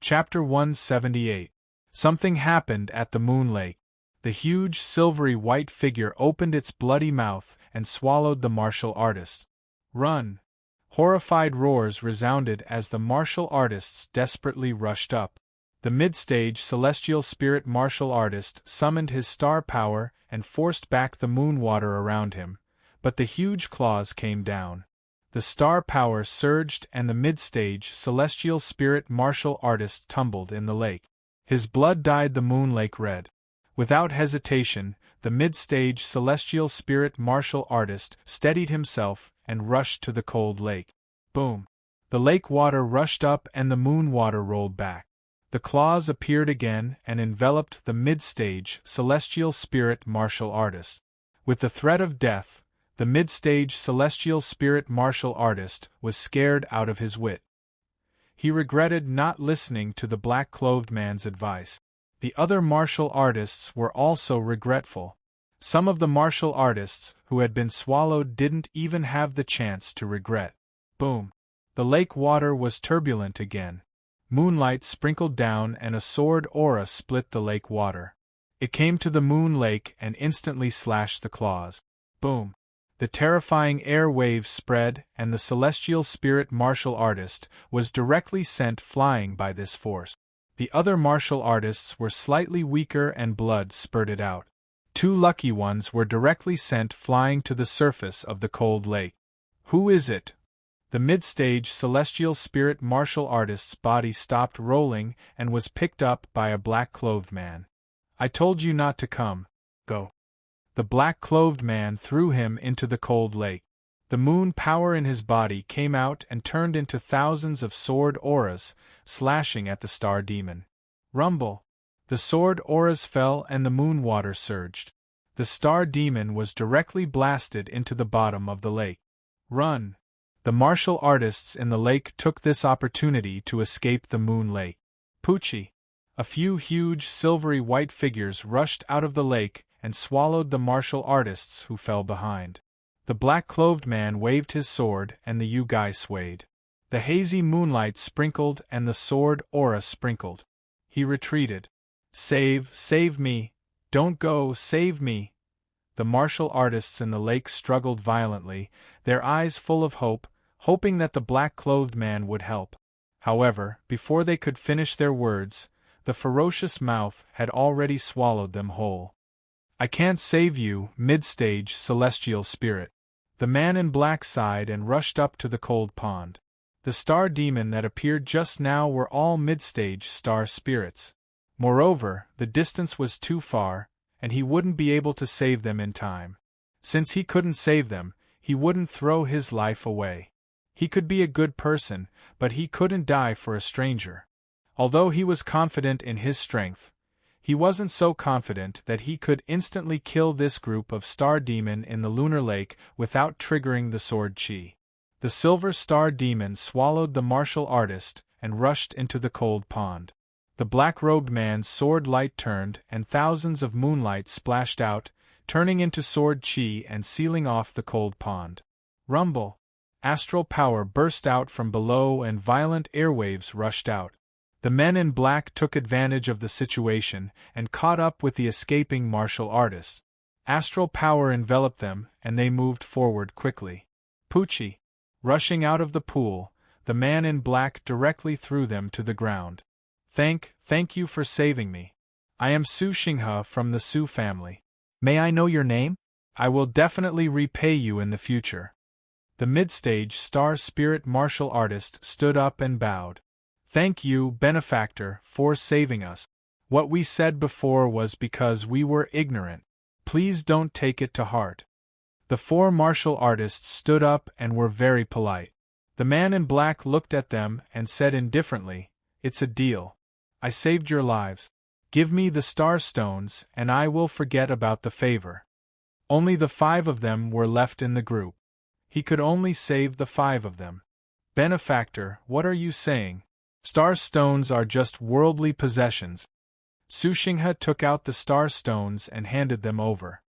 Chapter 178. Something happened at the Moon Lake. The huge silvery white figure opened its bloody mouth and swallowed the martial artist. Run! Horrified roars resounded as the martial artists desperately rushed up. The mid-stage celestial spirit martial artist summoned his star power and forced back the moon water around him, but the huge claws came down. The star power surged and the mid-stage celestial spirit martial artist tumbled in the lake. His blood dyed the moon lake red. Without hesitation, the mid-stage celestial spirit martial artist steadied himself and rushed to the cold lake. Boom! The lake water rushed up and the moon water rolled back. The claws appeared again and enveloped the mid-stage celestial spirit martial artist. With the threat of death, the mid-stage celestial spirit martial artist was scared out of his wit. He regretted not listening to the black-clothed man's advice. The other martial artists were also regretful. Some of the martial artists who had been swallowed didn't even have the chance to regret. Boom! The lake water was turbulent again. Moonlight sprinkled down and a sword aura split the lake water. It came to the moon lake and instantly slashed the claws. Boom! The terrifying air waves spread and the celestial spirit martial artist was directly sent flying by this force. The other martial artists were slightly weaker and blood spurted out. Two lucky ones were directly sent flying to the surface of the cold lake. Who is it? The mid-stage celestial spirit martial artist's body stopped rolling and was picked up by a black-clothed man. I told you not to come. Go. The black-clothed man threw him into the cold lake. The moon power in his body came out and turned into thousands of sword auras, slashing at the star demon. Rumble! The sword auras fell and the moon water surged. The star demon was directly blasted into the bottom of the lake. Run! The martial artists in the lake took this opportunity to escape the moon lake. Poochie! A few huge silvery white figures rushed out of the lake and swallowed the martial artists who fell behind. The black-clothed man waved his sword and the Yugai swayed. The hazy moonlight sprinkled and the sword aura sprinkled. He retreated. Save me! Don't go, save me! The martial artists in the lake struggled violently, their eyes full of hope, hoping that the black-clothed man would help. However, before they could finish their words, the ferocious mouth had already swallowed them whole. I can't save you, mid-stage celestial spirit. The man in black sighed and rushed up to the cold pond. The star demon that appeared just now were all mid-stage star spirits. Moreover, the distance was too far, and he wouldn't be able to save them in time. Since he couldn't save them, he wouldn't throw his life away. He could be a good person, but he couldn't die for a stranger. Although he was confident in his strength, he wasn't so confident that he could instantly kill this group of star demon in the lunar lake without triggering the sword chi. The silver star demon swallowed the martial artist and rushed into the cold pond. The black-robed man's sword light turned and thousands of moonlight splashed out, turning into sword chi and sealing off the cold pond. Rumble! Astral power burst out from below and violent airwaves rushed out. The men in black took advantage of the situation and caught up with the escaping martial artists. Astral power enveloped them and they moved forward quickly. Poochie! Rushing out of the pool, the man in black directly threw them to the ground. Thank you for saving me. I am Su Xinghe from the Su family. May I know your name? I will definitely repay you in the future. The mid-stage star spirit martial artist stood up and bowed. Thank you, benefactor, for saving us. What we said before was because we were ignorant. Please don't take it to heart. The four martial artists stood up and were very polite. The man in black looked at them and said indifferently, "It's a deal. I saved your lives. Give me the star stones and I will forget about the favor." Only the 5 of them were left in the group. He could only save the 5 of them. Benefactor, what are you saying? Star stones are just worldly possessions. Su Xinghe took out the star stones and handed them over.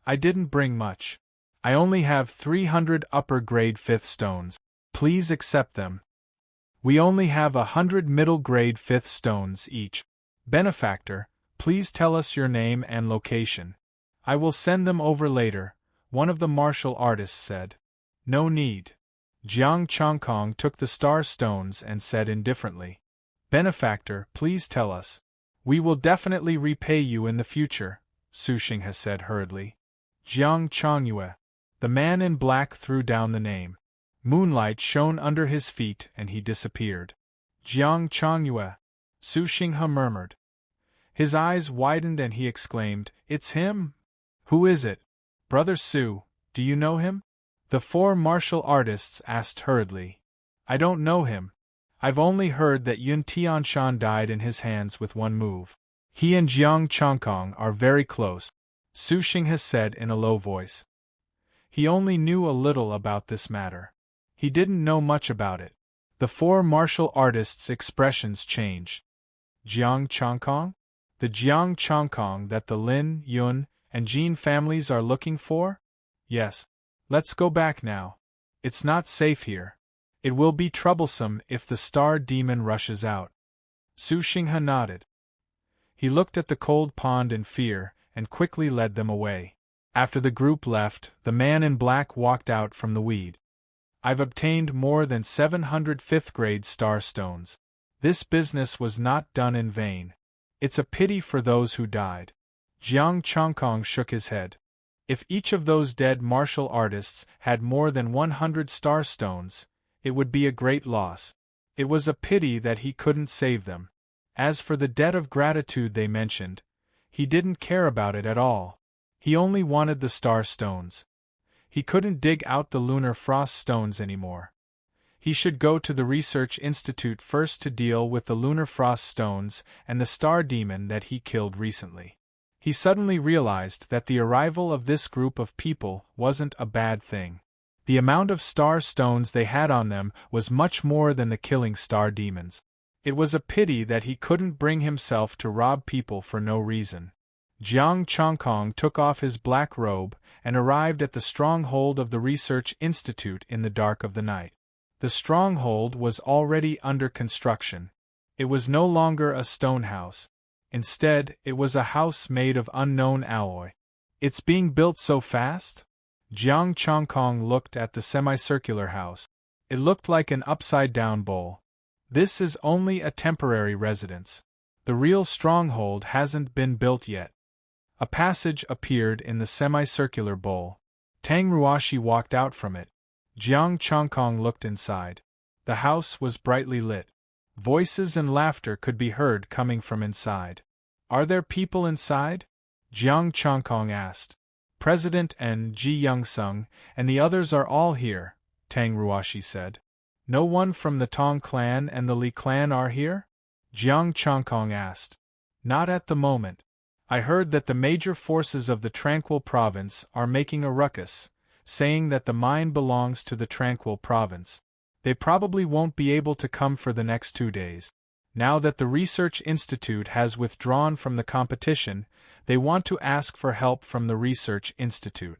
I didn't bring much. I only have 300 upper-grade 5th stones. Please accept them. We only have 100 middle-grade 5th stones each. Benefactor, please tell us your name and location. I will send them over later, one of the martial artists said. No need. Jiang Chongkong took the star stones and said indifferently. Benefactor, please tell us. We will definitely repay you in the future, Su Xinghe said hurriedly. Jiang Chongyue. The man in black threw down the name. Moonlight shone under his feet and he disappeared. Jiang Chongyue. Su Xinghe murmured. His eyes widened and he exclaimed, It's him! Who is it? Brother Su, do you know him? The 4 martial artists asked hurriedly. I don't know him. I've only heard that Yun Tianshan died in his hands with one move. He and Jiang Chongkong are very close, Su Xinghe said in a low voice. He only knew a little about this matter. He didn't know much about it. The 4 martial artists' expressions changed. Jiang Chongkong? The Jiang Chongkong that the Lin, Yun, and Jin families are looking for? Yes. Let's go back now. It's not safe here. It will be troublesome if the star demon rushes out. Su Xinghe nodded. He looked at the cold pond in fear and quickly led them away. After the group left, the man in black walked out from the weed. I've obtained more than 700 5th-grade star stones. This business was not done in vain. It's a pity for those who died. Jiang Chongkong shook his head. If each of those dead martial artists had more than 100 star stones, it would be a great loss. It was a pity that he couldn't save them. As for the debt of gratitude they mentioned, he didn't care about it at all. He only wanted the star stones. He couldn't dig out the lunar frost stones anymore. He should go to the research institute first to deal with the lunar frost stones and the star demon that he killed recently. He suddenly realized that the arrival of this group of people wasn't a bad thing. The amount of star stones they had on them was much more than the killing star demons. It was a pity that he couldn't bring himself to rob people for no reason. Jiang Chongkong took off his black robe and arrived at the stronghold of the research institute in the dark of the night. The stronghold was already under construction. It was no longer a stone house. Instead, it was a house made of unknown alloy. It's being built so fast? Jiang Chongkong looked at the semicircular house. It looked like an upside-down bowl. This is only a temporary residence. The real stronghold hasn't been built yet. A passage appeared in the semicircular bowl. Tang Ruoshi walked out from it. Jiang Chongkong looked inside. The house was brightly lit. Voices and laughter could be heard coming from inside. Are there people inside? Jiang Chongkong asked. President and Ji Youngsung and the others are all here, Tang Ruoshi said. No one from the Tong clan and the Li clan are here? Jiang Chongkong asked. Not at the moment. I heard that the major forces of the Tranquil Province are making a ruckus, saying that the mine belongs to the Tranquil Province. They probably won't be able to come for the next 2 days. Now that the Research Institute has withdrawn from the competition, they want to ask for help from the Research Institute.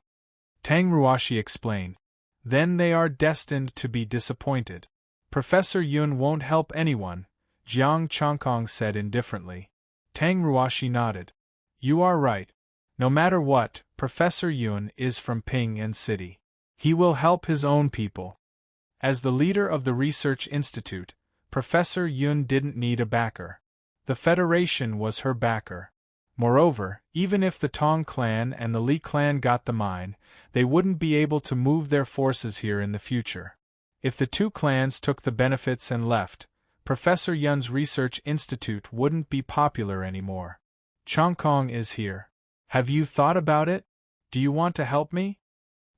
Tang Ruoshi explained. Then they are destined to be disappointed. Professor Yun won't help anyone, Jiang Chongkong said indifferently. Tang Ruoshi nodded. You are right. No matter what, Professor Yun is from Ping An City. He will help his own people. As the leader of the Research Institute, Professor Yun didn't need a backer. The Federation was her backer. Moreover, even if the Tong clan and the Li clan got the mine, they wouldn't be able to move their forces here in the future. If the 2 clans took the benefits and left, Professor Yun's Research Institute wouldn't be popular anymore. Chongkong is here. Have you thought about it? Do you want to help me?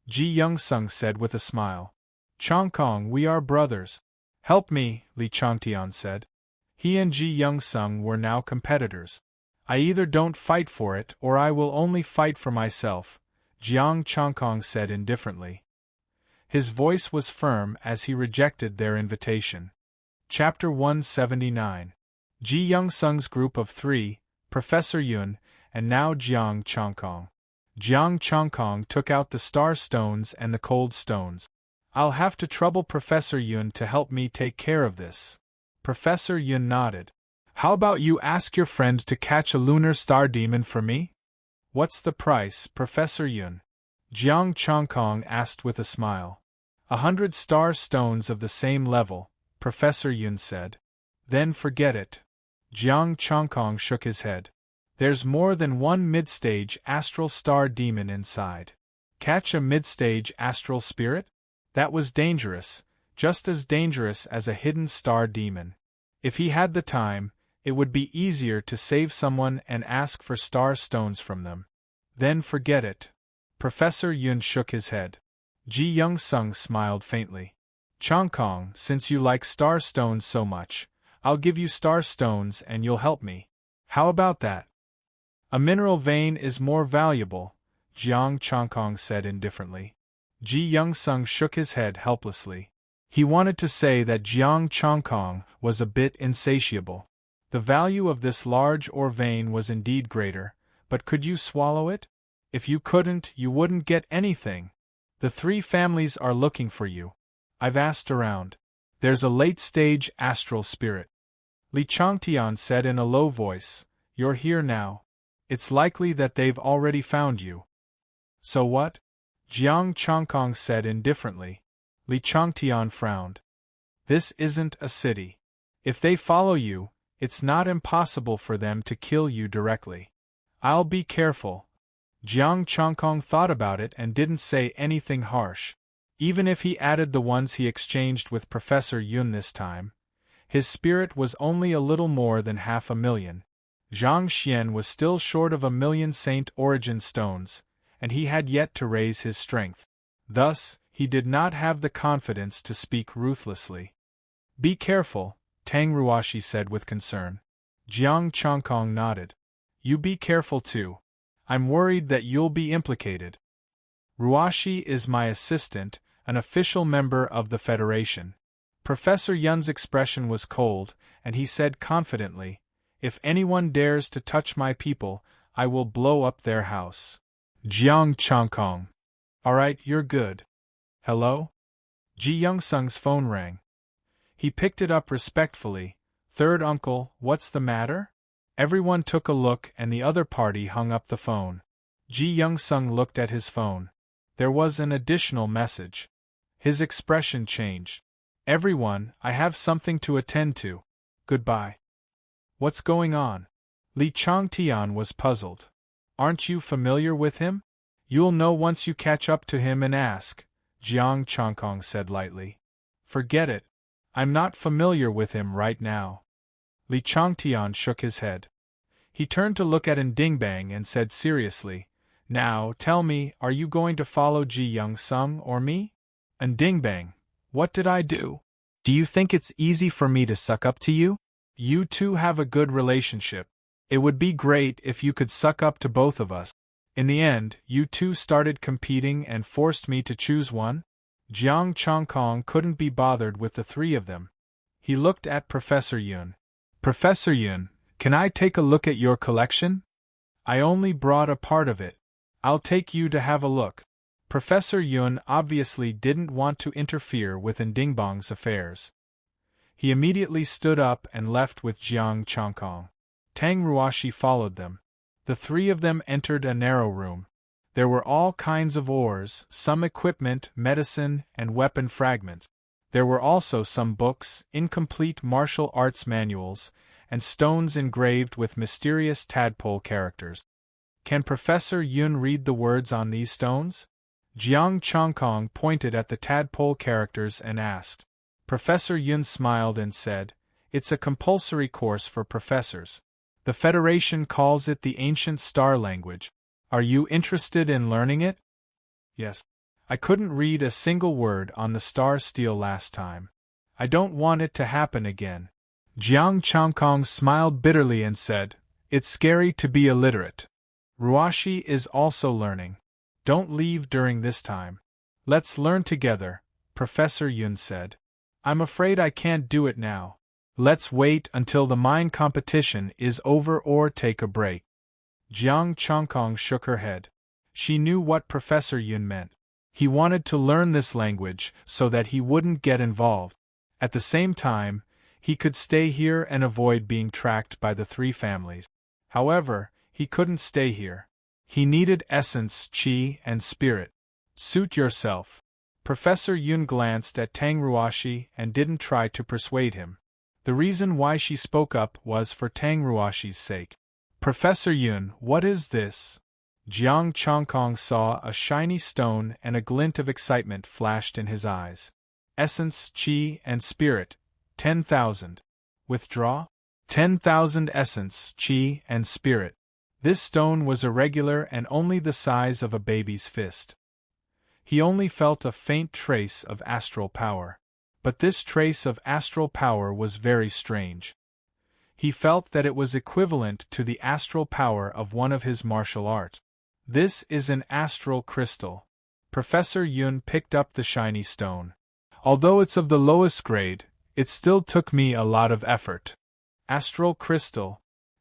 Ji Youngsung said with a smile. Chongkong, we are brothers. Help me, Li Chongtian said. He and Ji Youngsung were now competitors. I either don't fight for it or I will only fight for myself, Jiang Chongkong said indifferently. His voice was firm as he rejected their invitation. Chapter 179. Ji Youngsung's group of 3, Professor Yun, and now Jiang Chongkong. Jiang Chongkong took out the star stones and the cold stones. I'll have to trouble Professor Yun to help me take care of this. Professor Yun nodded. How about you ask your friend to catch a lunar star demon for me? What's the price, Professor Yun? Jiang Chongkong asked with a smile. 100 star stones of the same level, Professor Yun said. Then forget it. Jiang Chongkong shook his head. There's more than one mid-stage astral star demon inside. Catch a mid-stage astral spirit? That was dangerous, just as dangerous as a hidden star demon. If he had the time, it would be easier to save someone and ask for star stones from them. Then forget it. Professor Yun shook his head. Ji Young-sung smiled faintly. Chongkong, since you like star stones so much, I'll give you star stones and you'll help me. How about that? A mineral vein is more valuable, Jiang Chongkong said indifferently. Ji Young-sung shook his head helplessly. He wanted to say that Jiang Chongkong was a bit insatiable. The value of this large ore vein was indeed greater, but could you swallow it? If you couldn't, you wouldn't get anything. The 3 families are looking for you. I've asked around. There's a late-stage astral spirit. Li Changtian said in a low voice, You're here now. It's likely that they've already found you. So what? Jiang Chongkong said indifferently. Li Changtian frowned. This isn't a city. If they follow you, it's not impossible for them to kill you directly. I'll be careful. Jiang Chongkong thought about it and didn't say anything harsh. Even if he added the ones he exchanged with Professor Yun this time, his spirit was only a little more than 500,000. Zhang Xian was still short of 1,000,000 Saint Origin stones, and he had yet to raise his strength. Thus, he did not have the confidence to speak ruthlessly. Be careful, Tang Ruashi said with concern. Jiang Chongkong nodded. You be careful too. I'm worried that you'll be implicated. Ruashi is my assistant, an official member of the Federation. Professor Yun's expression was cold, and he said confidently, If anyone dares to touch my people, I will blow up their house. Jiang Chongkong. Alright, you're good. Hello? Ji Young-sung's phone rang. He picked it up respectfully. Third uncle, what's the matter? Everyone took a look and the other party hung up the phone. Ji Young-sung looked at his phone. There was an additional message. His expression changed. Everyone, I have something to attend to. Goodbye. What's going on? Li Changtian was puzzled. Aren't you familiar with him? You'll know once you catch up to him and ask, Jiang Chongkong said lightly. Forget it. I'm not familiar with him right now. Li Changtian shook his head. He turned to look at Ndingbang and said seriously, Now, tell me, are you going to follow Ji Young-sung or me? Ndingbang, what did I do? Do you think it's easy for me to suck up to you? You two have a good relationship. It would be great if you could suck up to both of us. In the end, you two started competing and forced me to choose one? Jiang Chongkong couldn't be bothered with the 3 of them. He looked at Professor Yun. Professor Yun, can I take a look at your collection? I only brought a part of it. I'll take you to have a look. Professor Yun obviously didn't want to interfere with Ndingbang's affairs. He immediately stood up and left with Jiang Chongkong. Tang Ruashi followed them. The 3 of them entered a narrow room. There were all kinds of ores, some equipment, medicine, and weapon fragments. There were also some books, incomplete martial arts manuals, and stones engraved with mysterious tadpole characters. Can Professor Yun read the words on these stones? Jiang Chongkong pointed at the tadpole characters and asked. Professor Yun smiled and said, It's a compulsory course for professors. The Federation calls it the Ancient Star Language. Are you interested in learning it? Yes. I couldn't read a single word on the star steel last time. I don't want it to happen again. Jiang Chongkong smiled bitterly and said, It's scary to be illiterate. Ruashi is also learning. Don't leave during this time. Let's learn together, Professor Yun said. I'm afraid I can't do it now. Let's wait until the mine competition is over or take a break. Jiang Chongkong shook her head. She knew what Professor Yun meant. He wanted to learn this language so that he wouldn't get involved. At the same time, he could stay here and avoid being tracked by the three families. However, he couldn't stay here. He needed essence, chi, and spirit. Suit yourself. Professor Yun glanced at Tang Ruoshi and didn't try to persuade him. The reason why she spoke up was for Tang Ruoshi's sake. Professor Yun, what is this? Jiang Chongkong saw a shiny stone and a glint of excitement flashed in his eyes. Essence, chi, and spirit, 10,000. Withdraw? 10,000 essence, chi, and spirit. This stone was irregular and only the size of a baby's fist. He only felt a faint trace of astral power. But this trace of astral power was very strange. He felt that it was equivalent to the astral power of one of his martial arts. This is an astral crystal. Professor Yun picked up the shiny stone. Although it's of the lowest grade, it still took me a lot of effort. Astral crystal.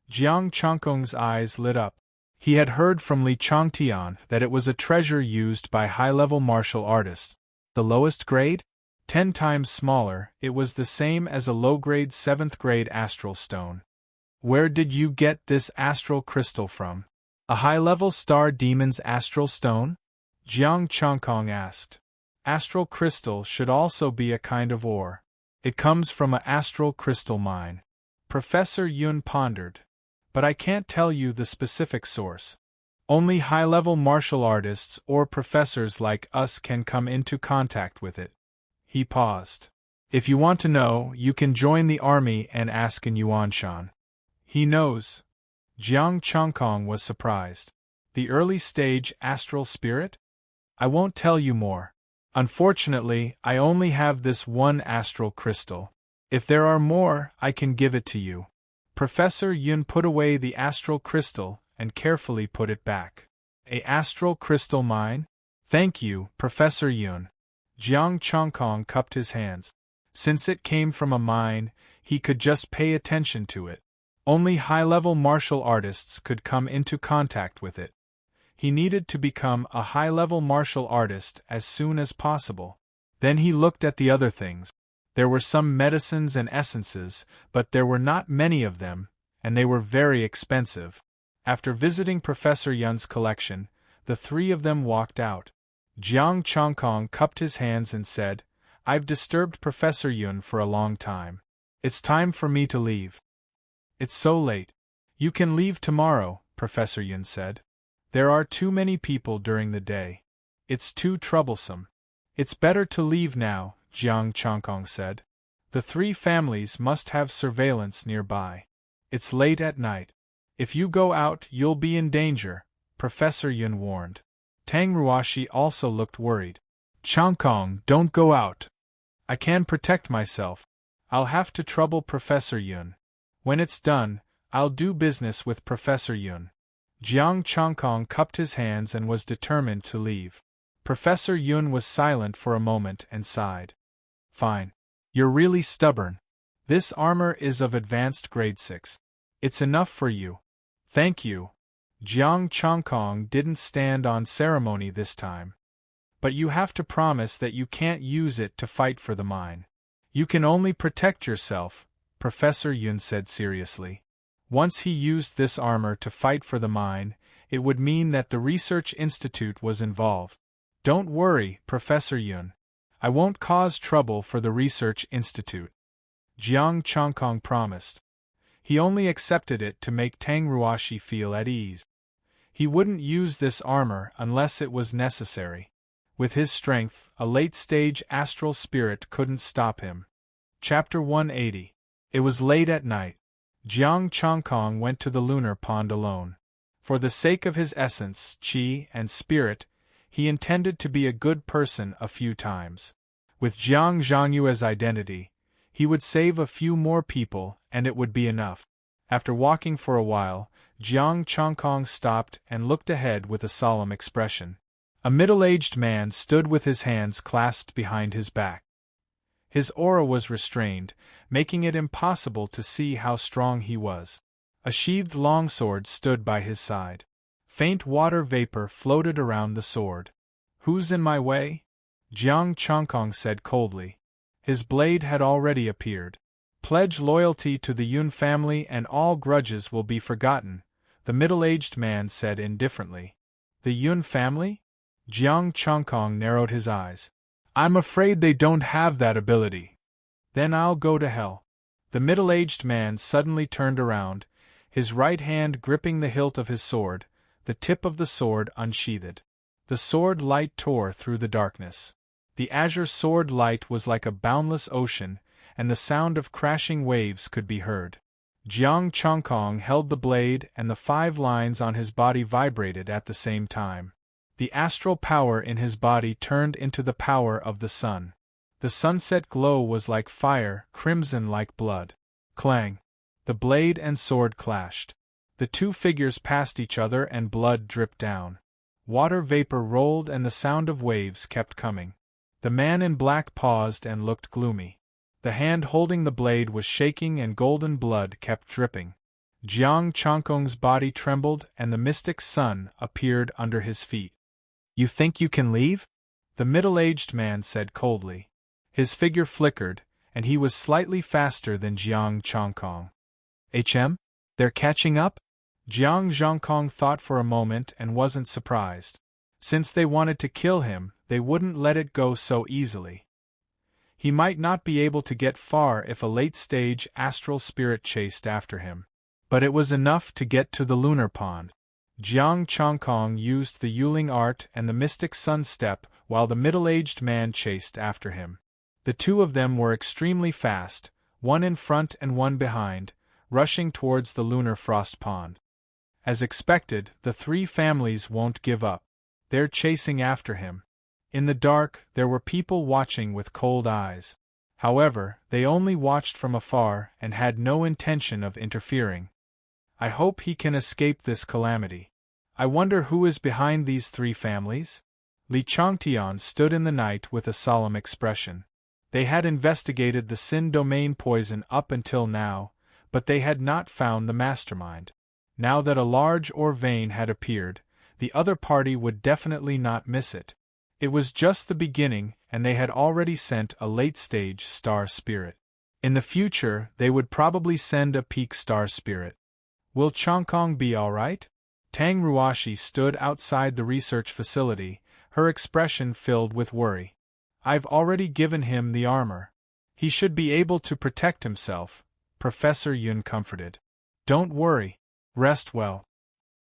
Jiang Chongkong's eyes lit up. He had heard from Li Chongtian that it was a treasure used by high-level martial artists. The lowest grade? 10 times smaller, it was the same as a low-grade 7th-grade astral stone. Where did you get this astral crystal from? A high-level star demon's astral stone? Jiang Chongkong asked. Astral crystal should also be a kind of ore. It comes from a astral crystal mine. Professor Yun pondered. But I can't tell you the specific source. Only high-level martial artists or professors like us can come into contact with it. He paused. If you want to know, you can join the army and ask in Yuanshan. He knows. Jiang Chongkong was surprised. The early-stage astral spirit? I won't tell you more. Unfortunately, I only have this one astral crystal. If there are more, I can give it to you. Professor Yun put away the astral crystal and carefully put it back. A astral crystal mine? Thank you, Professor Yun. Jiang Chongkong cupped his hands. Since it came from a mine, he could just pay attention to it. Only high-level martial artists could come into contact with it. He needed to become a high-level martial artist as soon as possible. Then he looked at the other things. There were some medicines and essences, but there were not many of them, and they were very expensive. After visiting Professor Yun's collection, the three of them walked out. Jiang Chongkong cupped his hands and said, I've disturbed Professor Yun for a long time. It's time for me to leave. It's so late. You can leave tomorrow, Professor Yun said. There are too many people during the day. It's too troublesome. It's better to leave now, Jiang Chongkong said. The three families must have surveillance nearby. It's late at night. If you go out, you'll be in danger, Professor Yun warned. Tang Ruoshi also looked worried. Chongkong, don't go out. I can protect myself. I'll have to trouble Professor Yun. When it's done, I'll do business with Professor Yun. Jiang Chongkong cupped his hands and was determined to leave. Professor Yun was silent for a moment and sighed. Fine. You're really stubborn. This armor is of advanced grade 6. It's enough for you. Thank you. Jiang Chongkong didn't stand on ceremony this time. But you have to promise that you can't use it to fight for the mine. You can only protect yourself, Professor Yun said seriously. Once he used this armor to fight for the mine, it would mean that the research institute was involved. Don't worry, Professor Yun. I won't cause trouble for the research institute. Jiang Chongkong promised. He only accepted it to make Tang Ruoshi feel at ease. He wouldn't use this armor unless it was necessary. With his strength, a late-stage astral spirit couldn't stop him. Chapter 180. It was late at night. Jiang Chongkong went to the lunar pond alone. For the sake of his essence, chi, and spirit, he intended to be a good person a few times. With Jiang Zhangyu as identity, he would save a few more people and it would be enough. After walking for a while, Jiang Chongkong stopped and looked ahead with a solemn expression. A middle-aged man stood with his hands clasped behind his back. His aura was restrained, making it impossible to see how strong he was. A sheathed longsword stood by his side. Faint water vapor floated around the sword. Who's in my way? Jiang Chongkong said coldly. His blade had already appeared. Pledge loyalty to the Yun family and all grudges will be forgotten, the middle-aged man said indifferently. The Yun family? Jiang Chongkong narrowed his eyes. I'm afraid they don't have that ability. Then I'll go to hell. The middle-aged man suddenly turned around, his right hand gripping the hilt of his sword, the tip of the sword unsheathed. The sword light tore through the darkness. The azure sword light was like a boundless ocean, and the sound of crashing waves could be heard. Jiang Chongkong held the blade and the 5 lines on his body vibrated at the same time. The astral power in his body turned into the power of the sun. The sunset glow was like fire, crimson like blood. Clang! The blade and sword clashed. The 2 figures passed each other and blood dripped down. Water vapor rolled and the sound of waves kept coming. The man in black paused and looked gloomy. The hand holding the blade was shaking and golden blood kept dripping. Jiang Chongkong's body trembled and the mystic sun appeared under his feet. You think you can leave? The middle-aged man said coldly. His figure flickered, and he was slightly faster than Jiang Chongkong. They're catching up? Jiang Zhongkong thought for a moment and wasn't surprised. Since they wanted to kill him, they wouldn't let it go so easily. He might not be able to get far if a late-stage astral spirit chased after him. But it was enough to get to the lunar pond. Jiang Chongkong used the Yuling art and the mystic sun step while the middle-aged man chased after him. The 2 of them were extremely fast, one in front and one behind, rushing towards the lunar frost pond. As expected, the 3 families won't give up. They're chasing after him. In the dark, there were people watching with cold eyes. However, they only watched from afar and had no intention of interfering. I hope he can escape this calamity. I wonder who is behind these 3 families? Li Changtian stood in the night with a solemn expression. They had investigated the Sin domain poison up until now, but they had not found the mastermind. Now that a large ore vein had appeared, the other party would definitely not miss it. It was just the beginning, and they had already sent a late-stage star spirit. In the future, they would probably send a peak star spirit. Will Chongkong be all right? Tang Ruashi stood outside the research facility, her expression filled with worry. I've already given him the armor. He should be able to protect himself, Professor Yun comforted. Don't worry. Rest well.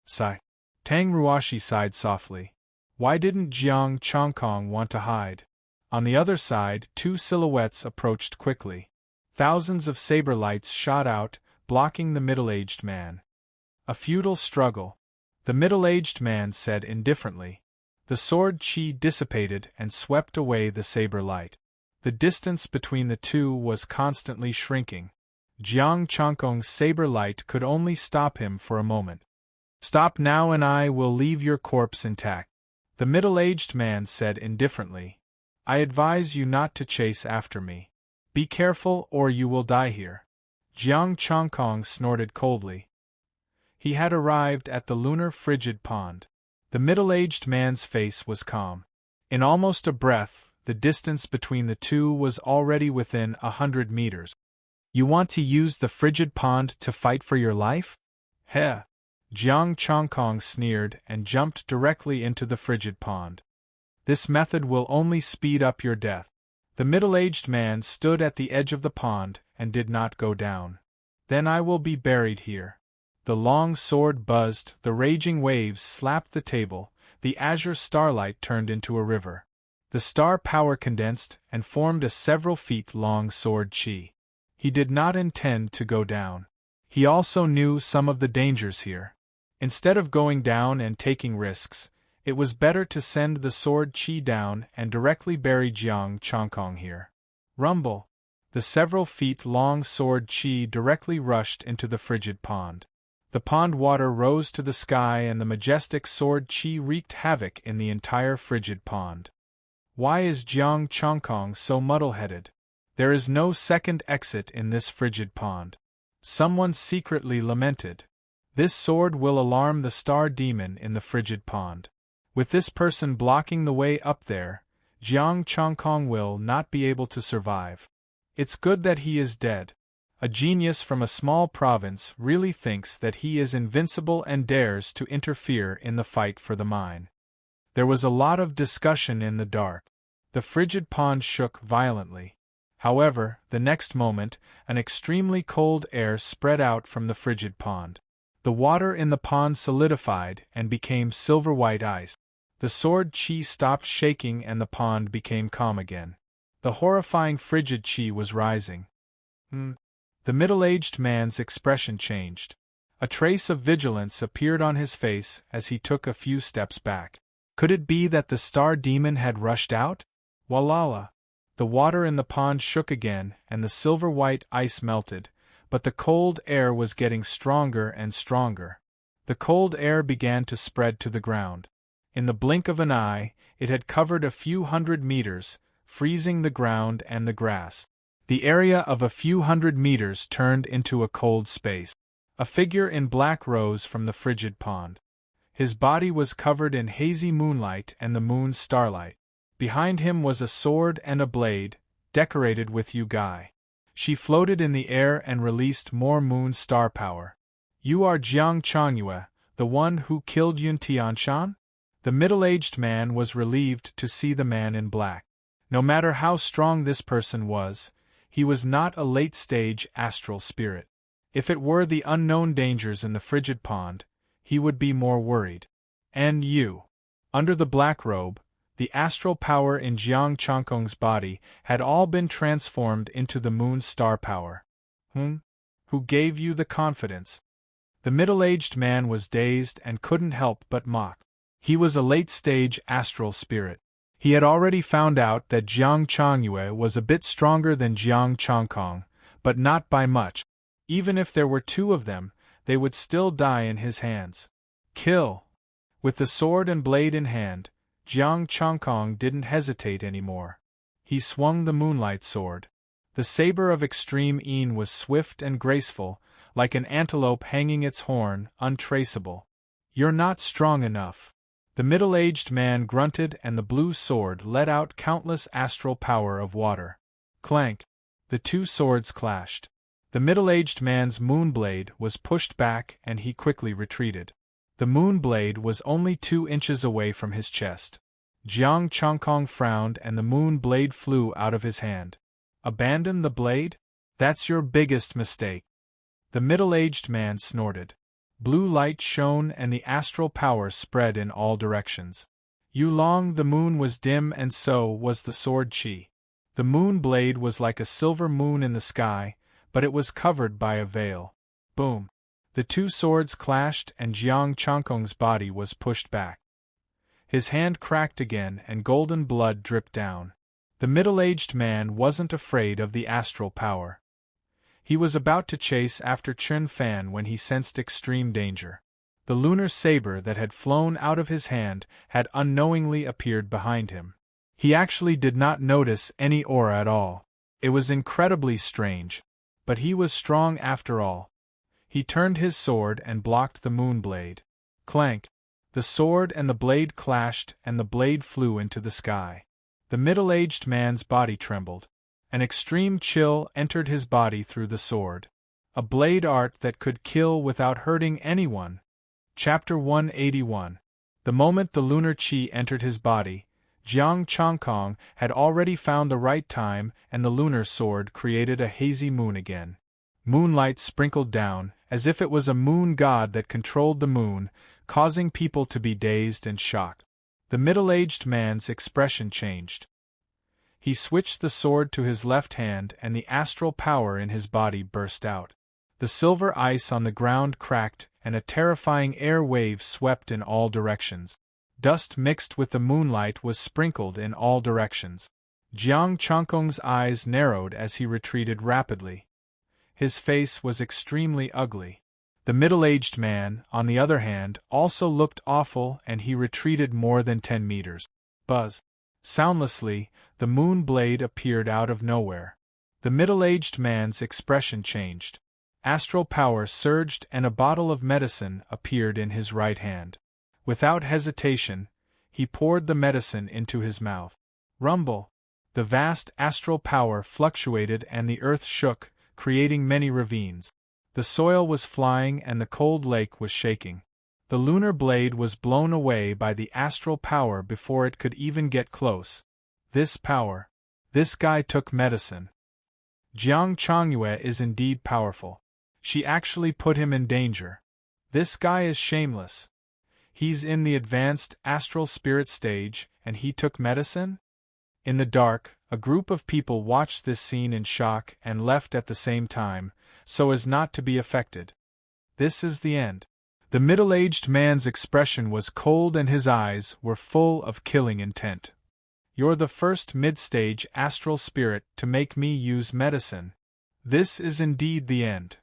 Sigh. Tang Ruashi sighed softly. Why didn't Jiang Chongkong want to hide? On the other side, 2 silhouettes approached quickly. Thousands of saber lights shot out, blocking the middle-aged man. A futile struggle. The middle-aged man said indifferently. The sword chi dissipated and swept away the saber light. The distance between the 2 was constantly shrinking. Jiang Chongkong's saber light could only stop him for a moment. Stop now and I will leave your corpse intact. The middle-aged man said indifferently. I advise you not to chase after me. Be careful or you will die here. Jiang Chongkong snorted coldly. He had arrived at the lunar frigid pond. The middle-aged man's face was calm. In almost a breath, the distance between the 2 was already within 100 meters. You want to use the frigid pond to fight for your life? Heh! Jiang Chongkong sneered and jumped directly into the frigid pond. This method will only speed up your death. The middle-aged man stood at the edge of the pond and did not go down. Then I will be buried here. The long sword buzzed, the raging waves slapped the table, the azure starlight turned into a river. The star power condensed and formed a several feet long sword chi. He did not intend to go down. He also knew some of the dangers here. Instead of going down and taking risks, it was better to send the sword chi down and directly bury Jiang Chongkong here. Rumble! The several feet long sword chi directly rushed into the frigid pond. The pond water rose to the sky and the majestic sword chi wreaked havoc in the entire frigid pond. Why is Jiang Chongkong so muddle-headed? There is no second exit in this frigid pond. Someone secretly lamented. This sword will alarm the star demon in the frigid pond. With this person blocking the way up there, Jiang Chongkong will not be able to survive. It's good that he is dead. A genius from a small province really thinks that he is invincible and dares to interfere in the fight for the mine. There was a lot of discussion in the dark. The frigid pond shook violently. However, the next moment, an extremely cold air spread out from the frigid pond. The water in the pond solidified and became silver-white ice. The sword chi stopped shaking and the pond became calm again. The horrifying frigid chi was rising. The middle-aged man's expression changed. A trace of vigilance appeared on his face as he took a few steps back. Could it be that the star demon had rushed out? Walala! The water in the pond shook again and the silver-white ice melted, but the cold air was getting stronger and stronger. The cold air began to spread to the ground. In the blink of an eye, it had covered a few hundred meters, freezing the ground and the grass. The area of a few hundred meters turned into a cold space. A figure in black rose from the frigid pond. His body was covered in hazy moonlight and the moon's starlight. Behind him was a sword and a blade, decorated with yugai. She floated in the air and released more moon star power. You are Jiang Changyue, the one who killed Yun Tianshan? The middle-aged man was relieved to see the man in black. No matter how strong this person was, he was not a late-stage astral spirit. If it were the unknown dangers in the frigid pond, he would be more worried. And you. Under the black robe, the astral power in Jiang Chongkong's body had all been transformed into the moon's star power. Who gave you the confidence? The middle-aged man was dazed and couldn't help but mock. He was a late-stage astral spirit. He had already found out that Jiang Changyue was a bit stronger than Jiang Chongkong, but not by much. Even if there were two of them, they would still die in his hands. Kill! With the sword and blade in hand, Jiang Chongkong didn't hesitate anymore. He swung the moonlight sword. The saber of extreme Yin was swift and graceful, like an antelope hanging its horn, untraceable. You're not strong enough. The middle-aged man grunted and the blue sword let out countless astral power of water. Clank! The two swords clashed. The middle-aged man's moonblade was pushed back and he quickly retreated. The moonblade was only 2 inches away from his chest. Jiang Chongkong frowned and the moonblade flew out of his hand. Abandon the blade? That's your biggest mistake. The middle-aged man snorted. Blue light shone and the astral power spread in all directions. Yulong, the moon was dim and so was the sword chi. The moon blade was like a silver moon in the sky, but it was covered by a veil. Boom! The two swords clashed and Jiang Chongkong's body was pushed back. His hand cracked again and golden blood dripped down. The middle-aged man wasn't afraid of the astral power. He was about to chase after Chen Fan when he sensed extreme danger. The lunar saber that had flown out of his hand had unknowingly appeared behind him. He actually did not notice any aura at all. It was incredibly strange, but he was strong after all. He turned his sword and blocked the moonblade. Clank! The sword and the blade clashed and the blade flew into the sky. The middle-aged man's body trembled. An extreme chill entered his body through the sword. A blade art that could kill without hurting anyone. Chapter 181. The moment the lunar chi entered his body, Jiang Chongkong had already found the right time and the lunar sword created a hazy moon again. Moonlight sprinkled down, as if it was a moon god that controlled the moon, causing people to be dazed and shocked. The middle-aged man's expression changed. He switched the sword to his left hand and the astral power in his body burst out. The silver ice on the ground cracked and a terrifying air wave swept in all directions. Dust mixed with the moonlight was sprinkled in all directions. Jiang Chongkong's eyes narrowed as he retreated rapidly. His face was extremely ugly. The middle-aged man, on the other hand, also looked awful and he retreated more than 10 meters. Buzz! Soundlessly, the moon blade appeared out of nowhere. The middle-aged man's expression changed. Astral power surged and a bottle of medicine appeared in his right hand. Without hesitation, he poured the medicine into his mouth. Rumble! The vast astral power fluctuated and the earth shook, creating many ravines. The soil was flying and the cold lake was shaking. The lunar blade was blown away by the astral power before it could even get close. This power. This guy took medicine. Jiang Chongyue is indeed powerful. She actually put him in danger. This guy is shameless. He's in the advanced astral spirit stage, and he took medicine? In the dark, a group of people watched this scene in shock and left at the same time, so as not to be affected. This is the end. The middle-aged man's expression was cold and his eyes were full of killing intent. You're the first mid-stage astral spirit to make me use medicine. This is indeed the end.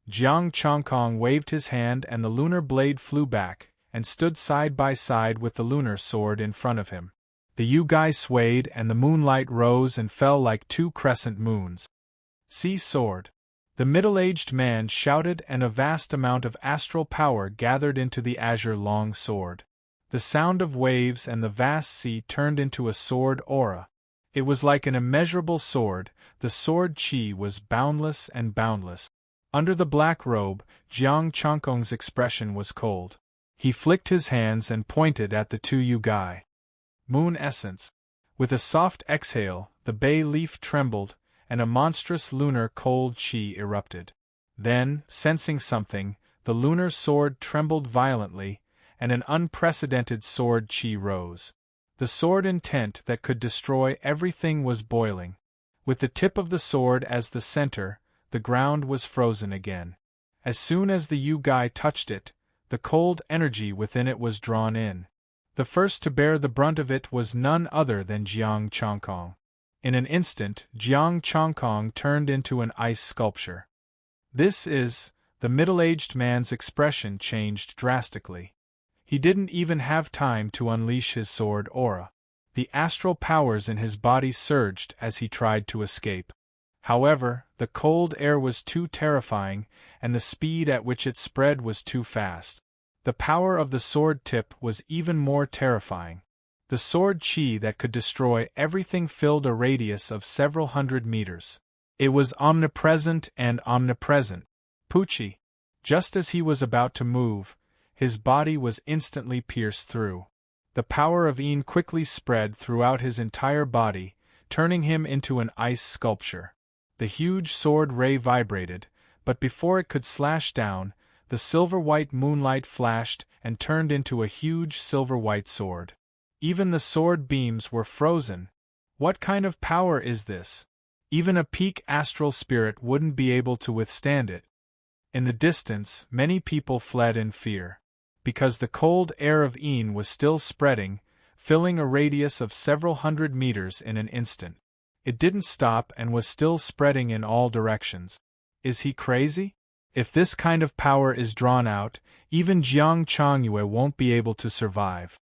Jiang Chongkong waved his hand and the lunar blade flew back, and stood side by side with the lunar sword in front of him. The Yugai swayed and the moonlight rose and fell like two crescent moons. See sword. The middle-aged man shouted and a vast amount of astral power gathered into the azure long sword. The sound of waves and the vast sea turned into a sword aura. It was like an immeasurable sword, the sword chi was boundless and boundless. Under the black robe, Jiang Chongkong's expression was cold. He flicked his hands and pointed at the two Yugai. Moon essence. With a soft exhale, the bay leaf trembled, and a monstrous lunar cold chi erupted. Then, sensing something, the lunar sword trembled violently, and an unprecedented sword chi rose. The sword intent that could destroy everything was boiling. With the tip of the sword as the center, the ground was frozen again. As soon as the Yugai touched it, the cold energy within it was drawn in. The first to bear the brunt of it was none other than Jiang Chongkong. In an instant, Jiang Chongkong turned into an ice sculpture. The middle-aged man's expression changed drastically. He didn't even have time to unleash his sword aura. The astral powers in his body surged as he tried to escape. However, the cold air was too terrifying, and the speed at which it spread was too fast. The power of the sword tip was even more terrifying. The sword chi that could destroy everything filled a radius of several hundred meters. It was omnipresent and omnipresent. Pucci. Just as he was about to move, his body was instantly pierced through. The power of Yin quickly spread throughout his entire body, turning him into an ice sculpture. The huge sword ray vibrated, but before it could slash down, the silver-white moonlight flashed and turned into a huge silver-white sword. Even the sword beams were frozen. What kind of power is this? Even a peak astral spirit wouldn't be able to withstand it. In the distance, many people fled in fear. Because the cold air of Yin was still spreading, filling a radius of several hundred meters in an instant. It didn't stop and was still spreading in all directions. Is he crazy? If this kind of power is drawn out, even Jiang Chongyue won't be able to survive.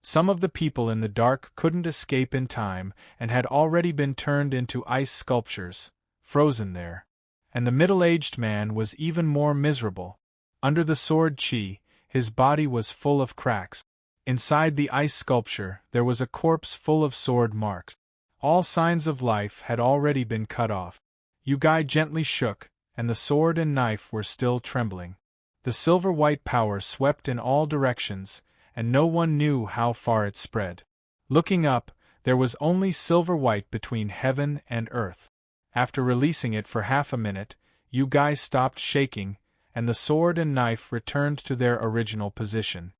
Some of the people in the dark couldn't escape in time and had already been turned into ice sculptures, frozen there. And the middle-aged man was even more miserable. Under the sword chi, his body was full of cracks. Inside the ice sculpture, there was a corpse full of sword marks. All signs of life had already been cut off. Yugai gently shook, and the sword and knife were still trembling. The silver-white power swept in all directions, and no one knew how far it spread. Looking up, there was only silver-white between heaven and earth. After releasing it for half a minute, Yugai stopped shaking, and the sword and knife returned to their original position.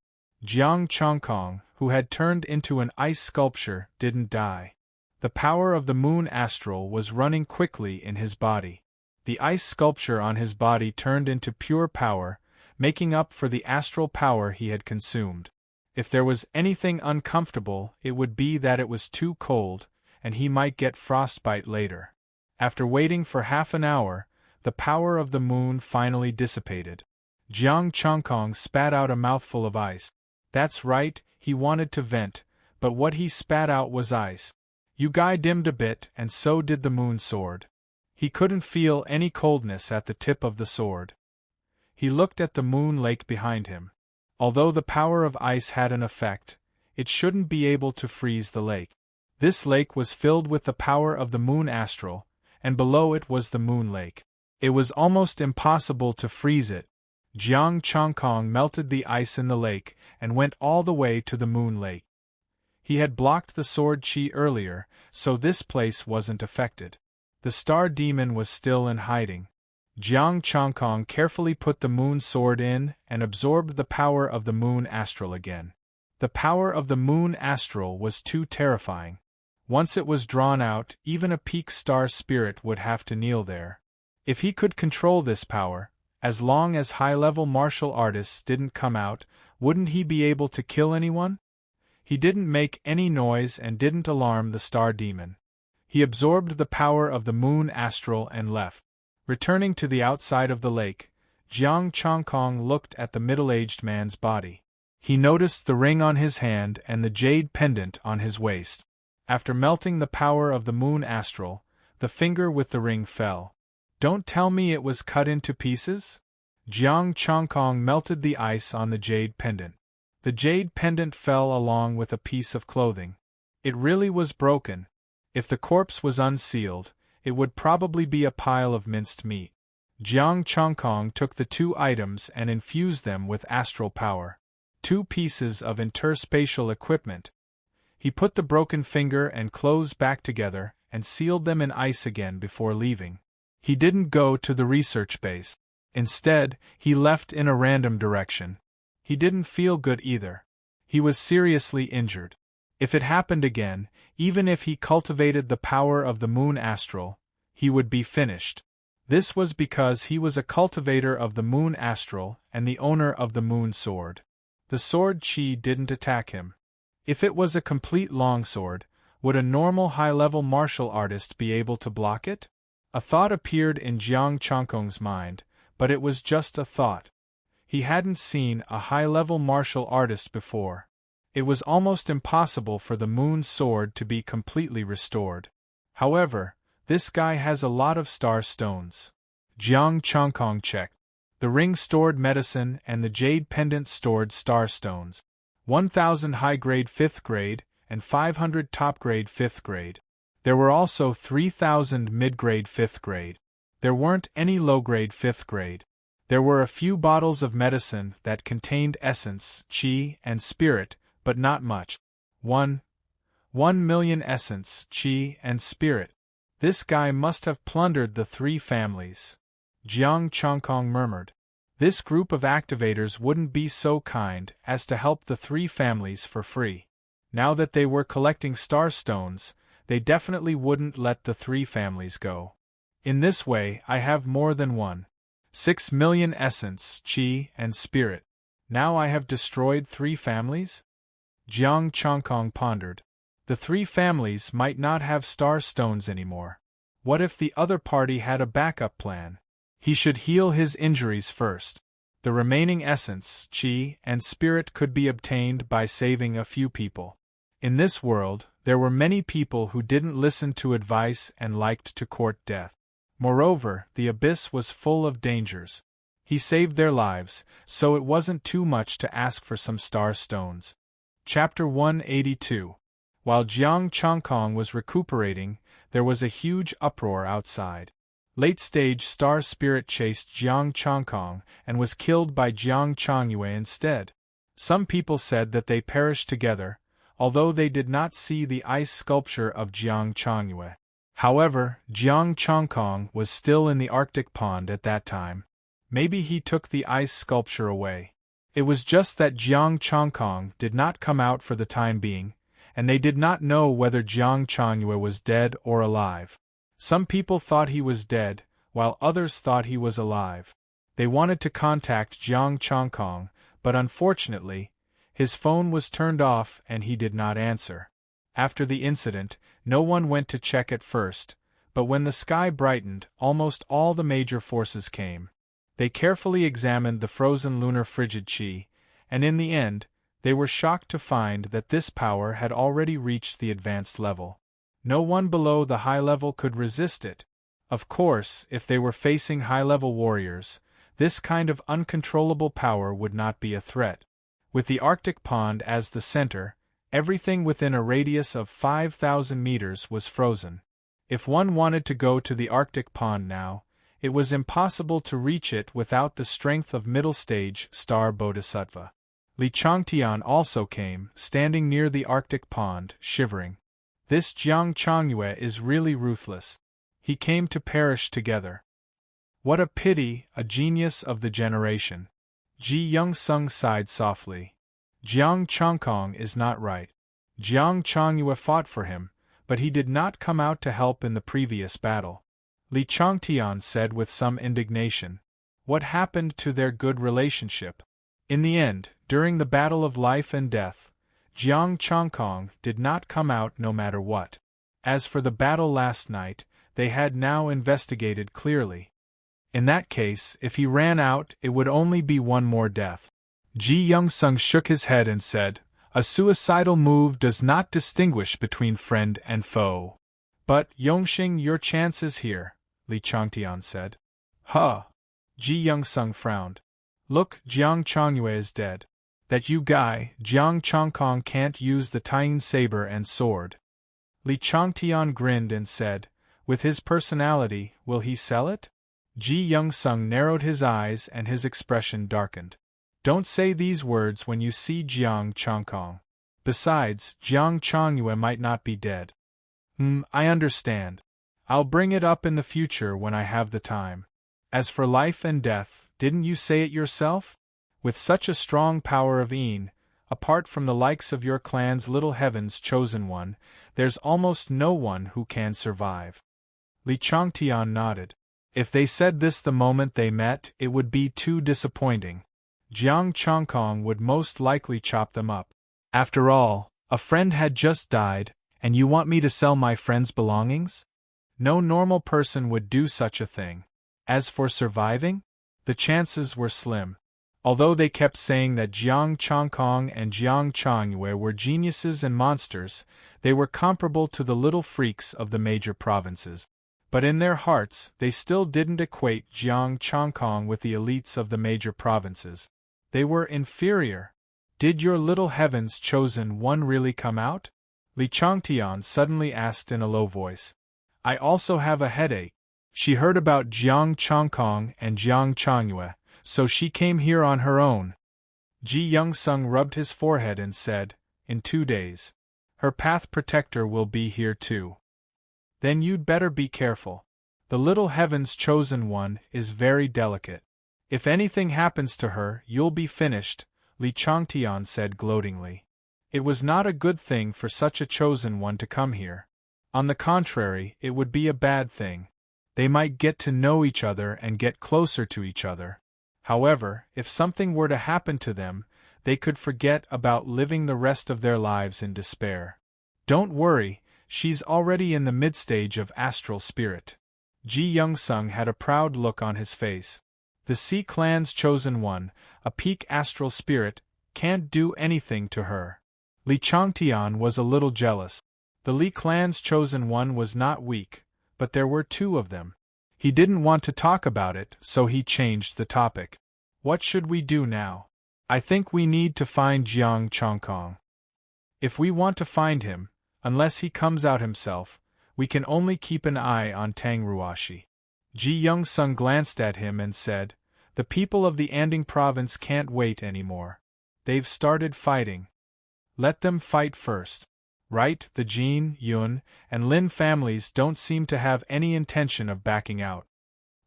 Jiang Chongkong, who had turned into an ice sculpture, didn't die. The power of the moon astral was running quickly in his body. The ice sculpture on his body turned into pure power, making up for the astral power he had consumed. If there was anything uncomfortable, it would be that it was too cold, and he might get frostbite later. After waiting for half an hour, the power of the moon finally dissipated. Jiang Chongkong spat out a mouthful of ice. That's right, he wanted to vent, but what he spat out was ice. Yugai dimmed a bit, and so did the moon sword. He couldn't feel any coldness at the tip of the sword. He looked at the moon lake behind him. Although the power of ice had an effect, it shouldn't be able to freeze the lake. This lake was filled with the power of the moon astral, and below it was the moon lake. It was almost impossible to freeze it. Jiang Chongkong melted the ice in the lake and went all the way to the moon lake. He had blocked the sword chi earlier, so this place wasn't affected. The star demon was still in hiding. Jiang Chongkong carefully put the moon sword in and absorbed the power of the moon astral again. The power of the moon astral was too terrifying. Once it was drawn out, even a peak star spirit would have to kneel there. If he could control this power, as long as high-level martial artists didn't come out, wouldn't he be able to kill anyone? He didn't make any noise and didn't alarm the star demon. He absorbed the power of the moon astral and left. Returning to the outside of the lake, Jiang Chongkong looked at the middle-aged man's body. He noticed the ring on his hand and the jade pendant on his waist. After melting the power of the moon astral, the finger with the ring fell. Don't tell me it was cut into pieces? Jiang Chongkong melted the ice on the jade pendant. The jade pendant fell along with a piece of clothing. It really was broken. If the corpse was unsealed, it would probably be a pile of minced meat. Jiang Chongkong took the two items and infused them with astral power. 2 pieces of interspatial equipment. He put the broken finger and clothes back together and sealed them in ice again before leaving. He didn't go to the research base. Instead, he left in a random direction. He didn't feel good either. He was seriously injured. If it happened again, even if he cultivated the power of the moon astral, he would be finished. This was because he was a cultivator of the moon astral and the owner of the moon sword. The sword chi didn't attack him. If it was a complete longsword, would a normal high-level martial artist be able to block it? A thought appeared in Jiang Chongkong's mind, but it was just a thought. He hadn't seen a high-level martial artist before. It was almost impossible for the moon sword to be completely restored. However, this guy has a lot of star stones. Jiang Chongkong checked. The ring stored medicine and the jade pendant stored star stones. 1,000 high-grade 5th grade and 500 top-grade 5th grade. There were also 3,000 mid-grade 5th grade. There weren't any low-grade 5th grade. There were a few bottles of medicine that contained essence, chi, and spirit, but not much. 1 million essence, chi, and spirit. This guy must have plundered the 3 families. Jiang Chongkong murmured. This group of activators wouldn't be so kind as to help the 3 families for free. Now that they were collecting star stones, they definitely wouldn't let the 3 families go. In this way, I have more than 6 million essence, chi, and spirit. Now I have destroyed 3 families? Jiang Chongkong pondered. The 3 families might not have star stones anymore. What if the other party had a backup plan? He should heal his injuries first. The remaining essence, chi, and spirit could be obtained by saving a few people. In this world, there were many people who didn't listen to advice and liked to court death. Moreover, the abyss was full of dangers. He saved their lives, so it wasn't too much to ask for some star stones. Chapter 182. While Jiang Chongkong was recuperating, there was a huge uproar outside. Late-stage star spirit chased Jiang Chongkong and was killed by Jiang Chongyue instead. Some people said that they perished together, although they did not see the ice sculpture of Jiang Chongyue. However, Jiang Chongkong was still in the Arctic pond at that time. Maybe he took the ice sculpture away. It was just that Jiang Chongkong did not come out for the time being, and they did not know whether Jiang Chongyue was dead or alive. Some people thought he was dead, while others thought he was alive. They wanted to contact Jiang Chongkong, but unfortunately, his phone was turned off and he did not answer. After the incident, no one went to check at first, but when the sky brightened, almost all the major forces came. They carefully examined the frozen lunar frigid chi, and in the end, they were shocked to find that this power had already reached the advanced level. No one below the high level could resist it. Of course, if they were facing high-level warriors, this kind of uncontrollable power would not be a threat. With the Arctic pond as the center, Everything within a radius of 5,000 meters was frozen. If one wanted to go to the Arctic pond now, it was impossible to reach it without the strength of middle-stage star bodhisattva. Li Changtian also came, standing near the Arctic pond, shivering. This Jiang Changyue is really ruthless. He came to perish together. What a pity, a genius of the generation. Ji Young-sung sighed softly. Jiang Changkong is not right. Jiang Changyue fought for him, but he did not come out to help in the previous battle. Li Changtian said with some indignation. What happened to their good relationship? In the end, during the battle of life and death, Jiang Changkong did not come out no matter what. As for the battle last night, they had now investigated clearly. In that case, if he ran out, it would only be one more death. Ji Young-sung shook his head and said, a suicidal move does not distinguish between friend and foe. But, Yongxing, your chance is here, Li Changtian said. Huh! Ji Young-sung frowned. Look, Jiang Changyue is dead. That you guy, Jiang Changkong, can't use the Taiyin saber and sword. Li Changtian grinned and said, with his personality, will he sell it? Ji Young-sung narrowed his eyes and his expression darkened. Don't say these words when you see Jiang Changkong. Besides, Jiang Changyue might not be dead. I understand. I'll bring it up in the future when I have the time. As for life and death, didn't you say it yourself? With such a strong power of Een, apart from the likes of your clan's little heaven's chosen one, there's almost no one who can survive. Li Changtian nodded. If they said this the moment they met, it would be too disappointing. Jiang Changkong would most likely chop them up. After all, a friend had just died, and you want me to sell my friend's belongings? No normal person would do such a thing. As for surviving, the chances were slim. Although they kept saying that Jiang Changkong and Jiang Changyue were geniuses and monsters, they were comparable to the little freaks of the major provinces. But in their hearts, they still didn't equate Jiang Changkong with the elites of the major provinces. They were inferior. Did your little heaven's chosen one really come out? Li Changtian suddenly asked in a low voice. I also have a headache. She heard about Jiang Changkong and Jiang Changyue, so she came here on her own. Ji Young-sung rubbed his forehead and said, in 2 days. Her path protector will be here too. Then you'd better be careful. The little heaven's chosen one is very delicate. If anything happens to her, you'll be finished, Li Changtian said gloatingly. It was not a good thing for such a chosen one to come here. On the contrary, it would be a bad thing. They might get to know each other and get closer to each other. However, if something were to happen to them, they could forget about living the rest of their lives in despair. Don't worry, she's already in the mid-stage of astral spirit. Ji Young-sung had a proud look on his face. The Sea clan's chosen one, a peak astral spirit, can't do anything to her. Li Changtian was a little jealous. The Li clan's chosen one was not weak, but there were 2 of them. He didn't want to talk about it, so he changed the topic. What should we do now? I think we need to find Jiang Changkong. If we want to find him, unless he comes out himself, we can only keep an eye on Tang Ruashi. Ji Young-sung glanced at him and said, the people of the Anding province can't wait anymore. They've started fighting. Let them fight first. Right, the Jin, Yun, and Lin families don't seem to have any intention of backing out.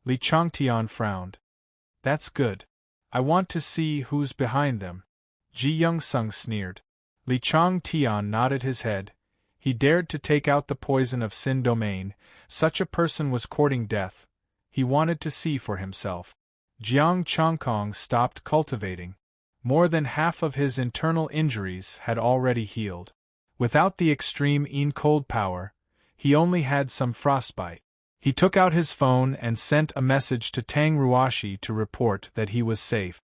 Li Changtian frowned. That's good. I want to see who's behind them. Ji Young-sung sneered. Li Changtian nodded his head. He dared to take out the poison of Sin Domain. Such a person was courting death. He wanted to see for himself. Jiang Changkong stopped cultivating. More than half of his internal injuries had already healed. Without the extreme Een cold power, he only had some frostbite. He took out his phone and sent a message to Tang Ruashi to report that he was safe.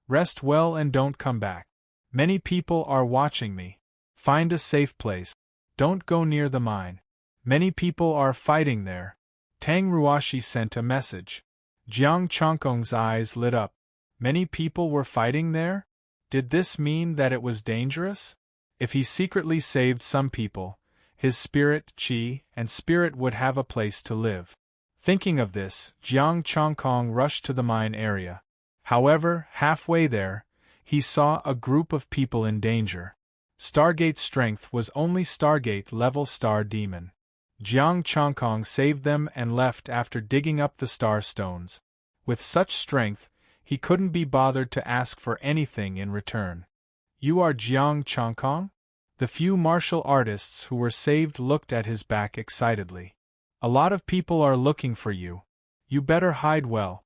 Rest well and don't come back. Many people are watching me. Find a safe place. Don't go near the mine. Many people are fighting there. Tang Ruashi sent a message. Jiang Changkong's eyes lit up. Many people were fighting there? Did this mean that it was dangerous? If he secretly saved some people, his spirit, qi, and spirit would have a place to live. Thinking of this, Jiang Chongkong rushed to the mine area. However, halfway there, he saw a group of people in danger. Stargate's strength was only Stargate-level star demon. Jiang Chongkong saved them and left after digging up the star stones. With such strength, he couldn't be bothered to ask for anything in return. "You are Jiang Chongkong?" The few martial artists who were saved looked at his back excitedly. "A lot of people are looking for you. You better hide well."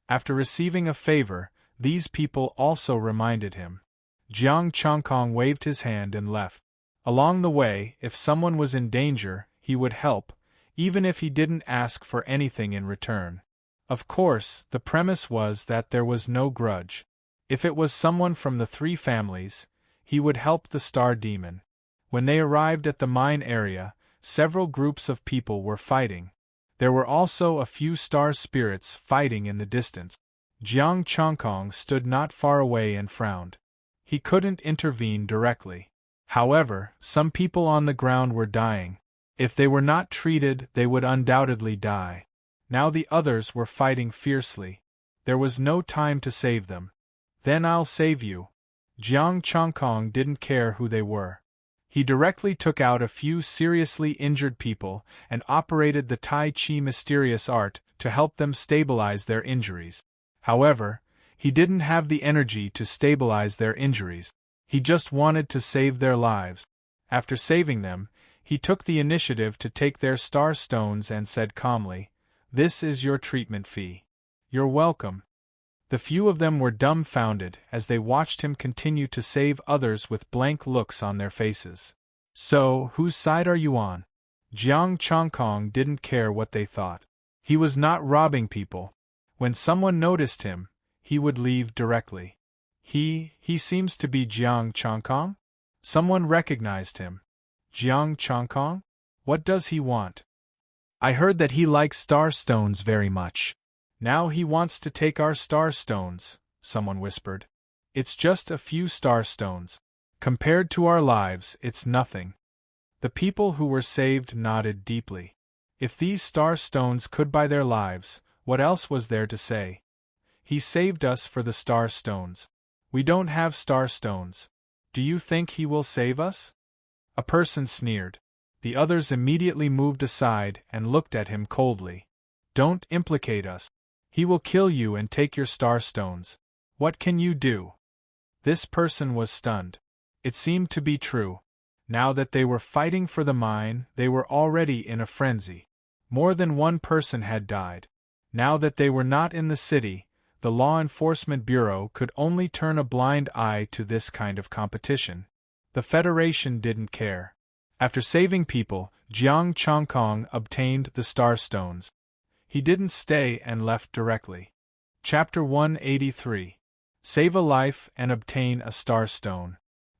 After receiving a favor, these people also reminded him. Jiang Chongkong waved his hand and left. Along the way, if someone was in danger, he would help, even if he didn't ask for anything in return. Of course, the premise was that there was no grudge. If it was someone from the three families, he would help the star demon. When they arrived at the mine area, several groups of people were fighting. There were also a few star spirits fighting in the distance. Jiang Chongkong stood not far away and frowned. He couldn't intervene directly. However, some people on the ground were dying. If they were not treated, they would undoubtedly die. Now the others were fighting fiercely. There was no time to save them. "Then I'll save you." Jiang Chongkong didn't care who they were. He directly took out a few seriously injured people and operated the Tai Chi mysterious art to help them stabilize their injuries. However, he didn't have the energy to stabilize their injuries. He just wanted to save their lives. After saving them, he took the initiative to take their star stones and said calmly, "This is your treatment fee. You're welcome." The few of them were dumbfounded as they watched him continue to save others with blank looks on their faces. "So, whose side are you on?" Jiang Chongkong didn't care what they thought. He was not robbing people. When someone noticed him, he would leave directly. He seems to be Jiang Chongkong? Someone recognized him. "Jiang Chongkong? What does he want?" "I heard that he likes star stones very much. Now he wants to take our star stones," someone whispered. "It's just a few star stones. Compared to our lives, it's nothing." The people who were saved nodded deeply. If these star stones could buy their lives, what else was there to say? He saved us for the star stones. We don't have star stones. Do you think he will save us? A person sneered. The others immediately moved aside and looked at him coldly. "Don't implicate us. He will kill you and take your star stones. What can you do?" This person was stunned. It seemed to be true. Now that they were fighting for the mine, they were already in a frenzy. More than one person had died. Now that they were not in the city, the Law Enforcement Bureau could only turn a blind eye to this kind of competition. The Federation didn't care. After saving people, Jiang Chongkong obtained the star stones. He didn't stay and left directly. Chapter 183. Save a life and obtain a star stone.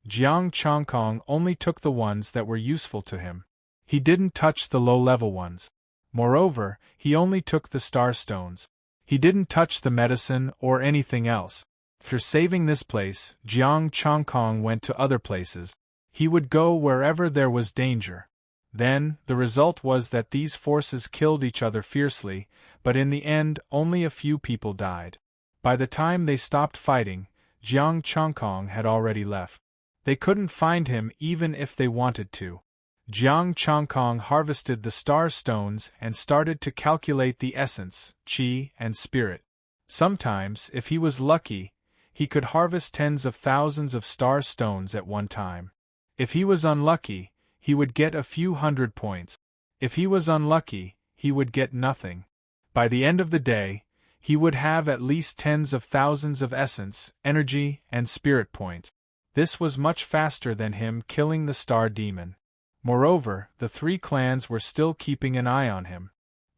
Jiang Chongkong only took the ones that were useful to him. He didn't touch the low-level ones. Moreover, he only took the star stones. He didn't touch the medicine or anything else. After saving this place, Jiang Chongkong went to other places. He would go wherever there was danger. Then, the result was that these forces killed each other fiercely, but in the end only a few people died. By the time they stopped fighting, Jiang Chongkong had already left. They couldn't find him even if they wanted to. Jiang Chongkong harvested the star stones and started to calculate the essence, qi, and spirit. Sometimes, if he was lucky, he could harvest tens of thousands of star stones at one time. If he was unlucky, he would get a few hundred points. If he was unlucky, he would get nothing. By the end of the day, he would have at least tens of thousands of essence, energy, and spirit points. This was much faster than him killing the star demon. Moreover, the three clans were still keeping an eye on him.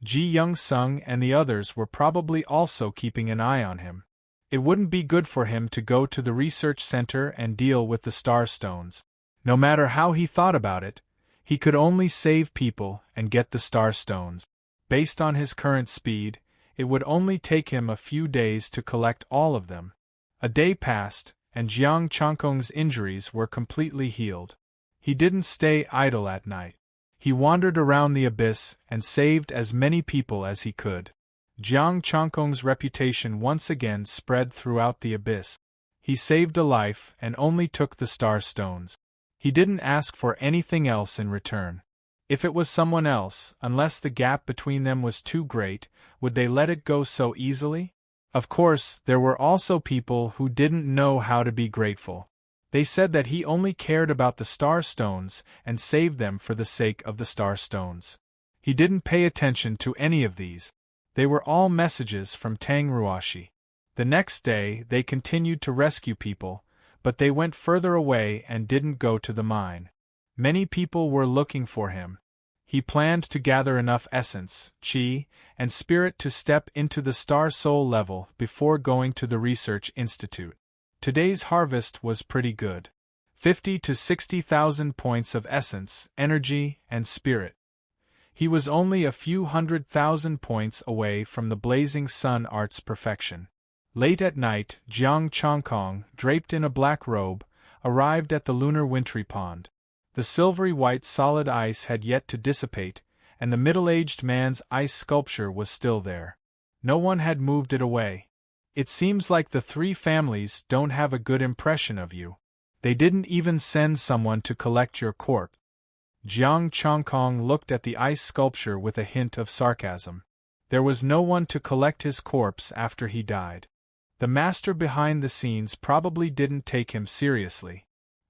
Ji Young-sung and the others were probably also keeping an eye on him. It wouldn't be good for him to go to the research center and deal with the star stones. No matter how he thought about it, he could only save people and get the star stones. Based on his current speed, it would only take him a few days to collect all of them. A day passed, and Jiang Changkong's injuries were completely healed. He didn't stay idle at night. He wandered around the abyss and saved as many people as he could. Jiang Changkong's reputation once again spread throughout the abyss. He saved a life and only took the star stones. He didn't ask for anything else in return. If it was someone else, unless the gap between them was too great, would they let it go so easily? Of course, there were also people who didn't know how to be grateful. They said that he only cared about the star stones and saved them for the sake of the star stones. He didn't pay attention to any of these. They were all messages from Tang Ruoshi. The next day, they continued to rescue people, but they went further away and didn't go to the mine. Many people were looking for him. He planned to gather enough essence, qi, and spirit to step into the star soul level before going to the research institute. Today's harvest was pretty good. 50 to 60,000 points of essence, energy, and spirit. He was only a few 100,000 points away from the blazing sun art's perfection. Late at night, Jiang Changkong, draped in a black robe, arrived at the lunar wintry pond. The silvery white solid ice had yet to dissipate, and the middle-aged man's ice sculpture was still there. No one had moved it away. It seems like the three families don't have a good impression of you. They didn't even send someone to collect your corpse. Jiang Changkong looked at the ice sculpture with a hint of sarcasm. There was no one to collect his corpse after he died. The master behind the scenes probably didn't take him seriously.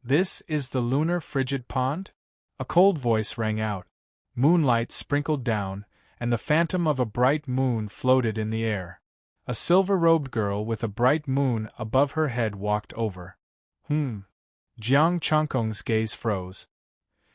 This is the lunar frigid pond? A cold voice rang out. Moonlight sprinkled down, and the phantom of a bright moon floated in the air. A silver-robed girl with a bright moon above her head walked over. Jiang Changkong's gaze froze.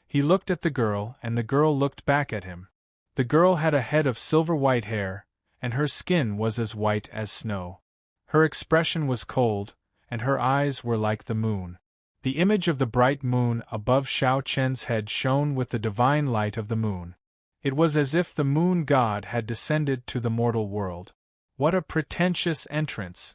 He looked at the girl, and the girl looked back at him. The girl had a head of silver-white hair, and her skin was as white as snow. Her expression was cold, and her eyes were like the moon. The image of the bright moon above Xiao Chen's head shone with the divine light of the moon. It was as if the moon god had descended to the mortal world. What a pretentious entrance!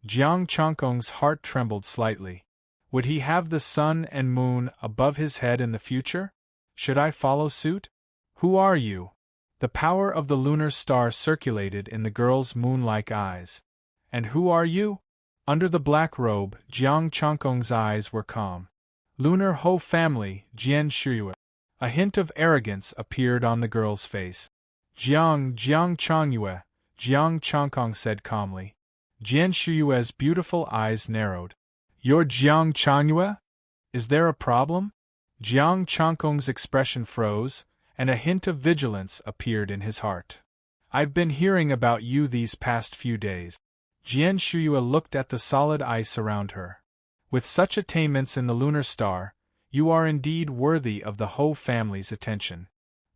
Jiang Changkong's heart trembled slightly. Would he have the sun and moon above his head in the future? Should I follow suit? Who are you? The power of the lunar star circulated in the girl's moon-like eyes. And who are you? Under the black robe, Jiang Changkong's eyes were calm. Lunar Ho family, Jian Shuyue. A hint of arrogance appeared on the girl's face. Jiang Changyue, Jiang Changkong said calmly. Jian Shuyue's beautiful eyes narrowed. You're Jiang Changyue? Is there a problem? Jiang Changkong's expression froze, and a hint of vigilance appeared in his heart. I've been hearing about you these past few days. Jian Shuyue looked at the solid ice around her. With such attainments in the lunar star, you are indeed worthy of the Ho family's attention.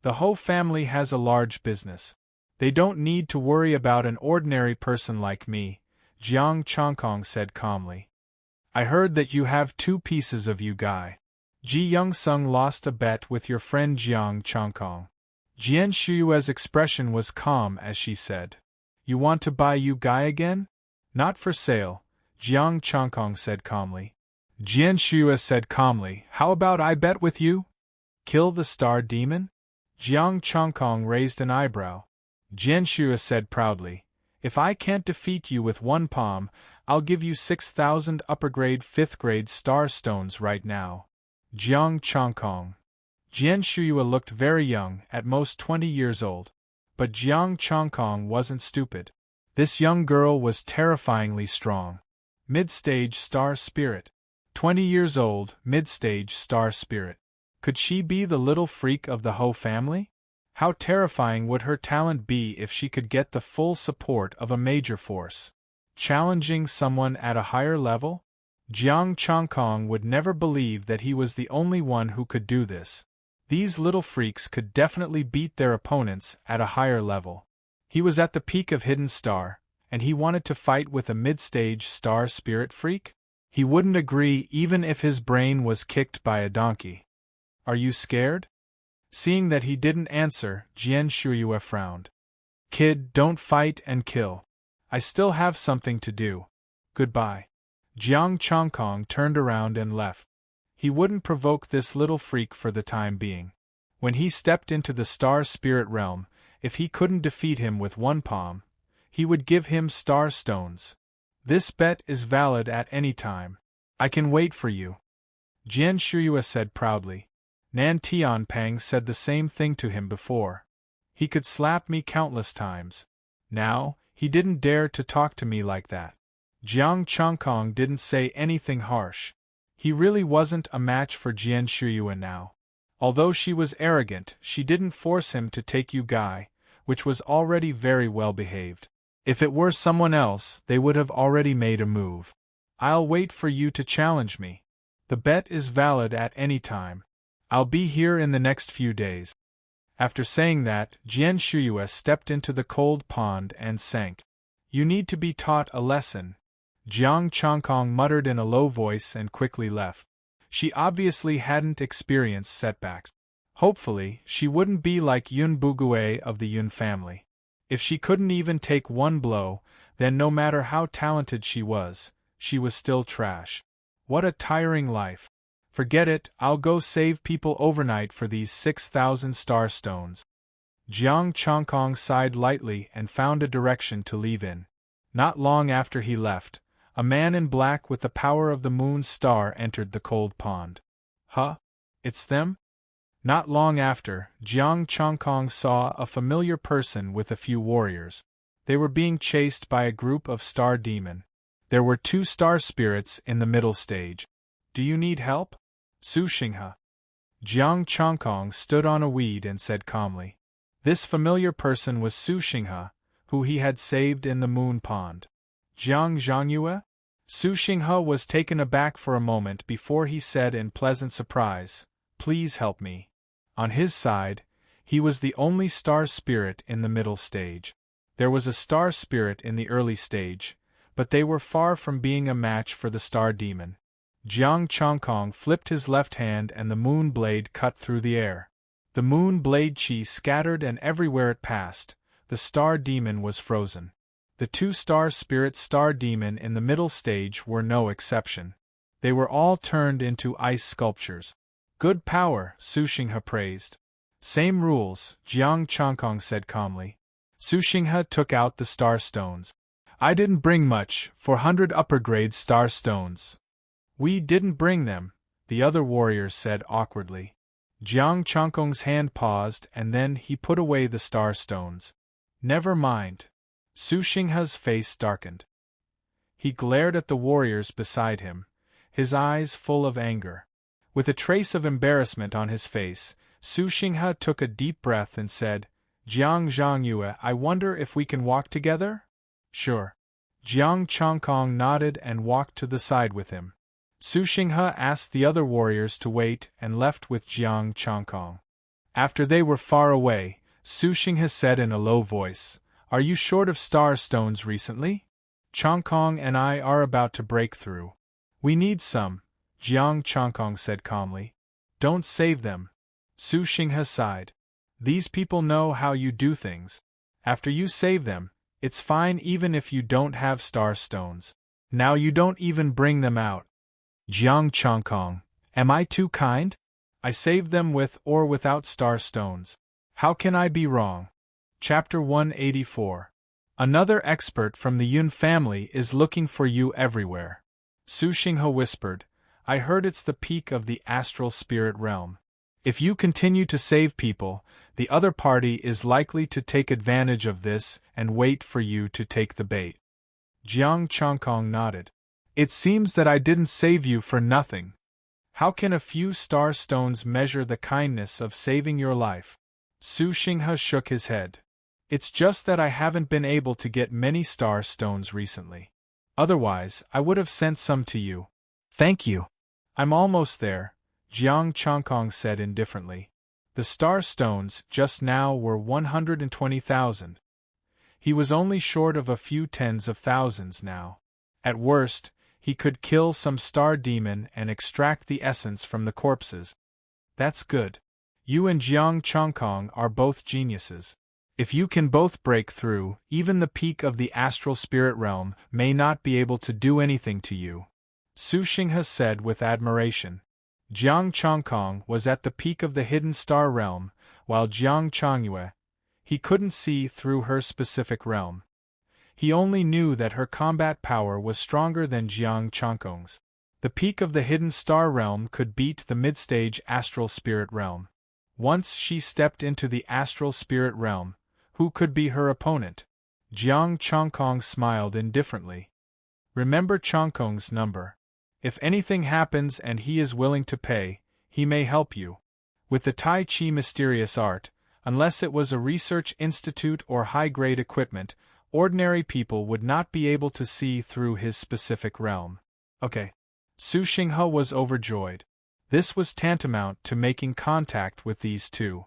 The Ho family has a large business. They don't need to worry about an ordinary person like me, Jiang Changkong said calmly. I heard that you have 2 pieces of you guy. Ji Youngsung lost a bet with your friend Jiang Changkong. Jian Shuyue's expression was calm as she said. You want to buy you guy again? Not for sale, Jiang Changkong said calmly. Jian Shuyue said calmly, how about I bet with you? Kill the star demon? Jiang Changkong raised an eyebrow. Jian Shuyue said proudly, if I can't defeat you with 1 palm, I'll give you 6,000 upper-grade 5th-grade star stones right now. Jiang Changkong. Jian Shuyue looked very young, at most 20 years old. But Jiang Changkong wasn't stupid. This young girl was terrifyingly strong. Mid-stage star spirit. 20 years old, mid-stage star spirit. Could she be the little freak of the Ho family? How terrifying would her talent be if she could get the full support of a major force? Challenging someone at a higher level? Jiang Changkong would never believe that he was the only one who could do this. These little freaks could definitely beat their opponents at a higher level. He was at the peak of Hidden Star, and he wanted to fight with a mid-stage star spirit freak? He wouldn't agree even if his brain was kicked by a donkey. Are you scared? Seeing that he didn't answer, Jian Shuyue frowned. Kid, don't fight and kill. I still have something to do. Goodbye. Jiang Chongkong turned around and left. He wouldn't provoke this little freak for the time being. When he stepped into the star spirit realm, if he couldn't defeat him with one palm, he would give him star stones. This bet is valid at any time. I can wait for you, Jian Shuyue said proudly. Nan Tianpeng said the same thing to him before. He could slap me countless times. Now, he didn't dare to talk to me like that. Jiang Chongkong didn't say anything harsh. He really wasn't a match for Jian Shuyue now. Although she was arrogant, she didn't force him to take Yu Gai, which was already very well behaved. If it were someone else, they would have already made a move. I'll wait for you to challenge me. The bet is valid at any time. I'll be here in the next few days. After saying that, Jian Shuyue stepped into the cold pond and sank. You need to be taught a lesson, Jiang Chongkong muttered in a low voice and quickly left. She obviously hadn't experienced setbacks. Hopefully, she wouldn't be like Yun Bugue of the Yun family. If she couldn't even take one blow, then no matter how talented she was still trash. What a tiring life. Forget it, I'll go save people overnight for these 6,000 star stones. Jiang Chongkong sighed lightly and found a direction to leave in. Not long after he left, a man in black with the power of the moon star entered the cold pond. Huh? It's them? Not long after, Jiang Chongkong saw a familiar person with a few warriors. They were being chased by a group of star demon. There were 2 star spirits in the middle stage. Do you need help? Su Xinghe. Jiang Chongkong stood on a weed and said calmly. This familiar person was Su Xinghe, who he had saved in the moon pond. Jiang Zhangyue? Su Xinghe was taken aback for a moment before he said in pleasant surprise, Please help me. On his side, he was the only star spirit in the middle stage. There was a star spirit in the early stage, but they were far from being a match for the star demon. Jiang Chongkong flipped his left hand and the moon blade cut through the air. The moon blade chi scattered and everywhere it passed, the star demon was frozen. The 2 star spirit star demon in the middle stage were no exception. They were all turned into ice sculptures. Good power, Su Xinghe praised. Same rules, Jiang Chongkong said calmly. Su Xinghe took out the star stones. I didn't bring much, 400 upper grade star stones. We didn't bring them, the other warriors said awkwardly. Jiang Chongkong's hand paused and then he put away the star stones. Never mind. Su Xinghe's face darkened. He glared at the warriors beside him, his eyes full of anger. With a trace of embarrassment on his face, Su Xinghe took a deep breath and said, Jiang Zhangyue, I wonder if we can walk together? Sure. Jiang Chongkong nodded and walked to the side with him. Su Xinghe asked the other warriors to wait and left with Jiang Chongkong. After they were far away, Su Xinghe said in a low voice, Are you short of star stones recently? Chongkong and I are about to break through. We need some, Jiang Chongkong said calmly. Don't save them. Su Xinghe sighed. These people know how you do things. After you save them, it's fine even if you don't have star stones. Now you don't even bring them out. Jiang Chongkong, am I too kind? I saved them with or without star stones. How can I be wrong? Chapter 184. Another expert from the Yun family is looking for you everywhere. Su Xinghe whispered, I heard it's the peak of the astral spirit realm. If you continue to save people, the other party is likely to take advantage of this and wait for you to take the bait. Jiang Chongkong nodded. It seems that I didn't save you for nothing. How can a few star stones measure the kindness of saving your life? Su Xinghe shook his head. It's just that I haven't been able to get many star stones recently. Otherwise, I would have sent some to you. Thank you. I'm almost there, Jiang Chongkong said indifferently. The star stones just now were 120,000. He was only short of a few tens of thousands now. At worst, he could kill some star demon and extract the essence from the corpses. That's good. You and Jiang Chongkong are both geniuses. If you can both break through, even the peak of the astral spirit realm may not be able to do anything to you. Su Xinghe said with admiration. Jiang Chongkong was at the peak of the hidden star realm, while Jiang Chongyue, he couldn't see through her specific realm. He only knew that her combat power was stronger than Jiang Chongkong's. The peak of the hidden star realm could beat the mid-stage astral spirit realm. Once she stepped into the astral spirit realm, who could be her opponent? Jiang Chongkong smiled indifferently. Remember Chongkong's number. If anything happens and he is willing to pay, he may help you. With the Tai Chi mysterious art, unless it was a research institute or high-grade equipment, ordinary people would not be able to see through his specific realm. Okay. Su Xinghe was overjoyed. This was tantamount to making contact with these two.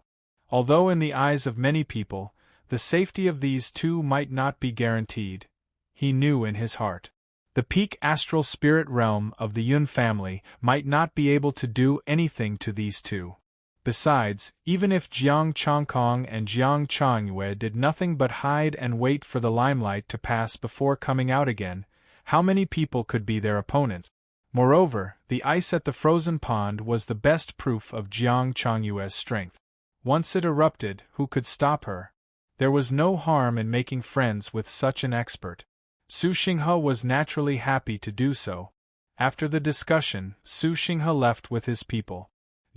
Although in the eyes of many people, the safety of these two might not be guaranteed, he knew in his heart. The peak astral spirit realm of the Yun family might not be able to do anything to these two. Besides, even if Jiang Chongkong and Jiang Chongyue did nothing but hide and wait for the limelight to pass before coming out again, how many people could be their opponents? Moreover, the ice at the frozen pond was the best proof of Jiang Chongyue's strength. Once it erupted, who could stop her? There was no harm in making friends with such an expert. Su Xinghe was naturally happy to do so. After the discussion, Su Xinghe left with his people.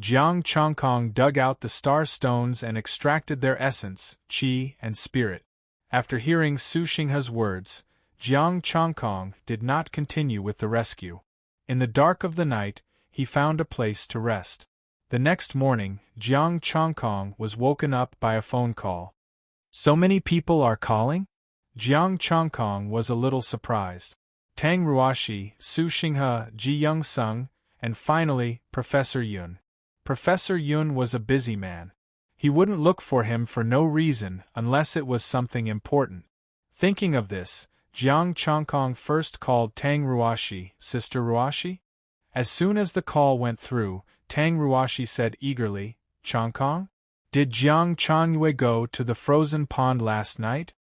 Jiang Chongkong dug out the star stones and extracted their essence, qi, and spirit. After hearing Su Xinghe's words, Jiang Chongkong did not continue with the rescue. In the dark of the night, he found a place to rest. The next morning, Jiang Chongkong was woken up by a phone call. So many people are calling? Jiang Chongkong was a little surprised. Tang Ruoshi, Su Xinghe, Ji Young-sung, and finally, Professor Yun. Professor Yun was a busy man. He wouldn't look for him for no reason unless it was something important. Thinking of this, Jiang Chongkong first called Tang Ruoshi, Sister Ruoshi? As soon as the call went through, Tang Ruoshi said eagerly, Chongkong? Did Jiang Chongyue go to the frozen pond last night?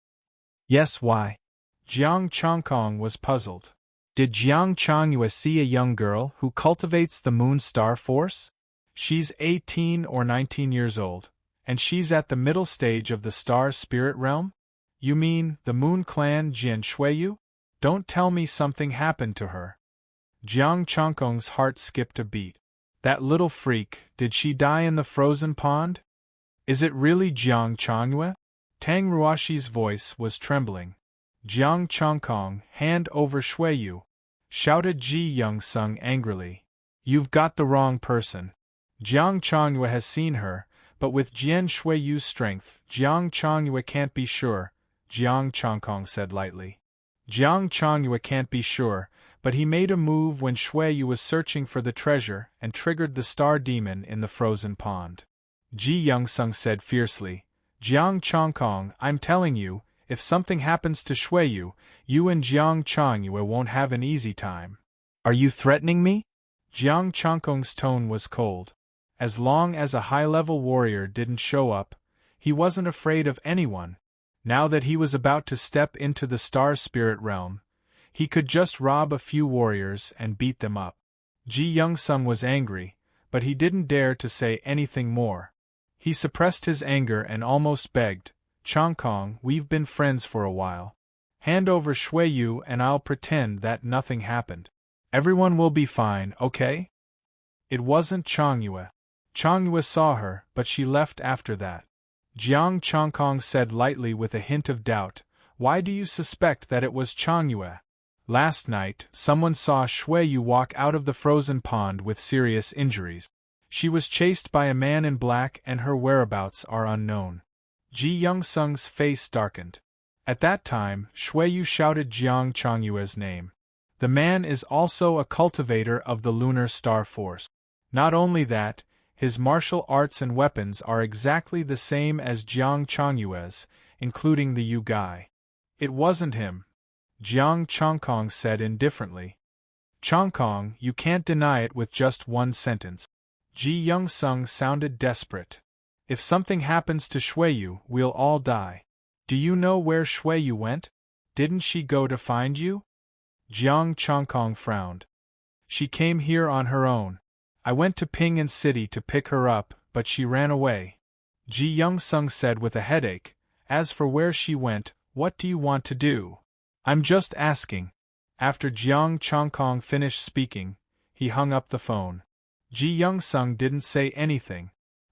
Yes, why? Jiang Chongkong was puzzled. Did Jiang Chongyue see a young girl who cultivates the moon star force? She's 18 or 19 years old, and she's at the middle stage of the star spirit realm? You mean the Moon Clan Jian Shuiyu? Don't tell me something happened to her. Jiang Chongkong's heart skipped a beat. That little freak, did she die in the frozen pond? Is it really Jiang Chongyue? Tang Ruoshi's voice was trembling. Jiang Chongkong, hand over Shuiyu, shouted Ji Young-sung angrily. You've got the wrong person. Jiang Chongyue has seen her, but with Jian Shuiyu's strength, Jiang Chongyue can't be sure, Jiang Chongkong said lightly. Jiang Chongyue can't be sure, but he made a move when Shuiyu was searching for the treasure and triggered the star demon in the frozen pond. Ji Young-sung said fiercely, Jiang Chongkong, I'm telling you, if something happens to Shuiyu, you and Jiang Chongyue won't have an easy time. Are you threatening me? Jiang Chongkong's tone was cold. As long as a high-level warrior didn't show up, he wasn't afraid of anyone. Now that he was about to step into the star spirit realm, he could just rob a few warriors and beat them up. Ji Young-sung was angry, but he didn't dare to say anything more. He suppressed his anger and almost begged, Chongkong, we've been friends for a while. Hand over Shuiyu and I'll pretend that nothing happened. Everyone will be fine, okay? It wasn't Chongyue. Chongyue saw her, but she left after that. Jiang Chongkong said lightly with a hint of doubt, Why do you suspect that it was Chongyue? Last night, someone saw Shuiyu walk out of the frozen pond with serious injuries. She was chased by a man in black and her whereabouts are unknown. Ji Young-sung's face darkened. At that time, Shuiyu shouted Jiang Chongyue's name. The man is also a cultivator of the lunar star force. Not only that, his martial arts and weapons are exactly the same as Jiang Chongyue's, including the Yu Gai. It wasn't him, Jiang Chongkong said indifferently. Chongkong, you can't deny it with just one sentence. Ji Young-sung sounded desperate. If something happens to Shuiyu, we'll all die. Do you know where Shuiyu went? Didn't she go to find you? Jiang Chongkong frowned. She came here on her own. I went to Ping City to pick her up, but she ran away. Ji Young-sung said with a headache. As for where she went, what do you want to do? I'm just asking. After Jiang Chongkong finished speaking, he hung up the phone. Ji Young-sung didn't say anything.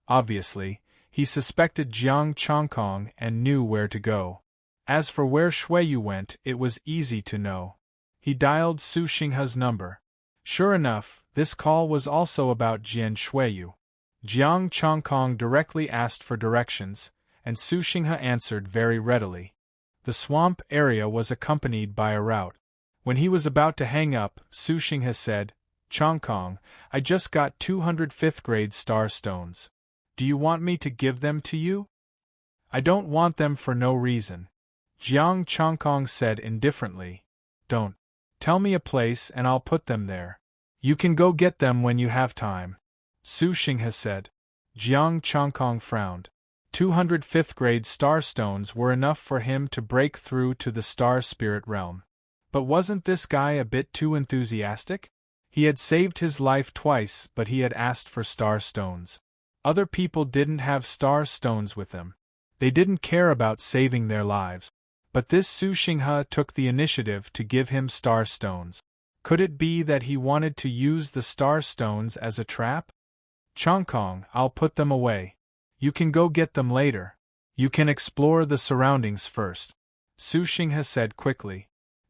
Obviously, he suspected Jiang Chongkong and knew where to go. As for where Shuiyu went, it was easy to know. He dialed Su Xinghe's number. Sure enough, this call was also about Jian Shuiyu. Jiang Chongkong directly asked for directions, and Su Xinghe answered very readily. The swamp area was accompanied by a route. When he was about to hang up, Su Xinghe said, Chongkong, I just got 205th grade star stones. Do you want me to give them to you? I don't want them for no reason. Jiang Chongkong said indifferently. Don't. Tell me a place and I'll put them there. You can go get them when you have time. Su Xinghe said. Jiang Chongkong frowned. 205th grade star stones were enough for him to break through to the star spirit realm. But wasn't this guy a bit too enthusiastic? He had saved his life twice, but he had asked for star stones. Other people didn't have star stones with them. They didn't care about saving their lives. But this Su Xinghe took the initiative to give him star stones. Could it be that he wanted to use the star stones as a trap? Chongkong, I'll put them away. You can go get them later. You can explore the surroundings first. Su Xinghe said quickly.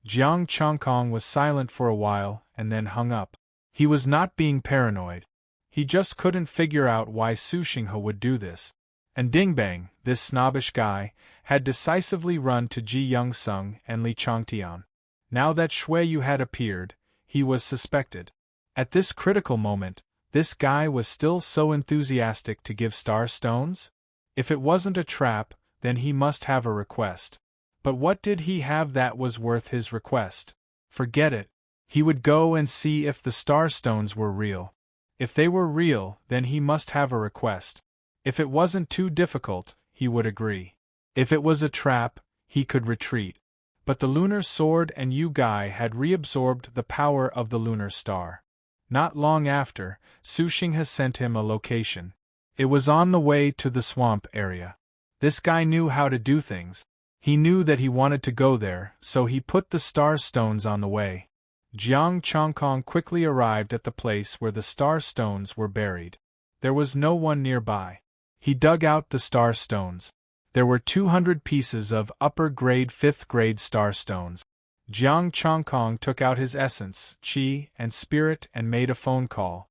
Jiang Chongkong was silent for a while and then hung up. He was not being paranoid. He just couldn't figure out why Su Xinghe would do this. And Dingbang, this snobbish guy, had decisively run to Ji Young-sung and Li Chongtian. Now that Shuiyu had appeared, he was suspected. At this critical moment, this guy was still so enthusiastic to give star stones? If it wasn't a trap, then he must have a request. But what did he have that was worth his request? Forget it. He would go and see if the star stones were real. If they were real, then he must have a request. If it wasn't too difficult, he would agree. If it was a trap, he could retreat. But the lunar sword and Yu Gai had reabsorbed the power of the lunar star. Not long after, Su Xinghe sent him a location. It was on the way to the swamp area. This guy knew how to do things. He knew that he wanted to go there, so he put the star stones on the way. Jiang Chongkong quickly arrived at the place where the star stones were buried. There was no one nearby. He dug out the star stones. There were 200 pieces of upper-grade 5th-grade star stones. Jiang Chongkong took out his essence, qi, and spirit and made a phone call.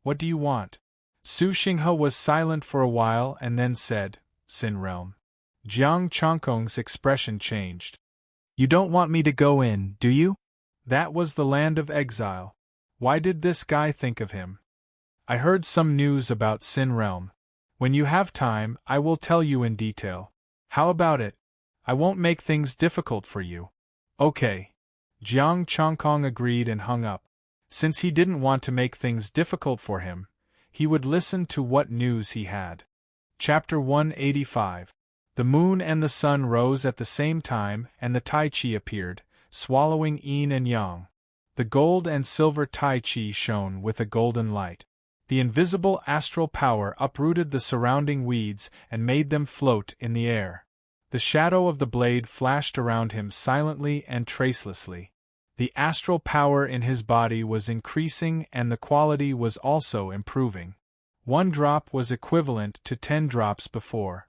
What do you want? Su Xinghe was silent for a while and then said, Sin Realm. Jiang Chongkong's expression changed. You don't want me to go in, do you? That was the land of exile. Why did this guy think of him? I heard some news about Sin Realm. When you have time, I will tell you in detail. How about it? I won't make things difficult for you. Okay. Jiang Chongkong agreed and hung up. Since he didn't want to make things difficult for him, he would listen to what news he had. Chapter 185. The moon and the sun rose at the same time and the Tai Chi appeared, swallowing yin and yang. The gold and silver Tai Chi shone with a golden light. The invisible astral power uprooted the surrounding weeds and made them float in the air. The shadow of the blade flashed around him silently and tracelessly. The astral power in his body was increasing and the quality was also improving. 1 drop was equivalent to 10 drops before.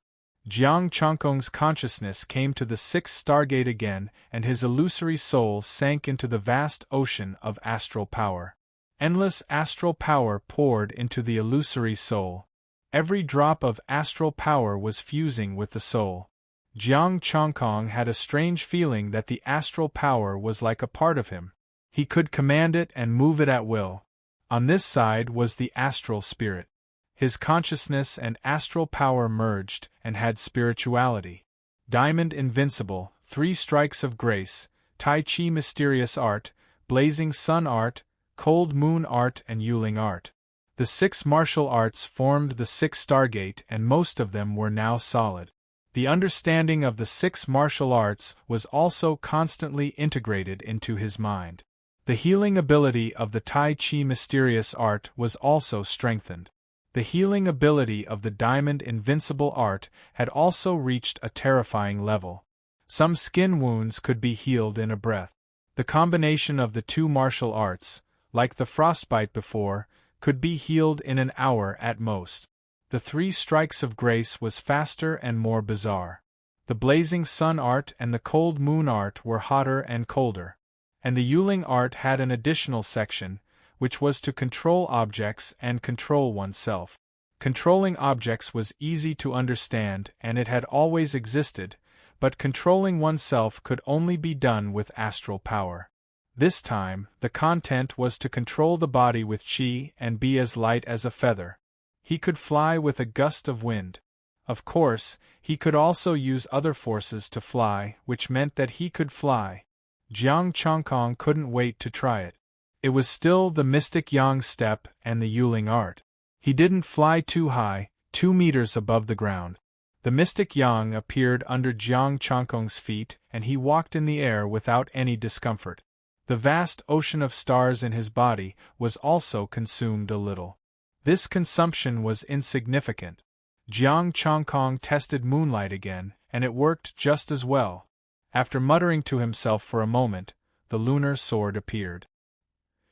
Jiang Chongkong's consciousness came to the 6th stargate again and his illusory soul sank into the vast ocean of astral power. Endless astral power poured into the illusory soul. Every drop of astral power was fusing with the soul. Jiang Chongkong had a strange feeling that the astral power was like a part of him. He could command it and move it at will. On this side was the astral spirit. His consciousness and astral power merged and had spirituality. Diamond invincible, 3 strikes of grace, Tai Chi mysterious art, blazing sun art, cold moon art and Yuling art. The 6 martial arts formed the 6th stargate and most of them were now solid. The understanding of the 6 martial arts was also constantly integrated into his mind. The healing ability of the Tai Chi mysterious art was also strengthened. The healing ability of the diamond invincible art had also reached a terrifying level. Some skin wounds could be healed in a breath. The combination of the two martial arts, like the frostbite before, could be healed in an hour at most. The 3 strikes of grace was faster and more bizarre. The blazing sun art and the cold moon art were hotter and colder. And the Yuling art had an additional section, which was to control objects and control oneself. Controlling objects was easy to understand and it had always existed, but controlling oneself could only be done with astral power. This time, the content was to control the body with chi and be as light as a feather. He could fly with a gust of wind. Of course, he could also use other forces to fly, which meant that he could fly. Jiang Chongkong couldn't wait to try it. It was still the mystic yang step and the Yuling art. He didn't fly too high, 2 meters above the ground. The mystic yang appeared under Jiang Chongkong's feet and he walked in the air without any discomfort. The vast ocean of stars in his body was also consumed a little. This consumption was insignificant. Jiang Chongkong tested moonlight again, and it worked just as well. After muttering to himself for a moment, the lunar sword appeared.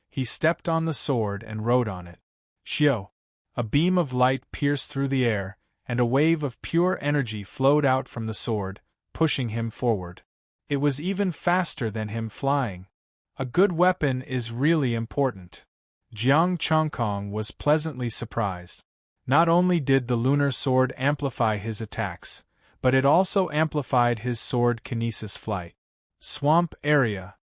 He stepped on the sword and rode on it. Xiao! A beam of light pierced through the air, and a wave of pure energy flowed out from the sword, pushing him forward. It was even faster than him flying. A good weapon is really important. Jiang Chongkong was pleasantly surprised. Not only did the lunar sword amplify his attacks, but it also amplified his sword kinesis flight. Swamp area.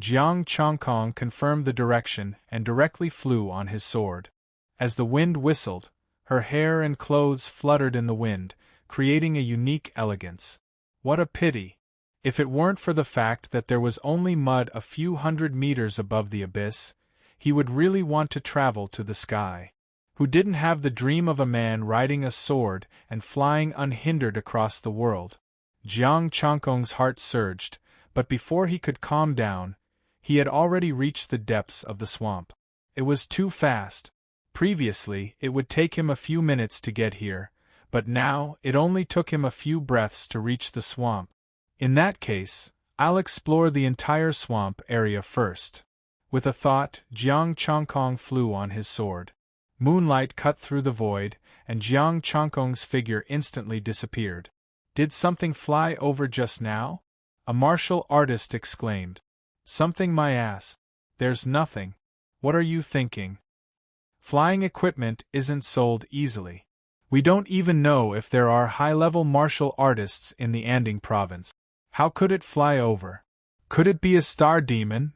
Jiang Chongkong confirmed the direction and directly flew on his sword. As the wind whistled, her hair and clothes fluttered in the wind, creating a unique elegance. What a pity! If it weren't for the fact that there was only mud a few hundred meters above the abyss, he would really want to travel to the sky. Who didn't have the dream of a man riding a sword and flying unhindered across the world? Jiang Chongkong's heart surged, but before he could calm down, he had already reached the depths of the swamp. It was too fast. Previously, it would take him a few minutes to get here, but now it only took him a few breaths to reach the swamp. In that case, I'll explore the entire swamp area first. With a thought, Jiang Chongkong flew on his sword. Moonlight cut through the void, and Jiang Chongkong's figure instantly disappeared. Did something fly over just now? A martial artist exclaimed. Something, my ass. There's nothing. What are you thinking? Flying equipment isn't sold easily. We don't even know if there are high-level martial artists in the Anding province. How could it fly over? Could it be a star demon?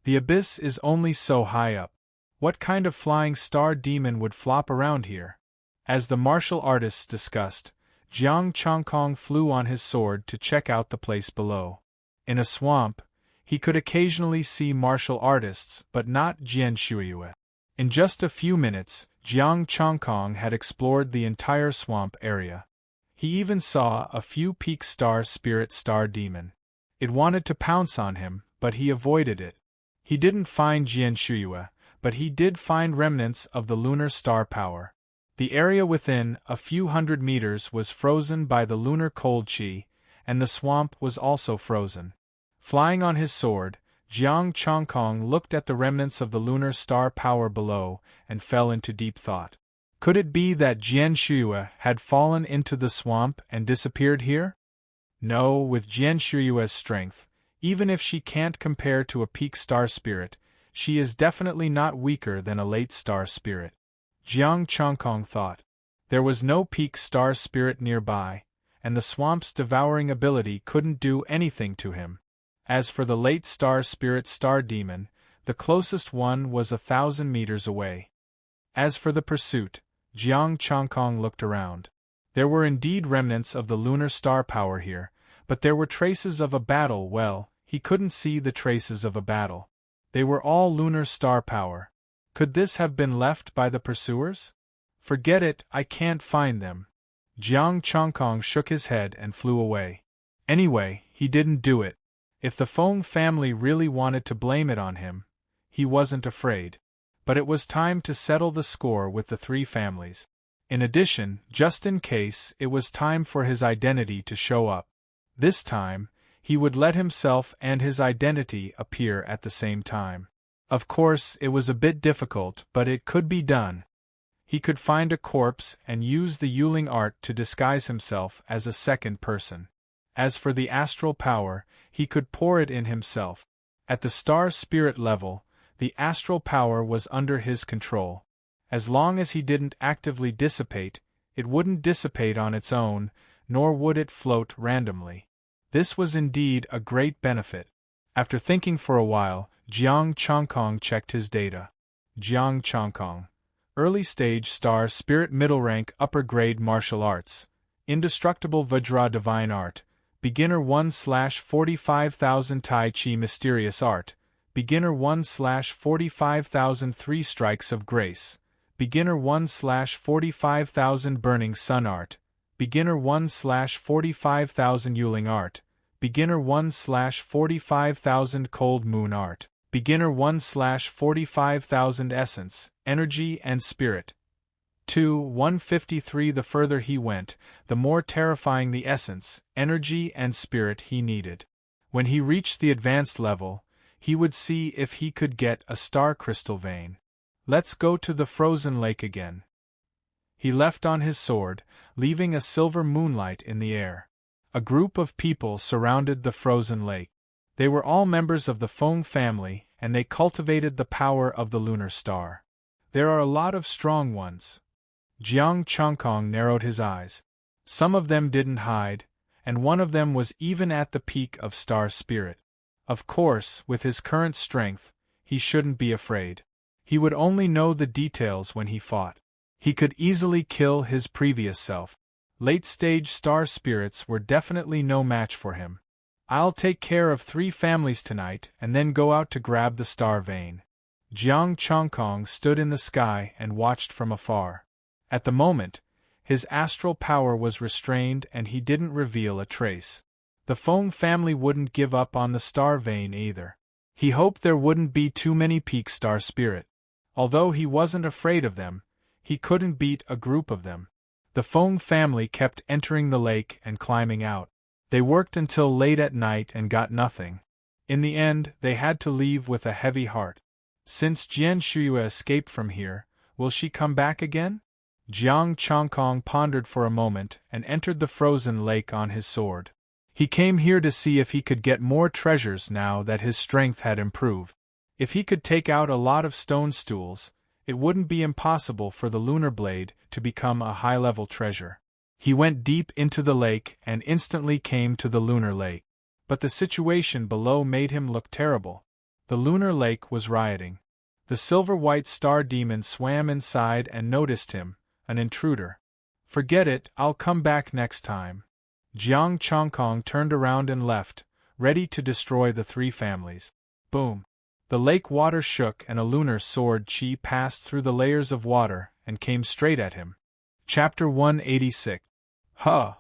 The abyss is only so high up. What kind of flying star demon would flop around here? As the martial artists discussed, Jiang Chongkong flew on his sword to check out the place below. In a swamp, he could occasionally see martial artists but not Jian Shuiyue. In just a few minutes, Jiang Chongkong had explored the entire swamp area. He even saw a few peak star spirit star demon. It wanted to pounce on him, but he avoided it. He didn't find Jian Shuiyue, but he did find remnants of the lunar star power. The area within a few hundred meters was frozen by the lunar cold chi, and the swamp was also frozen. Flying on his sword, Jiang Chongkong looked at the remnants of the lunar star power below and fell into deep thought. Could it be that Jian Shuiyue had fallen into the swamp and disappeared here? No, with Jian Shuiyue's strength, even if she can't compare to a peak star spirit, she is definitely not weaker than a late star spirit. Jiang Chongkong thought. There was no peak star spirit nearby, and the swamp's devouring ability couldn't do anything to him. As for the late star spirit star demon, the closest one was 1,000 meters away. As for the pursuit, Jiang Chongkong looked around. There were indeed remnants of the lunar star power here, but there were traces of a battle. Well, he couldn't see the traces of a battle. They were all lunar star power. Could this have been left by the pursuers? Forget it, I can't find them. Jiang Chongkong shook his head and flew away. Anyway, he didn't do it. If the Feng family really wanted to blame it on him, he wasn't afraid. But it was time to settle the score with the three families. In addition, just in case, it was time for his identity to show up. This time, he would let himself and his identity appear at the same time. Of course, it was a bit difficult, but it could be done. He could find a corpse and use the Yuling art to disguise himself as a second person. As for the astral power, he could pour it in himself. At the star spirit level, the astral power was under his control. As long as he didn't actively dissipate, it wouldn't dissipate on its own, nor would it float randomly. This was indeed a great benefit. After thinking for a while, Jiang Chongkong checked his data. Jiang Chongkong. Early stage star spirit, middle rank, upper grade martial arts. Indestructible Vajra divine art. Beginner 1/45,000 Tai Chi mysterious art. Beginner 1/45,000 3 strikes of grace. Beginner 1/45,000 burning sun art. Beginner 1/45,000 Yuling art. Beginner 1/45,000 cold moon art. Beginner 1/45,000 essence, energy and spirit. 153. The further he went, the more terrifying the essence, energy and spirit he needed. When he reached the advanced level, he would see if he could get a star crystal vein. Let's go to the frozen lake again. He left on his sword, leaving a silver moonlight in the air. A group of people surrounded the frozen lake. They were all members of the Feng family, and they cultivated the power of the lunar star. There are a lot of strong ones. Jiang Chongkong narrowed his eyes. Some of them didn't hide, and one of them was even at the peak of star spirit. Of course, with his current strength, he shouldn't be afraid. He would only know the details when he fought. He could easily kill his previous self. Late-stage star spirits were definitely no match for him. I'll take care of 3 families tonight and then go out to grab the star vein. Jiang Chongkong stood in the sky and watched from afar. At the moment, his astral power was restrained and he didn't reveal a trace. The Feng family wouldn't give up on the star vein either. He hoped there wouldn't be too many peak star spirit. Although he wasn't afraid of them, he couldn't beat a group of them. The Feng family kept entering the lake and climbing out. They worked until late at night and got nothing. In the end, they had to leave with a heavy heart. Since Jian Shuyue escaped from here, will she come back again? Jiang Chongkong pondered for a moment and entered the frozen lake on his sword. He came here to see if he could get more treasures now that his strength had improved. If he could take out a lot of stone stools, it wouldn't be impossible for the lunar blade to become a high-level treasure. He went deep into the lake and instantly came to the lunar lake. But the situation below made him look terrible. The lunar lake was rioting. The silver-white star demon swam inside and noticed him, an intruder. Forget it, I'll come back next time. Jiang Chongkong turned around and left, ready to destroy the 3 families. Boom! The lake water shook and a lunar sword chi passed through the layers of water and came straight at him. Chapter 186. Huh!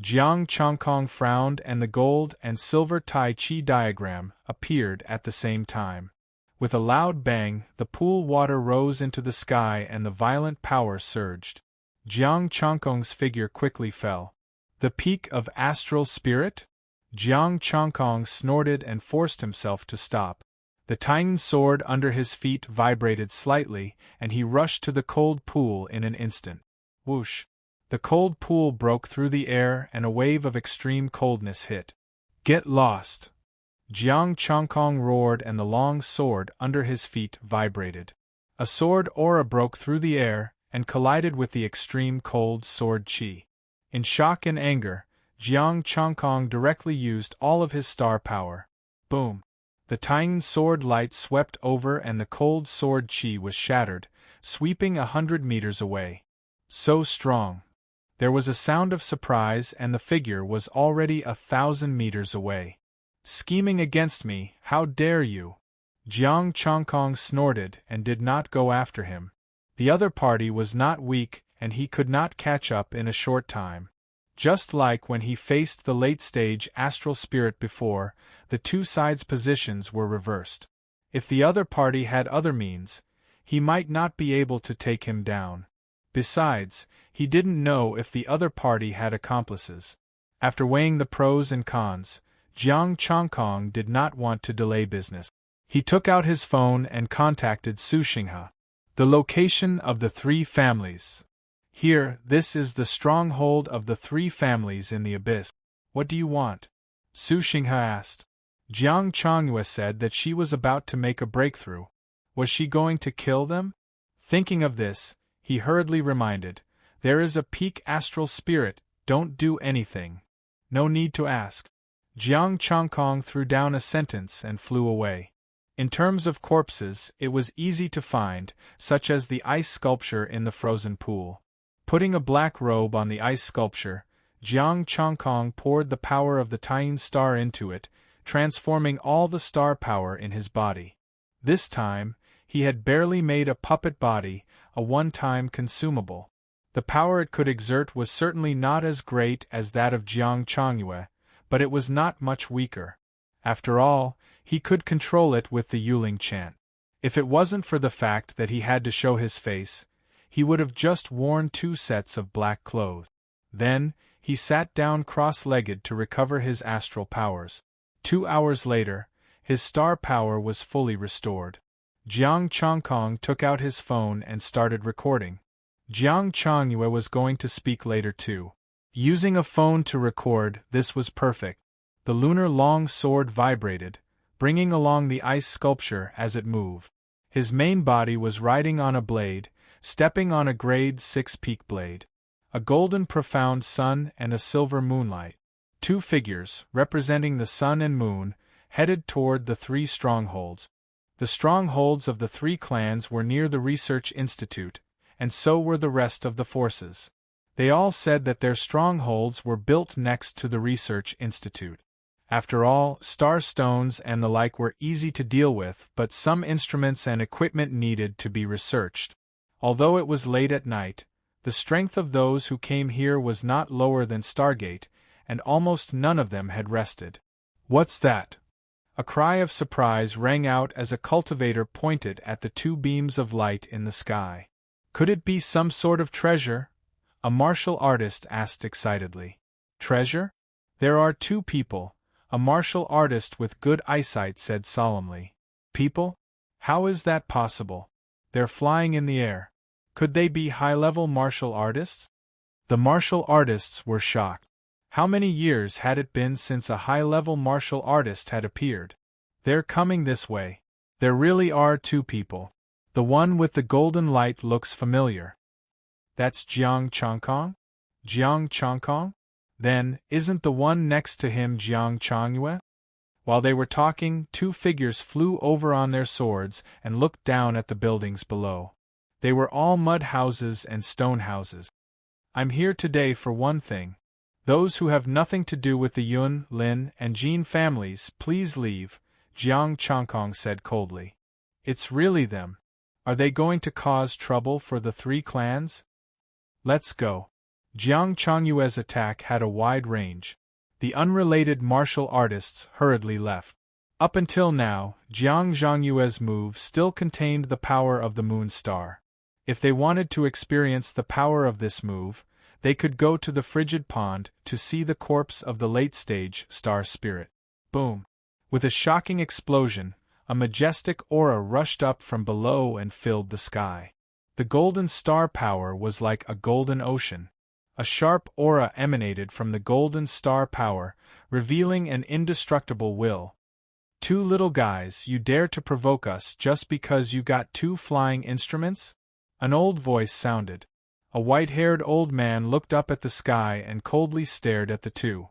Jiang Chongkong frowned and the gold and silver Tai Chi diagram appeared at the same time. With a loud bang, the pool water rose into the sky and the violent power surged. Jiang Chongkong's figure quickly fell. The peak of astral spirit? Jiang Chongkong snorted and forced himself to stop. The tiny sword under his feet vibrated slightly, and he rushed to the cold pool in an instant. Whoosh! The cold pool broke through the air and a wave of extreme coldness hit. Get lost! Jiang Chongkong roared and the long sword under his feet vibrated. A sword aura broke through the air and collided with the extreme cold sword chi. In shock and anger, Jiang Chongkong directly used all of his star power. Boom! The tiny sword light swept over and the cold sword chi was shattered, sweeping 100 meters away. So strong! There was a sound of surprise and the figure was already 1,000 meters away. Scheming against me, how dare you! Jiang Chongkong snorted and did not go after him. The other party was not weak and he could not catch up in a short time. Just like when he faced the late-stage astral spirit before, the 2 sides' positions were reversed. If the other party had other means, he might not be able to take him down. Besides, he didn't know if the other party had accomplices. After weighing the pros and cons, Jiang Chongkong did not want to delay business. He took out his phone and contacted Su Xinghe. The location of the three families. Here, this is the stronghold of the three families in the abyss. What do you want? Su Xinghe asked. Jiang Chongyue said that she was about to make a breakthrough. Was she going to kill them? Thinking of this, he hurriedly reminded, there is a peak astral spirit, don't do anything. No need to ask. Jiang Chongkong threw down a sentence and flew away. In terms of corpses, it was easy to find, such as the ice sculpture in the frozen pool. Putting a black robe on the ice sculpture, Jiang Chongkong poured the power of the Tian star into it, transforming all the star power in his body. This time, he had barely made a puppet body, a one-time consumable. The power it could exert was certainly not as great as that of Jiang Chongyue, but it was not much weaker. After all, he could control it with the Yuling chant. If it wasn't for the fact that he had to show his face, he would have just worn 2 sets of black clothes. Then, he sat down cross-legged to recover his astral powers. 2 hours later, his star power was fully restored. Jiang Chongkong took out his phone and started recording. Jiang Chongyue was going to speak later too. Using a phone to record, this was perfect. The lunar long sword vibrated, bringing along the ice sculpture as it moved. His main body was riding on a blade, stepping on a grade 6 peak blade. A golden profound sun and a silver moonlight. 2 figures, representing the sun and moon, headed toward the 3 strongholds. The strongholds of the 3 clans were near the research institute, and so were the rest of the forces. They all said that their strongholds were built next to the research institute. After all, star stones and the like were easy to deal with, but some instruments and equipment needed to be researched. Although it was late at night, the strength of those who came here was not lower than Stargate, and almost none of them had rested. What's that? A cry of surprise rang out as a cultivator pointed at the 2 beams of light in the sky. Could it be some sort of treasure? A martial artist asked excitedly. Treasure? There are 2 people, a martial artist with good eyesight said solemnly. People? How is that possible? They're flying in the air. Could they be high-level martial artists? The martial artists were shocked. How many years had it been since a high-level martial artist had appeared? They're coming this way. There really are 2 people. The one with the golden light looks familiar. That's Jiang Chongkong? Jiang Chongkong? Then, isn't the one next to him Jiang Chongyue? While they were talking, 2 figures flew over on their swords and looked down at the buildings below. They were all mud houses and stone houses. I'm here today for one thing. Those who have nothing to do with the Yun, Lin, and Jin families, please leave, Jiang Chongkong said coldly. It's really them. Are they going to cause trouble for the 3 clans? Let's go. Jiang Chongyue's attack had a wide range. The unrelated martial artists hurriedly left. Up until now, Jiang Zhangyue's move still contained the power of the moon star. If they wanted to experience the power of this move, they could go to the frigid pond to see the corpse of the late-stage star spirit. Boom! With a shocking explosion, a majestic aura rushed up from below and filled the sky. The golden star power was like a golden ocean. A sharp aura emanated from the golden star power, revealing an indestructible will. 2 little guys, you dare to provoke us just because you got 2 flying instruments? An old voice sounded. A white-haired old man looked up at the sky and coldly stared at the 2.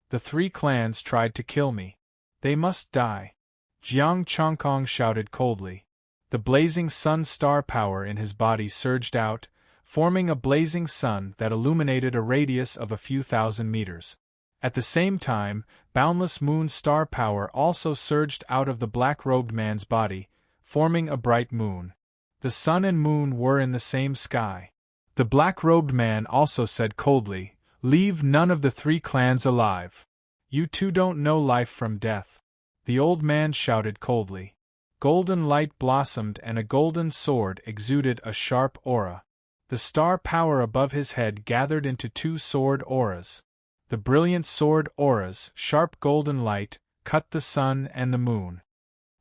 The 3 clans tried to kill me. They must die. Jiang Chongkong shouted coldly. The blazing sun star power in his body surged out, forming a blazing sun that illuminated a radius of a few thousand meters. At the same time, boundless moon star power also surged out of the black-robed man's body, forming a bright moon. The sun and moon were in the same sky. The black-robed man also said coldly, "Leave none of the 3 clans alive. You 2 don't know life from death." The old man shouted coldly. Golden light blossomed and a golden sword exuded a sharp aura. The star power above his head gathered into two sword auras. The brilliant sword auras, sharp golden light, cut the sun and the moon.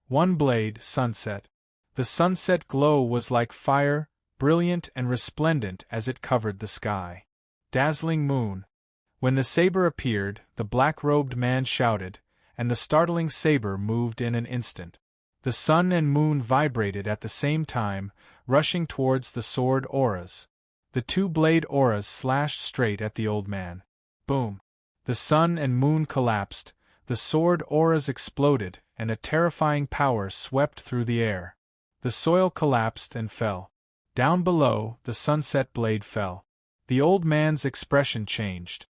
One blade, sunset. The sunset glow was like fire, brilliant and resplendent as it covered the sky. Dazzling moon. When the saber appeared, the black-robed man shouted, and the startling saber moved in an instant. The sun and moon vibrated at the same time, rushing towards the sword auras. The two-blade auras slashed straight at the old man. Boom! The sun and moon collapsed, the sword auras exploded, and a terrifying power swept through the air. The soil collapsed and fell. Down below, the sunset blade fell. The old man's expression changed.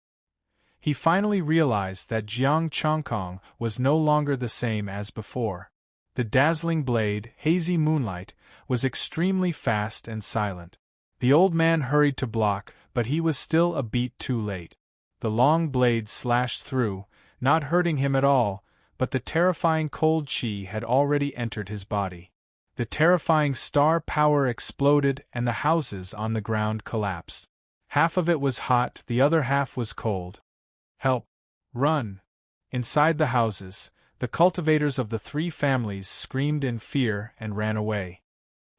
He finally realized that Jiang Chongkong was no longer the same as before. The dazzling blade, hazy moonlight, was extremely fast and silent. The old man hurried to block, but he was still a beat too late. The long blade slashed through, not hurting him at all, but the terrifying cold chi had already entered his body. The terrifying star power exploded and the houses on the ground collapsed. Half of it was hot, the other half was cold. Help! Run! Inside the houses, the cultivators of the three families screamed in fear and ran away.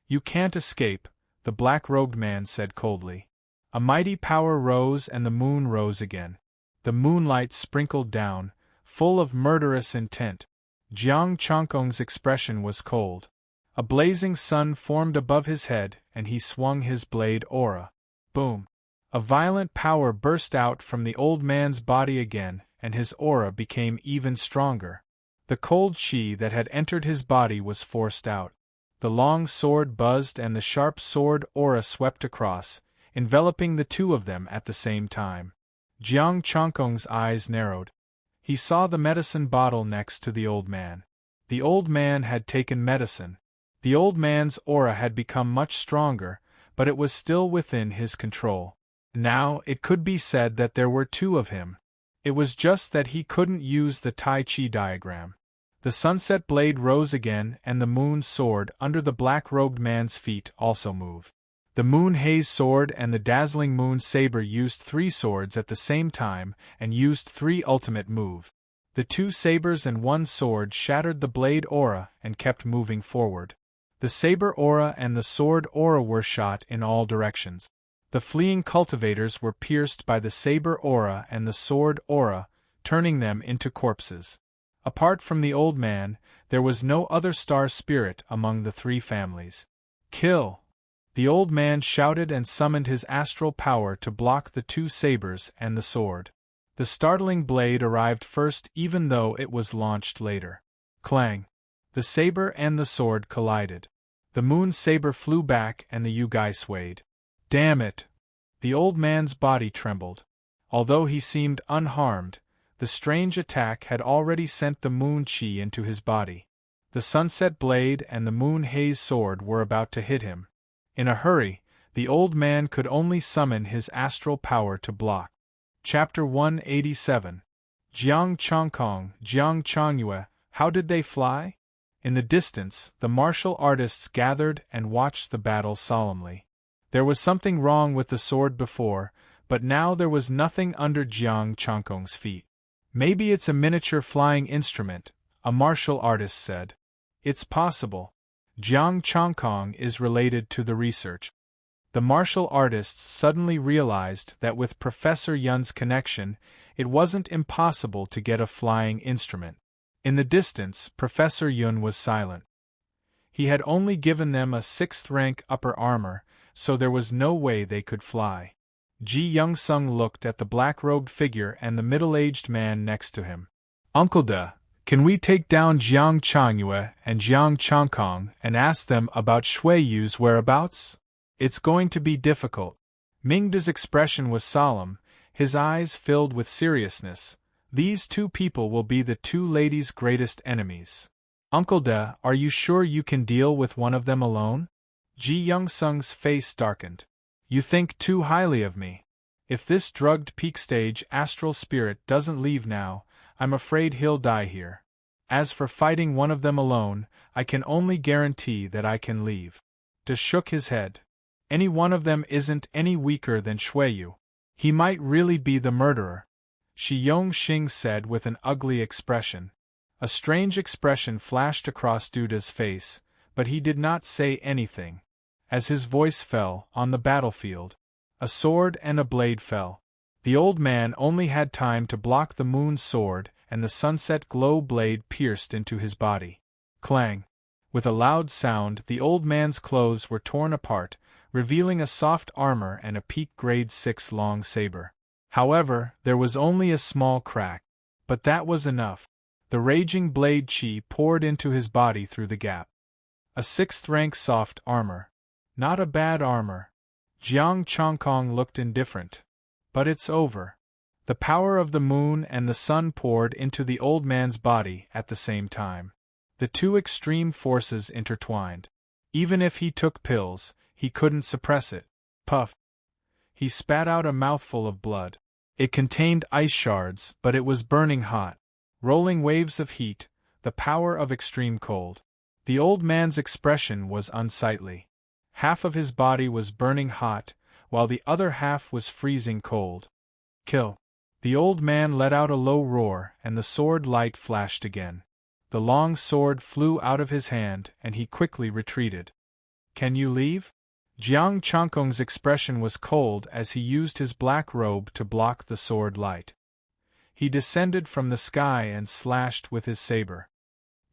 You can't escape, the black-robed man said coldly. A mighty power rose and the moon rose again. The moonlight sprinkled down, full of murderous intent. Jiang Chongkong's expression was cold. A blazing sun formed above his head and he swung his blade aura. Boom! A violent power burst out from the old man's body again, and his aura became even stronger. The cold chi that had entered his body was forced out. The long sword buzzed and the sharp sword aura swept across, enveloping the two of them at the same time. Jiang Chongkong's eyes narrowed. He saw the medicine bottle next to the old man. The old man had taken medicine. The old man's aura had become much stronger, but it was still within his control. Now, it could be said that there were two of him. It was just that he couldn't use the Tai Chi diagram. The sunset blade rose again and the moon sword under the black-robed man's feet also moved. The moon haze sword and the dazzling moon saber used three swords at the same time and used three ultimate moves. The two sabers and one sword shattered the blade aura and kept moving forward. The saber aura and the sword aura were shot in all directions. The fleeing cultivators were pierced by the saber aura and the sword aura, turning them into corpses. Apart from the old man, there was no other star spirit among the three families. Kill! The old man shouted and summoned his astral power to block the two sabers and the sword. The startling blade arrived first even though it was launched later. Clang! The saber and the sword collided. The moon saber flew back and the yugai swayed. Damn it! The old man's body trembled. Although he seemed unharmed, the strange attack had already sent the moon chi into his body. The sunset blade and the moon haze sword were about to hit him. In a hurry, the old man could only summon his astral power to block. Chapter 187. Jiang Chongkong, Jiang Chongyue, how did they fly? In the distance, the martial artists gathered and watched the battle solemnly. There was something wrong with the sword before, but now there was nothing under Jiang Chongkong's feet. Maybe it's a miniature flying instrument, a martial artist said. It's possible. Jiang Chongkong is related to the research. The martial artists suddenly realized that with Professor Yun's connection, it wasn't impossible to get a flying instrument. In the distance, Professor Yun was silent. He had only given them a 6th-rank upper armor, so there was no way they could fly. Ji Youngsung looked at the black-robed figure and the middle-aged man next to him. Uncle De, can we take down Jiang Chongyue and Jiang Chongkong and ask them about Shui Yu's whereabouts? It's going to be difficult. Mingda's expression was solemn, his eyes filled with seriousness. These two people will be the two ladies' greatest enemies. Uncle De, are you sure you can deal with one of them alone? Ji Youngsung's face darkened. You think too highly of me. If this drugged peak stage astral spirit doesn't leave now, I'm afraid he'll die here. As for fighting one of them alone, I can only guarantee that I can leave. De shook his head. Any one of them isn't any weaker than Shuiyu. He might really be the murderer, Shi Yongxing said with an ugly expression. A strange expression flashed across Duda's face, but he did not say anything. As his voice fell, on the battlefield, a sword and a blade fell. The old man only had time to block the moon's sword, and the sunset glow blade pierced into his body. Clang! With a loud sound, the old man's clothes were torn apart, revealing a soft armor and a peak grade 6 long saber. However, there was only a small crack. But that was enough. The raging blade chi poured into his body through the gap. A 6th rank soft armor. Not a bad armor. Jiang Chongkong looked indifferent. But it's over. The power of the moon and the sun poured into the old man's body at the same time. The two extreme forces intertwined. Even if he took pills, he couldn't suppress it. Puff! He spat out a mouthful of blood. It contained ice shards, but it was burning hot. Rolling waves of heat, the power of extreme cold. The old man's expression was unsightly. Half of his body was burning hot, while the other half was freezing cold. Kill! The old man let out a low roar, and the sword light flashed again. The long sword flew out of his hand, and he quickly retreated. Can you leave? Jiang Chongkong's expression was cold as he used his black robe to block the sword light. He descended from the sky and slashed with his saber.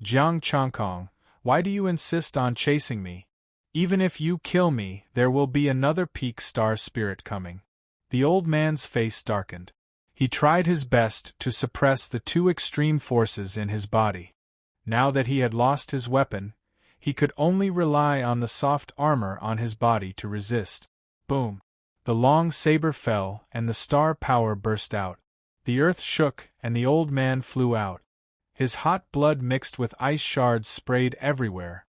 Jiang Chongkong, why do you insist on chasing me? Even if you kill me, there will be another peak star spirit coming. The old man's face darkened. He tried his best to suppress the two extreme forces in his body. Now that he had lost his weapon, he could only rely on the soft armor on his body to resist. Boom! The long saber fell, and the star power burst out. The earth shook, and the old man flew out. His hot blood mixed with ice shards sprayed everywhere.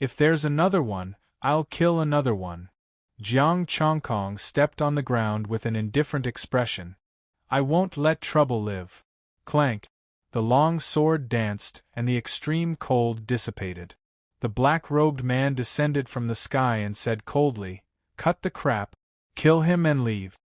If there's another one, I'll kill another one. Jiang Chongkong stepped on the ground with an indifferent expression. I won't let trouble live. Clank! The long sword danced, and the extreme cold dissipated. The black-robed man descended from the sky and said coldly, Cut the crap, kill him and leave.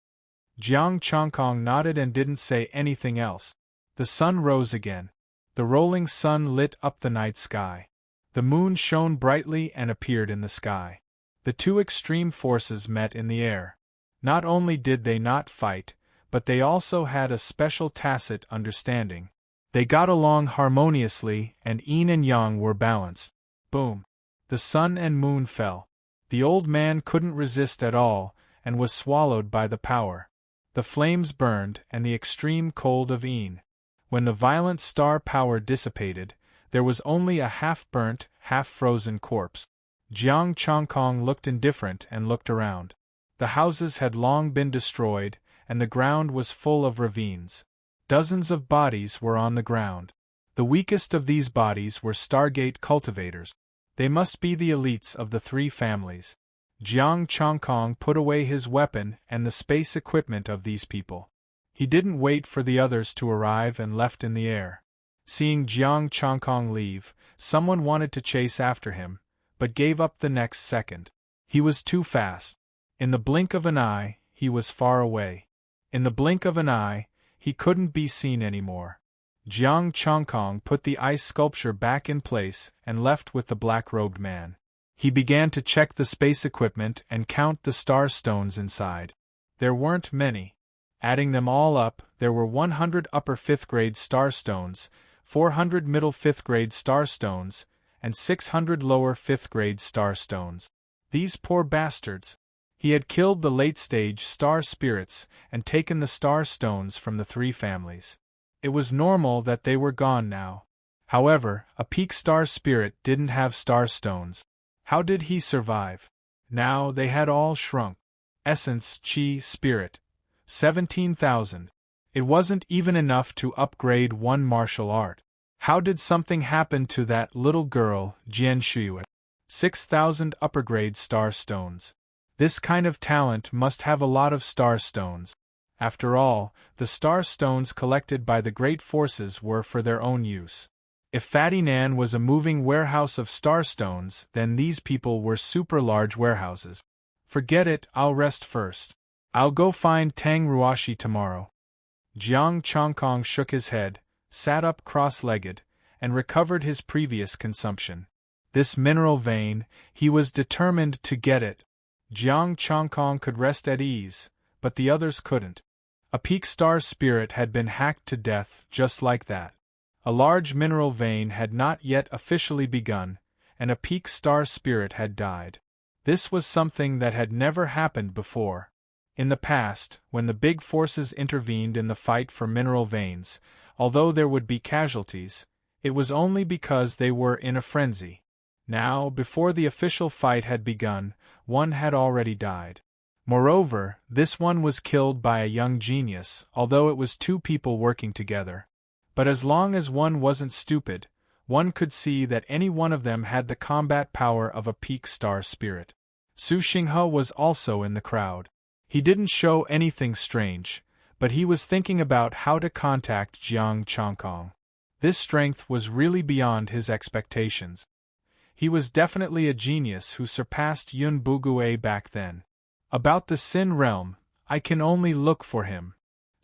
Jiang Chongkong nodded and didn't say anything else. The sun rose again. The rolling sun lit up the night sky. The moon shone brightly and appeared in the sky. The two extreme forces met in the air. Not only did they not fight, but they also had a special tacit understanding. They got along harmoniously, and yin and yang were balanced. Boom! The sun and moon fell. The old man couldn't resist at all, and was swallowed by the power. The flames burned, and the extreme cold of yin. When the violent star power dissipated, there was only a half-burnt, half-frozen corpse. Jiang Chongkong looked indifferent and looked around. The houses had long been destroyed, and the ground was full of ravines. Dozens of bodies were on the ground. The weakest of these bodies were Stargate cultivators. They must be the elites of the three families. Jiang Chongkong put away his weapon and the space equipment of these people. He didn't wait for the others to arrive and left in the air. Seeing Jiang Chongkong leave, someone wanted to chase after him, but gave up the next second. He was too fast. In the blink of an eye, he was far away. In the blink of an eye, he couldn't be seen anymore. Jiang Chongkong put the ice sculpture back in place and left with the black-robed man. He began to check the space equipment and count the star stones inside. There weren't many. Adding them all up, there were 100 upper 5th grade star stones, 400 middle 5th grade star stones, and 600 lower 5th grade star stones. These poor bastards! He had killed the late-stage star spirits and taken the star stones from the three families. It was normal that they were gone now. However, a peak star spirit didn't have star stones. How did he survive? Now they had all shrunk. Essence Chi Spirit. 17,000. It wasn't even enough to upgrade one martial art. How did something happen to that little girl, Jian Shui? 6,000 upper-grade star stones. This kind of talent must have a lot of star stones. After all, the star stones collected by the great forces were for their own use. If Fatty Nan was a moving warehouse of starstones, then these people were super large warehouses. Forget it, I'll rest first. I'll go find Tang Ruashi tomorrow. Jiang Chongkong shook his head, sat up cross-legged, and recovered his previous consumption. This mineral vein, he was determined to get it. Jiang Chongkong could rest at ease, but the others couldn't. A peak star spirit had been hacked to death just like that. A large mineral vein had not yet officially begun, and a peak star spirit had died. This was something that had never happened before. In the past, when the big forces intervened in the fight for mineral veins, although there would be casualties, it was only because they were in a frenzy. Now, before the official fight had begun, one had already died. Moreover, this one was killed by a young genius, although it was two people working together. But as long as one wasn't stupid, one could see that any one of them had the combat power of a peak star spirit. Su Xinghe was also in the crowd. He didn't show anything strange, but he was thinking about how to contact Jiang Chongkong. This strength was really beyond his expectations. He was definitely a genius who surpassed Yun Bugue back then. About the Sin realm, I can only look for him.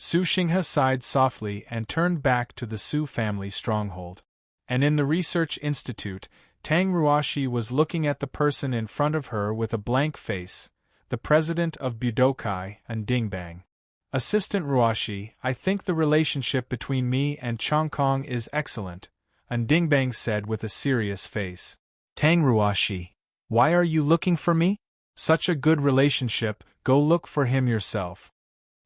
Su Xinghe sighed softly and turned back to the Su family stronghold. And in the research institute, Tang Ruashi was looking at the person in front of her with a blank face, the president of Budokai, and Dingbang. Assistant Ruashi, I think the relationship between me and Chongkong is excellent, and Dingbang said with a serious face. Tang Ruashi, why are you looking for me? Such a good relationship, go look for him yourself.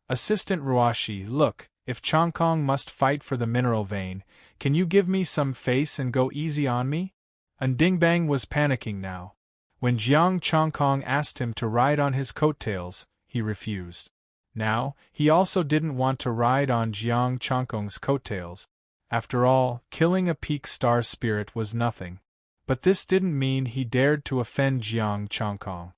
Assistant Ruashi, look, if Chongkong must fight for the mineral vein, can you give me some face and go easy on me? And Dingbang was panicking now. When Jiang Chongkong asked him to ride on his coattails, he refused. Now, he also didn't want to ride on Jiang Chongkong's coattails. After all, killing a peak star spirit was nothing. But this didn't mean he dared to offend Jiang Chongkong.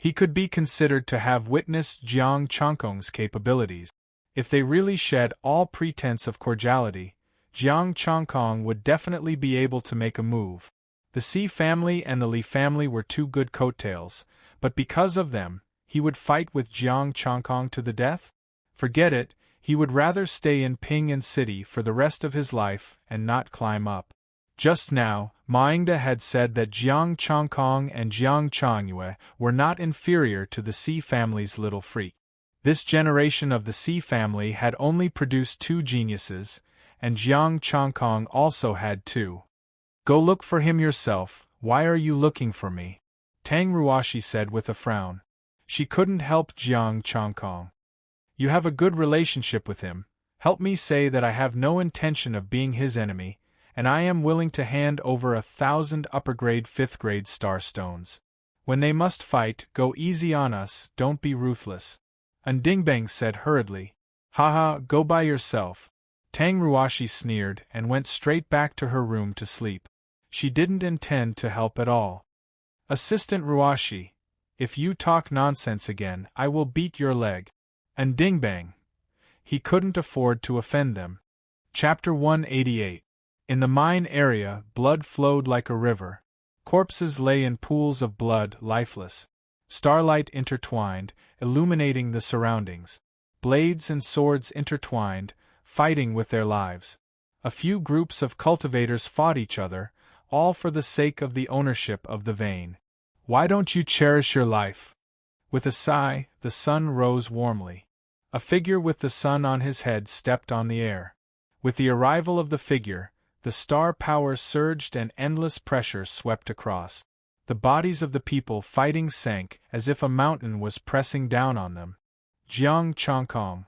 He could be considered to have witnessed Jiang Chongkong's capabilities. If they really shed all pretense of cordiality, Jiang Chongkong would definitely be able to make a move. The Si family and the Li family were two good coattails, but because of them, he would fight with Jiang Chongkong to the death? Forget it, he would rather stay in Ping'an City for the rest of his life and not climb up. Just now, Maingda had said that Jiang Chongkong and Jiang Chongyue were not inferior to the Si family's little freak. This generation of the Si family had only produced two geniuses, and Jiang Chongkong also had two. Go look for him yourself, why are you looking for me? Tang Ruashi said with a frown. She couldn't help Jiang Chongkong. You have a good relationship with him, help me say that I have no intention of being his enemy, and I am willing to hand over 1,000 upper-grade 5th-grade star stones. When they must fight, go easy on us, don't be ruthless. And Dingbang said hurriedly, Haha, go by yourself. Tang Ruashi sneered and went straight back to her room to sleep. She didn't intend to help at all. Assistant Ruashi, if you talk nonsense again, I will beat your leg. And Dingbang. He couldn't afford to offend them. Chapter 188. In the mine area, blood flowed like a river. Corpses lay in pools of blood, lifeless. Starlight intertwined, illuminating the surroundings. Blades and swords intertwined, fighting with their lives. A few groups of cultivators fought each other, all for the sake of the ownership of the vein. Why don't you cherish your life? With a sigh, the sun rose warmly. A figure with the sun on his head stepped on the air. With the arrival of the figure, the star power surged and endless pressure swept across. The bodies of the people fighting sank as if a mountain was pressing down on them. Jiang Chongkong.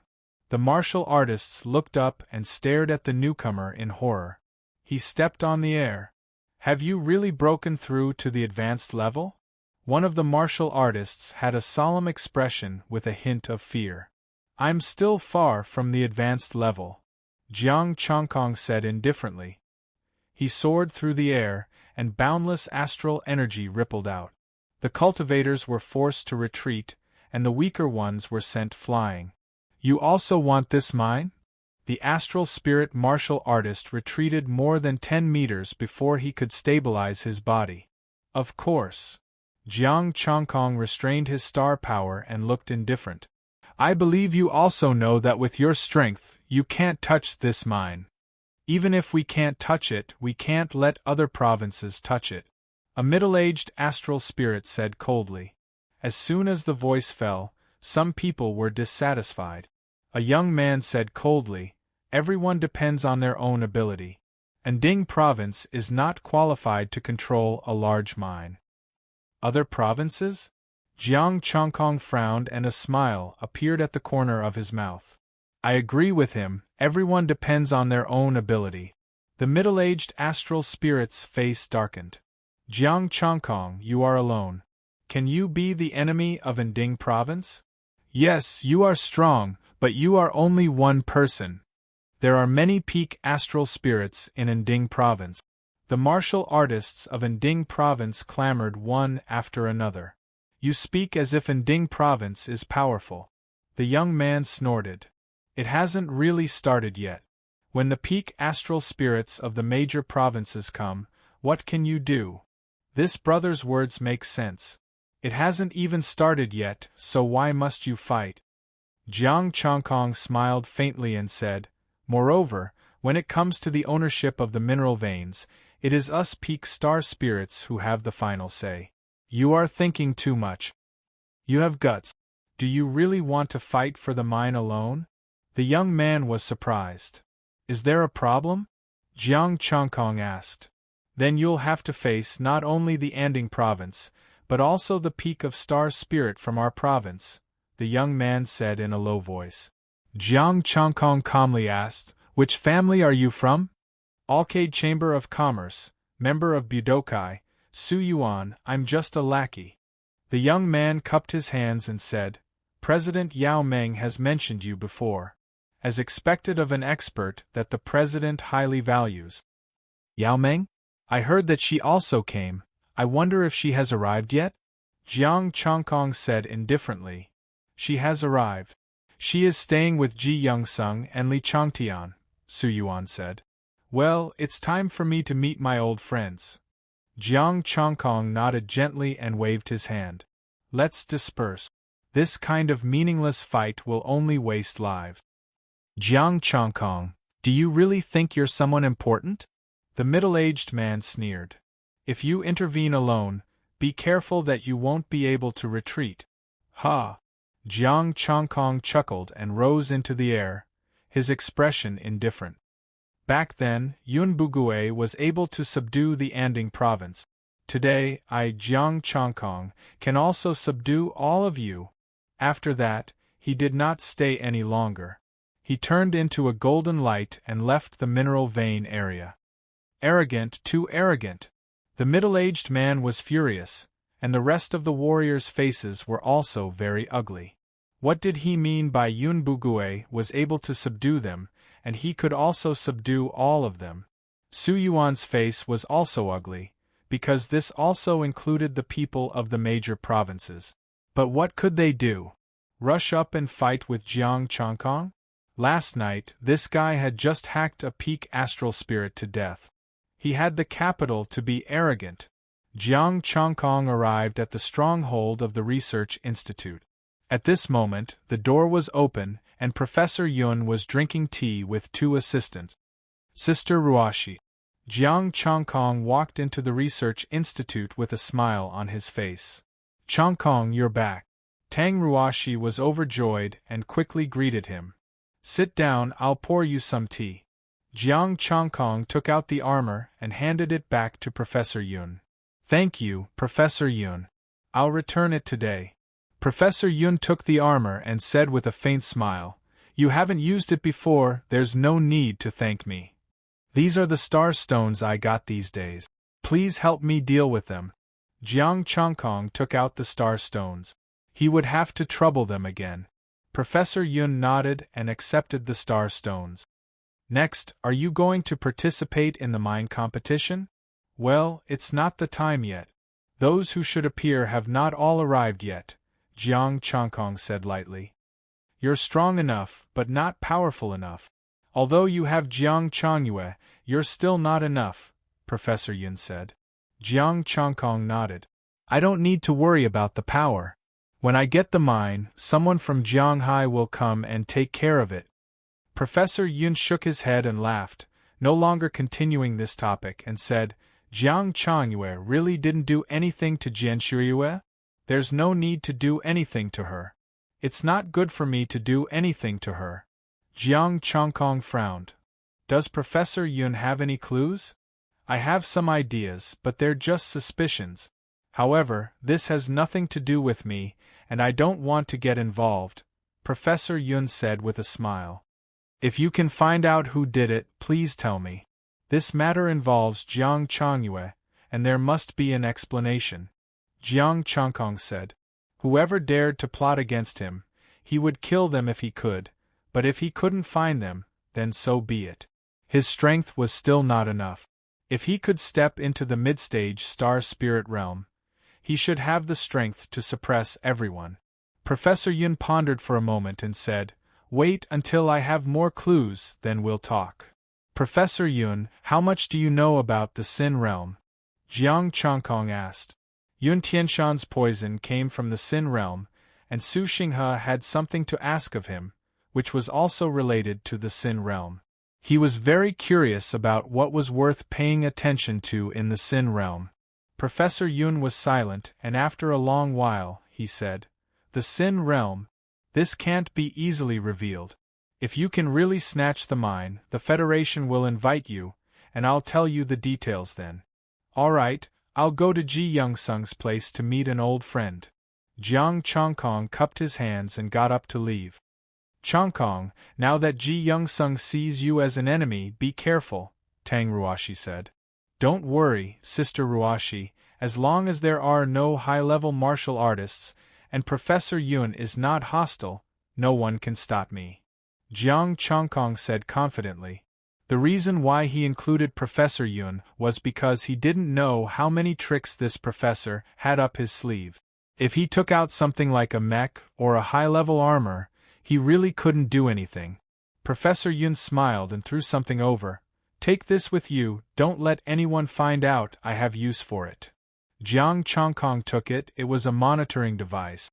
The martial artists looked up and stared at the newcomer in horror. He stepped on the air. Have you really broken through to the advanced level? One of the martial artists had a solemn expression with a hint of fear. I'm still far from the advanced level, Jiang Chongkong said indifferently. He soared through the air, and boundless astral energy rippled out. The cultivators were forced to retreat, and the weaker ones were sent flying. You also want this mine? The astral spirit martial artist retreated more than 10 meters before he could stabilize his body. Of course. Jiang Chongkong restrained his star power and looked indifferent. I believe you also know that with your strength, you can't touch this mine. Even if we can't touch it, we can't let other provinces touch it. A middle-aged astral spirit said coldly. As soon as the voice fell, some people were dissatisfied. A young man said coldly, everyone depends on their own ability. Anding province is not qualified to control a large mine. Other provinces? Jiang Chongkong frowned and a smile appeared at the corner of his mouth. I agree with him, everyone depends on their own ability. The middle-aged astral spirit's face darkened. Jiang Chongkong, you are alone. Can you be the enemy of Anding province? Yes, you are strong, but you are only one person. There are many peak astral spirits in Anding province. The martial artists of Anding province clamored one after another. You speak as if Anding province is powerful. The young man snorted. It hasn't really started yet. When the peak astral spirits of the major provinces come, what can you do? This brother's words make sense. It hasn't even started yet, so why must you fight? Jiang Chongkong smiled faintly and said, moreover, when it comes to the ownership of the mineral veins, it is us peak star spirits who have the final say. You are thinking too much. You have guts. Do you really want to fight for the mine alone? The young man was surprised. Is there a problem? Jiang Chongkong asked. Then you'll have to face not only the Anding province, but also the peak of star spirit from our province, the young man said in a low voice. Jiang Chongkong calmly asked, which family are you from? Alcade Chamber of Commerce, member of Budokai, Su Yuan, I'm just a lackey. The young man cupped his hands and said, President Yao Meng has mentioned you before. As expected of an expert that the president highly values. Yao Meng? I heard that she also came. I wonder if she has arrived yet? Jiang Chongkong said indifferently. She has arrived. She is staying with Ji Youngsung and Li Chongtian, Su Yuan said. Well, it's time for me to meet my old friends. Jiang Chongkong nodded gently and waved his hand. Let's disperse. This kind of meaningless fight will only waste lives. Jiang Chongkong, do you really think you're someone important? The middle-aged man sneered. If you intervene alone, be careful that you won't be able to retreat. Ha! Jiang Chongkong chuckled and rose into the air, his expression indifferent. Back then, Yun Bugue was able to subdue the Anding province. Today, I, Jiang Chongkong, can also subdue all of you. After that, he did not stay any longer. He turned into a golden light and left the mineral vein area. Arrogant, too arrogant. The middle-aged man was furious, and the rest of the warriors' faces were also very ugly. What did he mean by Yun Bugue was able to subdue them, and he could also subdue all of them? Su Yuan's face was also ugly, because this also included the people of the major provinces. But what could they do? Rush up and fight with Jiang Chongkong? Last night, this guy had just hacked a peak astral spirit to death. He had the capital to be arrogant. Jiang Chongkong arrived at the stronghold of the research institute. At this moment, the door was open, and Professor Yun was drinking tea with two assistants. Sister Ruashi. Jiang Chongkong walked into the research institute with a smile on his face. Chongkong, you're back. Tang Ruashi was overjoyed and quickly greeted him. Sit down, I'll pour you some tea. Jiang Chongkong took out the armor and handed it back to Professor Yun. Thank you, Professor Yun. I'll return it today. Professor Yun took the armor and said with a faint smile, You haven't used it before, there's no need to thank me. These are the star stones I got these days. Please help me deal with them. Jiang Chongkong took out the star stones. He would have to trouble them again. Professor Yun nodded and accepted the star stones. Next, are you going to participate in the mine competition? Well, it's not the time yet. Those who should appear have not all arrived yet, Jiang Chongkong said lightly. You're strong enough, but not powerful enough. Although you have Jiang Changyue, you're still not enough, Professor Yun said. Jiang Changkong nodded. I don't need to worry about the power. When I get the mine, someone from Jianghai will come and take care of it. Professor Yun shook his head and laughed, no longer continuing this topic, and said, Jiang Changyue really didn't do anything to Jian Shuyue? There's no need to do anything to her. It's not good for me to do anything to her. Jiang Changkong frowned. Does Professor Yun have any clues? I have some ideas, but they're just suspicions. However, this has nothing to do with me, and I don't want to get involved, Professor Yun said with a smile. If you can find out who did it, please tell me. This matter involves Jiang Changyue, and there must be an explanation. Jiang Changkong said. Whoever dared to plot against him, he would kill them if he could, but if he couldn't find them, then so be it. His strength was still not enough. If he could step into the mid-stage star spirit realm, he should have the strength to suppress everyone. Professor Yun pondered for a moment and said, Wait until I have more clues, then we'll talk. Professor Yun, how much do you know about the Sin realm? Jiang Changkong asked. Yun Tianshan's poison came from the Sin realm, and Su Xinghe had something to ask of him, which was also related to the Sin realm. He was very curious about what was worth paying attention to in the Sin realm. Professor Yun was silent, and after a long while, he said, The Sin realm? This can't be easily revealed. If you can really snatch the mine, the Federation will invite you, and I'll tell you the details then. All right, I'll go to Ji Youngsung's place to meet an old friend. Jiang Changkong cupped his hands and got up to leave. Changkong, now that Ji Youngsung sees you as an enemy, be careful, Tang Ruoshi said. Don't worry, Sister Ruoshi, as long as there are no high-level martial artists, and Professor Yun is not hostile, no one can stop me. Jiang Changkong said confidently. The reason why he included Professor Yun was because he didn't know how many tricks this professor had up his sleeve. If he took out something like a mech or a high-level armor, he really couldn't do anything. Professor Yun smiled and threw something over. Take this with you, don't let anyone find out I have use for it. Jiang Changkong took it, it was a monitoring device.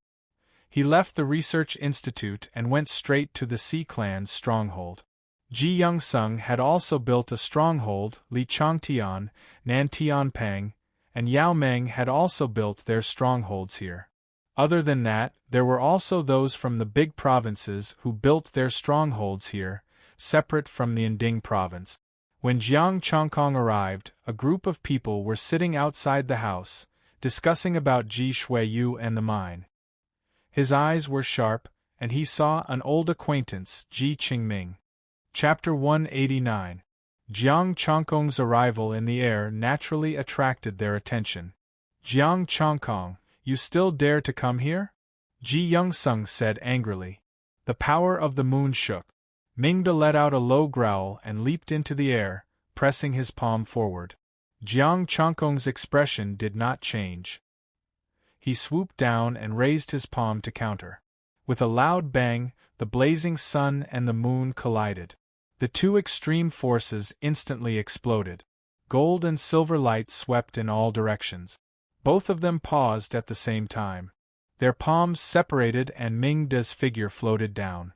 He left the research institute and went straight to the Sea Clan's stronghold. Ji Youngsung had also built a stronghold, Li Changtian, Nan Tianpeng, and Yao Meng had also built their strongholds here. Other than that, there were also those from the big provinces who built their strongholds here, separate from the Yinding province. When Jiang Changkong arrived, a group of people were sitting outside the house, discussing about Ji Shuiyu and the mine. His eyes were sharp, and he saw an old acquaintance, Ji Qingming. Chapter 189. Jiang Changkong's arrival in the air naturally attracted their attention. Jiang Changkong, you still dare to come here? Ji Youngsung said angrily. The power of the moon shook. Mingda let out a low growl and leaped into the air, pressing his palm forward. Jiang Changkong's expression did not change. He swooped down and raised his palm to counter. With a loud bang, the blazing sun and the moon collided. The two extreme forces instantly exploded. Gold and silver light swept in all directions. Both of them paused at the same time. Their palms separated and Mingda's figure floated down.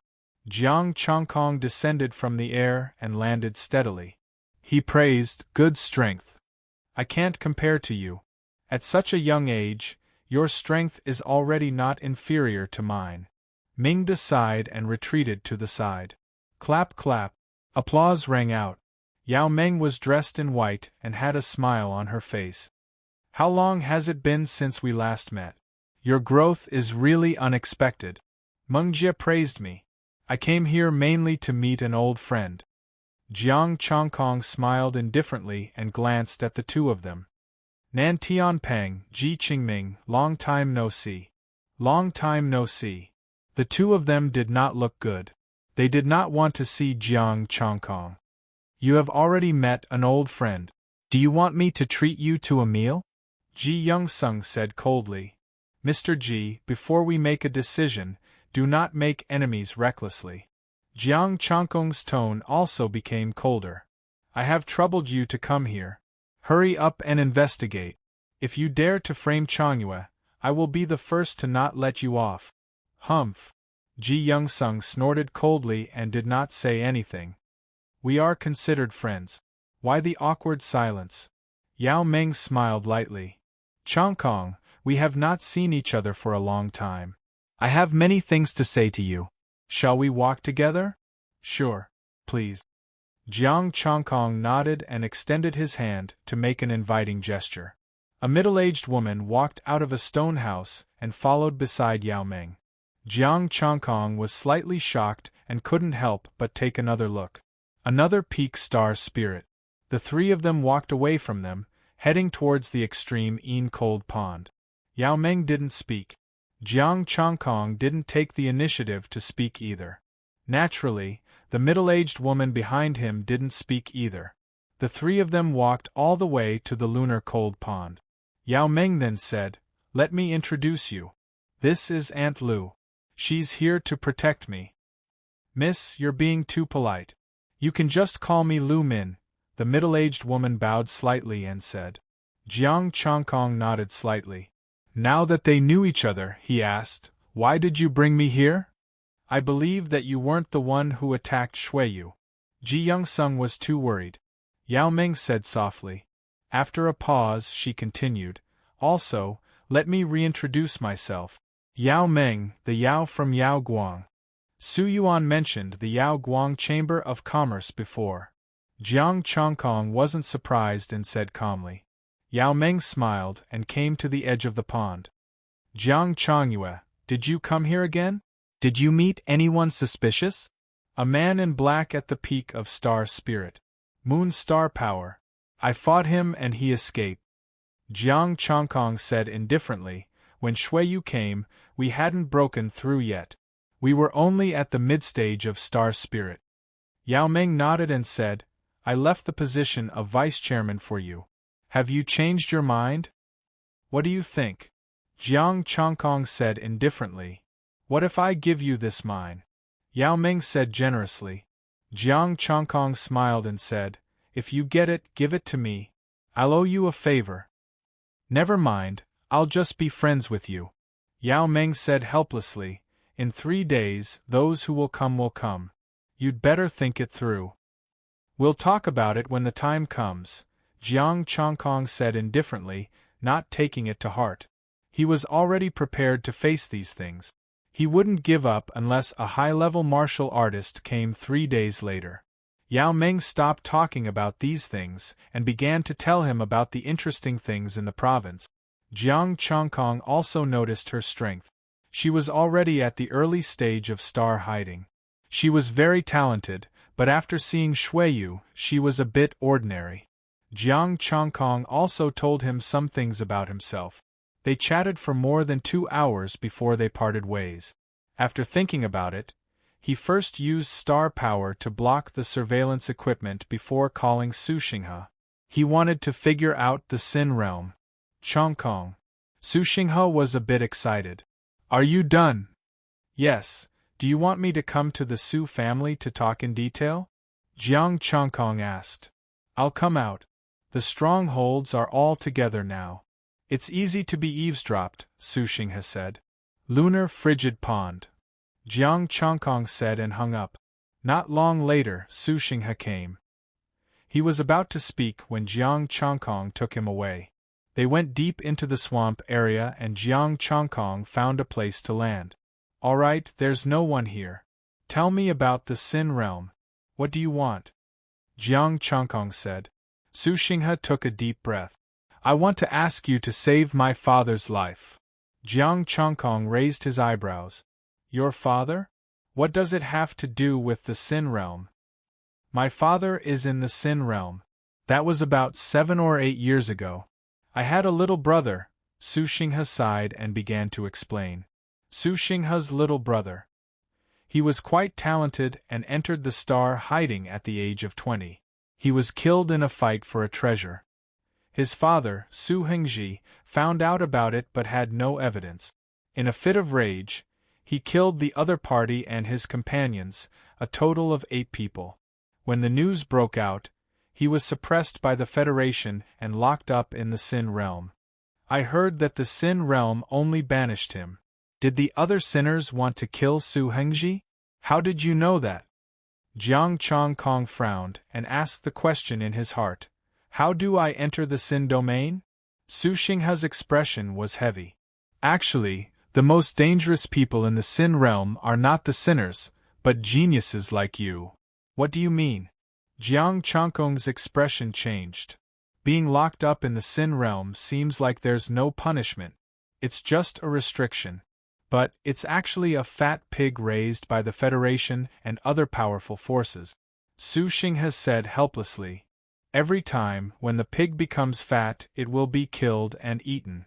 Jiang Changkong descended from the air and landed steadily. He praised, good strength. I can't compare to you. At such a young age, your strength is already not inferior to mine. Mingda sighed and retreated to the side. Clap clap. Applause rang out. Yao Meng was dressed in white and had a smile on her face. How long has it been since we last met? Your growth is really unexpected. Meng Jie praised me. I came here mainly to meet an old friend. Jiang Changkong smiled indifferently and glanced at the two of them. Nan Tianpeng, Ji Qingming, long time no see. Long time no see. The two of them did not look good. They did not want to see Jiang Changkong. You have already met an old friend. Do you want me to treat you to a meal? Ji Youngsung said coldly. Mr. Ji, before we make a decision, do not make enemies recklessly. Jiang Changkong's tone also became colder. I have troubled you to come here. Hurry up and investigate. If you dare to frame Changyue, I will be the first to not let you off. Humph. Ji Youngsung snorted coldly and did not say anything. We are considered friends. Why the awkward silence? Yao Meng smiled lightly. Changkong, we have not seen each other for a long time. I have many things to say to you. Shall we walk together? Sure, please. Jiang Changkong nodded and extended his hand to make an inviting gesture. A middle-aged woman walked out of a stone house and followed beside Yao Meng. Jiang Changkong was slightly shocked and couldn't help but take another look. Another peak star spirit. The three of them walked away from them, heading towards the extreme cold pond. Yao Meng didn't speak. Jiang Changkong didn't take the initiative to speak either. Naturally, the middle-aged woman behind him didn't speak either. The three of them walked all the way to the lunar cold pond. Yao Meng then said, "Let me introduce you. This is Aunt Lu. She's here to protect me." "Miss, you're being too polite. You can just call me Lu Min," the middle-aged woman bowed slightly and said. Jiang Changkong nodded slightly. Now that they knew each other, he asked, "Why did you bring me here?" "I believe that you weren't the one who attacked Shuiyu." Ji Youngsung was too worried. Yao Meng said softly. After a pause, she continued, "Also, let me reintroduce myself. Yao Meng, the Yao from Yao Guang." Su Yuan mentioned the Yao Guang Chamber of Commerce before. Jiang Changkong wasn't surprised and said calmly. Yao Meng smiled and came to the edge of the pond. "Jiang Changyue, did you come here again? Did you meet anyone suspicious?" "A man in black at the peak of star spirit. Moon star power. I fought him and he escaped." Jiang Changkong said indifferently, "When Shuiyu came, we hadn't broken through yet. We were only at the mid-stage of star spirit." Yao Meng nodded and said, "I left the position of vice-chairman for you. Have you changed your mind?" "What do you think?" Jiang Changkong said indifferently. "What if I give you this mine?" Yao Meng said generously. Jiang Changkong smiled and said, "If you get it, give it to me. I'll owe you a favor." "Never mind, I'll just be friends with you." Yao Meng said helplessly, "In 3 days, those who will come will come. You'd better think it through." "We'll talk about it when the time comes," Jiang Changkong said indifferently, not taking it to heart. He was already prepared to face these things. He wouldn't give up unless a high-level martial artist came 3 days later. Yao Meng stopped talking about these things and began to tell him about the interesting things in the province. Jiang Changkong also noticed her strength. She was already at the early stage of star hiding. She was very talented, but after seeing Shuiyu, she was a bit ordinary. Jiang Changkong also told him some things about himself. They chatted for more than 2 hours before they parted ways. After thinking about it, he first used star power to block the surveillance equipment before calling Su Xinghe. He wanted to figure out the Sin realm. Changkong. Su Xinghe was a bit excited. "Are you done?" "Yes. Do you want me to come to the Su family to talk in detail?" Jiang Changkong asked. "I'll come out. The strongholds are all together now. It's easy to be eavesdropped," Su Xinghe said. "Lunar frigid pond," Jiang Changkong said and hung up. Not long later, Su Xinghe came. He was about to speak when Jiang Changkong took him away. They went deep into the swamp area and Jiang Changkong found a place to land. "All right, there's no one here. Tell me about the Sin realm. What do you want?" Jiang Changkong said. Su Xinghe took a deep breath. "I want to ask you to save my father's life." Jiang Changkong raised his eyebrows. "Your father? What does it have to do with the Sin realm?" "My father is in the Sin realm. That was about 7 or 8 years ago. I had a little brother," Su Xinghe sighed and began to explain. Su Xinghe's little brother. He was quite talented and entered the star hiding at the age of 20. He was killed in a fight for a treasure. His father, Su Hengji, found out about it but had no evidence. In a fit of rage, He killed the other party and his companions, a total of 8 people. When the news broke out, he was suppressed by the Federation and locked up in the Sin Realm. I heard that the Sin Realm only banished him. Did the other sinners want to kill Su Hengji? How did you know that? Jiang Chongkong frowned and asked the question in his heart. How do I enter the Sin domain? Su Xinghe's expression was heavy. Actually, the most dangerous people in the Sin realm are not the sinners, but geniuses like you. What do you mean? Jiang Chongkong's expression changed. Being locked up in the Sin realm seems like there's no punishment. It's just a restriction. But it's actually a fat pig raised by the Federation and other powerful forces. Su Xinghe said helplessly. Every time, when the pig becomes fat, it will be killed and eaten.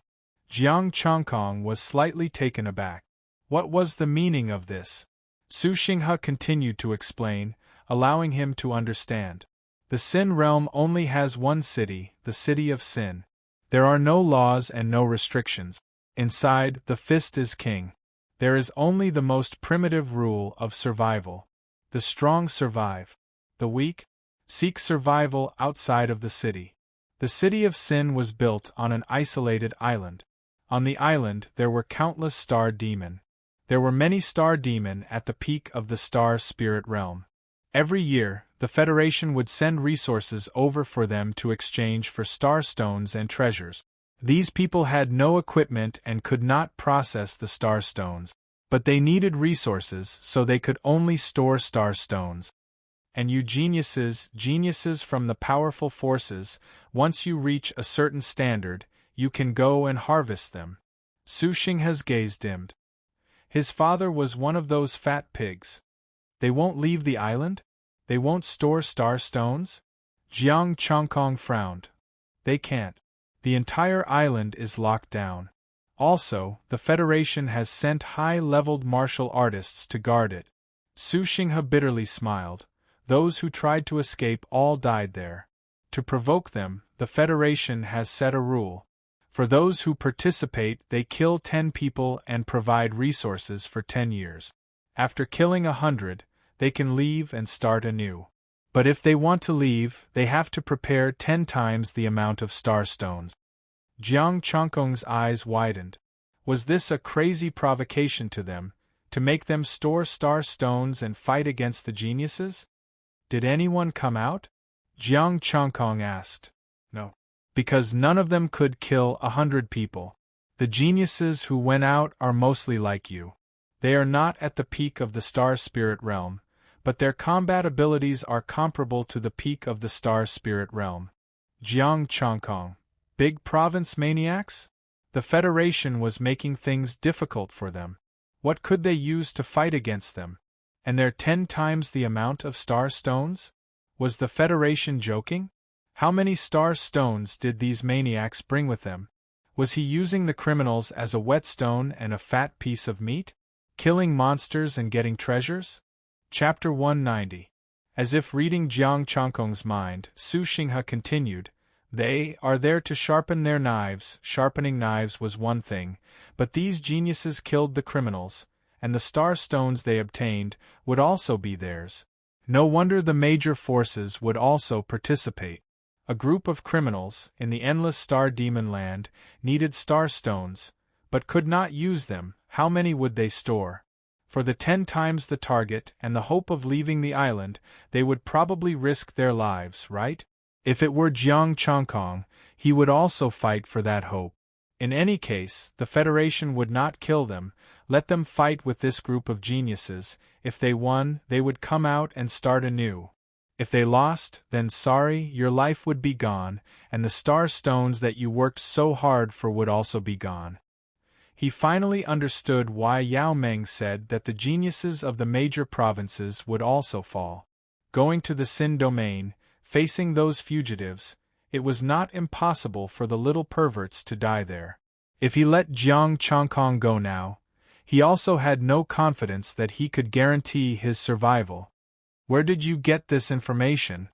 Jiang Chongkong was slightly taken aback. What was the meaning of this? Su Xinghe continued to explain, allowing him to understand. The Sin realm only has one city, the City of Sin. There are no laws and no restrictions. Inside, the fist is king. There is only the most primitive rule of survival. The strong survive. The weak seek survival outside of the city. The City of Sin was built on an isolated island. On the island there were countless star demon. There were many star demon at the peak of the star spirit realm. Every year, the Federation would send resources over for them to exchange for star stones and treasures. These people had no equipment and could not process the star stones, but they needed resources so they could only store star stones. And you geniuses from the powerful forces, once you reach a certain standard, you can go and harvest them. Su Xinghe's gaze dimmed. His father was one of those fat pigs. They won't leave the island? They won't store star stones? Jiang Chongkong frowned. They can't. The entire island is locked down. Also, the Federation has sent high-leveled martial artists to guard it. Su Xinghe bitterly smiled. Those who tried to escape all died there. To provoke them, the Federation has set a rule. For those who participate, they kill 10 people and provide resources for 10 years. After killing 100, they can leave and start anew. But if they want to leave, they have to prepare 10 times the amount of star stones. Jiang Chongkong's eyes widened. Was this a crazy provocation to them, to make them store star stones and fight against the geniuses? Did anyone come out? Jiang Chongkong asked. No. Because none of them could kill 100 people. The geniuses who went out are mostly like you. They are not at the peak of the star spirit realm, but their combat abilities are comparable to the peak of the star spirit realm. Jiang Chongkong. Big province maniacs? The Federation was making things difficult for them. What could they use to fight against them? And they're 10 times the amount of star stones? Was the Federation joking? How many star stones did these maniacs bring with them? Was he using the criminals as a whetstone and a fat piece of meat? Killing monsters and getting treasures? Chapter 190. As if reading Jiang Chongkong's mind, Su Xinghe continued, They are there to sharpen their knives. Sharpening knives was one thing, but these geniuses killed the criminals, and the star stones they obtained would also be theirs. No wonder the major forces would also participate. A group of criminals, in the endless star demon land, needed star stones, but could not use them. How many would they store? For the 10 times the target and the hope of leaving the island, they would probably risk their lives, right? If it were Jiang Chongkong, he would also fight for that hope. In any case, the Federation would not kill them. Let them fight with this group of geniuses. If they won, they would come out and start anew. If they lost, then sorry, your life would be gone, and the star stones that you worked so hard for would also be gone. He finally understood why Yao Meng said that the geniuses of the major provinces would also fall. Going to the Sin domain, facing those fugitives, it was not impossible for the little perverts to die there. If he let Jiang Chongkong go now, he also had no confidence that he could guarantee his survival. Where did you get this information?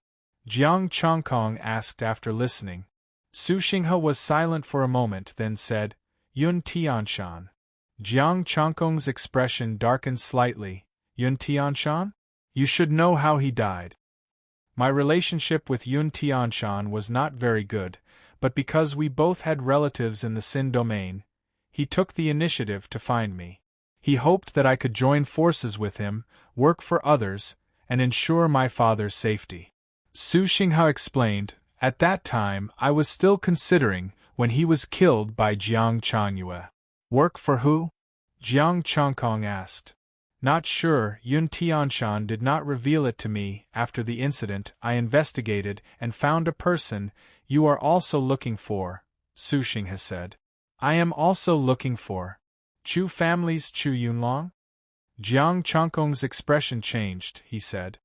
Jiang Chongkong asked after listening. Su Xinghe was silent for a moment, then said, Yun Tianshan. Jiang Changkong's expression darkened slightly. Yun Tianshan? You should know how he died. My relationship with Yun Tianshan was not very good, but because we both had relatives in the Sin domain, he took the initiative to find me. He hoped that I could join forces with him, work for others, and ensure my father's safety. Su Xinghe explained, at that time I was still considering when he was killed by Jiang Changyue. Work for who? Jiang Changkong asked. Not sure. Yun Tianshan did not reveal it to me. After the incident, I investigated and found a person you are also looking for, Su Xinghe said. I am also looking for Chu family's Chu Yunlong? Jiang Changkong's expression changed, he said.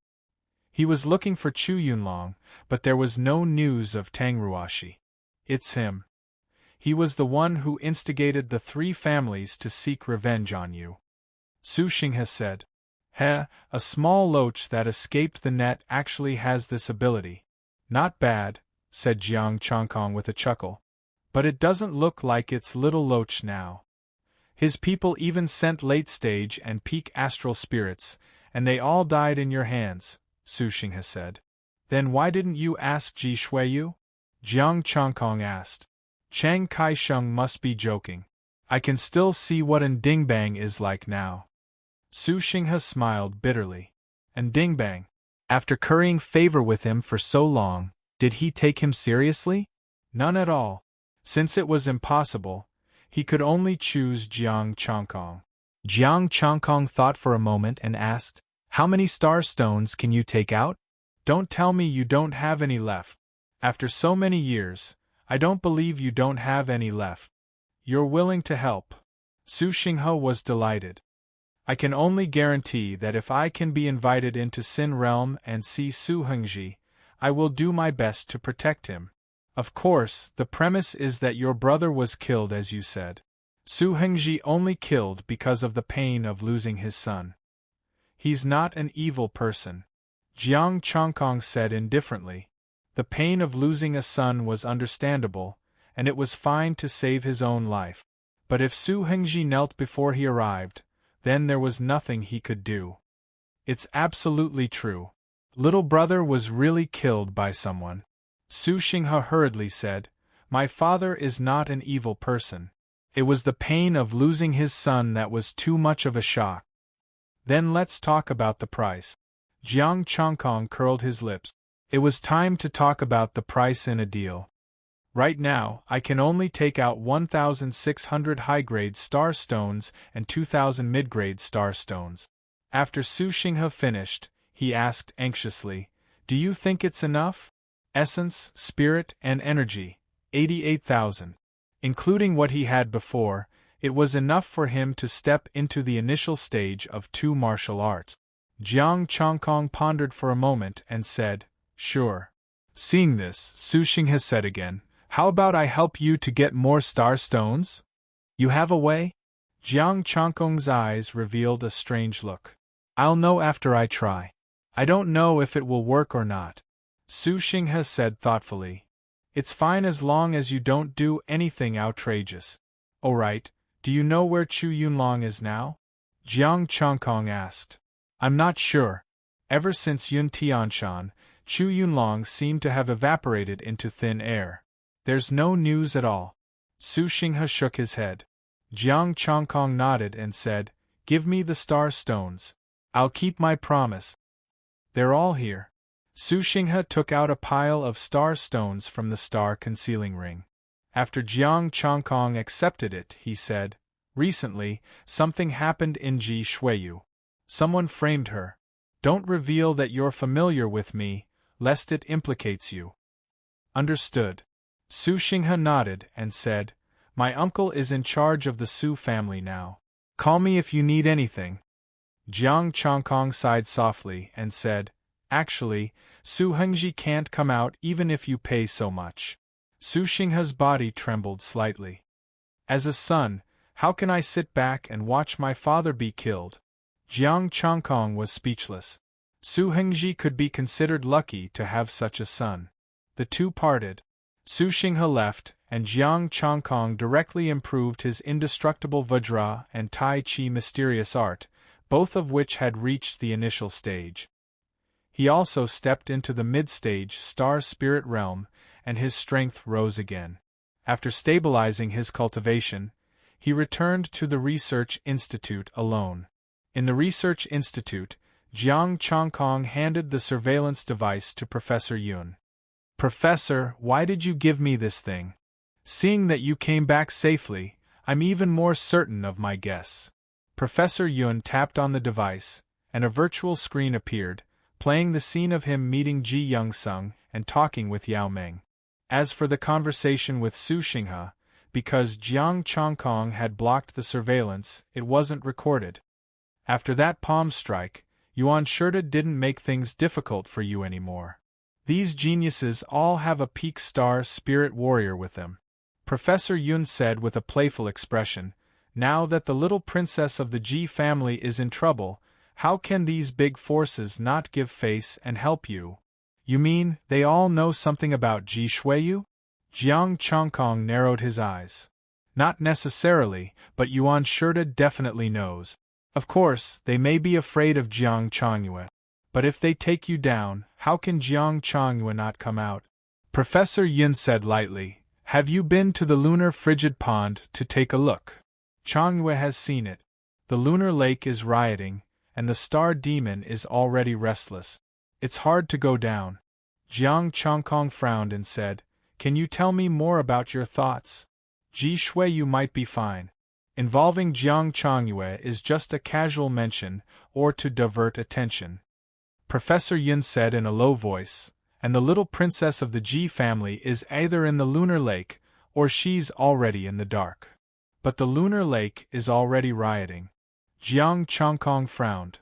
He was looking for Chu Yunlong, but there was no news of Tang Ruoshi. It's him. He was the one who instigated the three families to seek revenge on you. Su Xinghe said. A small loach that escaped the net actually has this ability. Not bad, said Jiang Changkong with a chuckle. But it doesn't look like it's little loach now. His people even sent late-stage and peak astral spirits, and they all died in your hands, Su Xinghe said. Then why didn't you ask Ji Shuiyu? Jiang Changkong asked. Chang Kaisheng must be joking. I can still see what an Dingbang is like now. Su Xinghe smiled bitterly. And Dingbang, after currying favor with him for so long, did he take him seriously? None at all. Since it was impossible, he could only choose Jiang Changkong. Jiang Changkong thought for a moment and asked, How many star stones can you take out? Don't tell me you don't have any left. After so many years, I don't believe you don't have any left. You're willing to help. Su Xinghe was delighted. I can only guarantee that if I can be invited into Sin Realm and see Su Hengji, I will do my best to protect him. Of course, the premise is that your brother was killed as you said. Su Hengji only killed because of the pain of losing his son. He's not an evil person. Jiang Changkong said indifferently. The pain of losing a son was understandable, and it was fine to save his own life. But if Su Hengji knelt before he arrived, then there was nothing he could do. It's absolutely true. Little brother was really killed by someone. Su Xinghe hurriedly said, My father is not an evil person. It was the pain of losing his son that was too much of a shock. Then let's talk about the price. Jiang Changkong curled his lips. It was time to talk about the price in a deal. Right now, I can only take out 1,600 high-grade star stones and 2,000 mid-grade star stones. After Su Xinghe finished, he asked anxiously, Do you think it's enough? Essence, spirit, and energy, 88,000. Including what he had before, it was enough for him to step into the initial stage of 2 martial arts. Jiang Changkong pondered for a moment and said, Sure. Seeing this, Su Xinghe said again, How about I help you to get more star stones? You have a way? Jiang Changkong's eyes revealed a strange look. I'll know after I try. I don't know if it will work or not. Su Xinghe said thoughtfully. It's fine as long as you don't do anything outrageous. All right, do you know where Chu Yunlong is now? Jiang Changkong asked. I'm not sure. Ever since Yun Tianshan, Chu Yunlong seemed to have evaporated into thin air. There's no news at all. Su Xinghe shook his head. Jiang Changkong nodded and said, Give me the star stones. I'll keep my promise. They're all here. Su Xinghe took out a pile of star stones from the star concealing ring. After Jiang Changkong accepted it, he said, Recently, something happened in Ji Shuiyu. Someone framed her. Don't reveal that you're familiar with me, lest it implicates you. Understood. Su Xinghe nodded and said, My uncle is in charge of the Su family now. Call me if you need anything. Jiang Changkong sighed softly and said, Actually, Su Hengji can't come out even if you pay so much. Su Xinghe's body trembled slightly. As a son, how can I sit back and watch my father be killed? Jiang Changkong was speechless. Su Hengji could be considered lucky to have such a son. The two parted. Su Xinghe left, and Jiang Chongkong directly improved his indestructible Vajra and Tai Chi mysterious art, both of which had reached the initial stage. He also stepped into the mid-stage star spirit realm, and his strength rose again. After stabilizing his cultivation, he returned to the Research Institute alone. In the Research Institute, Jiang Chongkong handed the surveillance device to Professor Yun. "Professor, why did you give me this thing? Seeing that you came back safely, I'm even more certain of my guess." Professor Yun tapped on the device, and a virtual screen appeared, playing the scene of him meeting Ji Young-sung and talking with Yao Meng. As for the conversation with Su Xinghe, because Jiang Chongkong had blocked the surveillance, it wasn't recorded. After that palm strike, Yuan Shurta didn't make things difficult for you anymore. These geniuses all have a peak star spirit warrior with them. Professor Yun said with a playful expression, "Now that the little princess of the Ji family is in trouble, how can these big forces not give face and help you?" "You mean, they all know something about Ji Shuiyu?" Jiang Chongkong narrowed his eyes. "Not necessarily, but Yuan Shurta definitely knows. Of course, they may be afraid of Jiang Chongyue. But if they take you down, how can Jiang Chongyue not come out?" Professor Yin said lightly, "Have you been to the lunar frigid pond to take a look? Chongyue has seen it. The lunar lake is rioting, and the star demon is already restless. It's hard to go down." Jiang Chongkong frowned and said, "Can you tell me more about your thoughts? Ji Shuiyu might be fine. Involving Jiang Chongyue is just a casual mention, or to divert attention." Professor Yin said in a low voice, "And the little princess of the Ji family is either in the lunar lake, or she's already in the dark. But the lunar lake is already rioting." Jiang Chongkong frowned.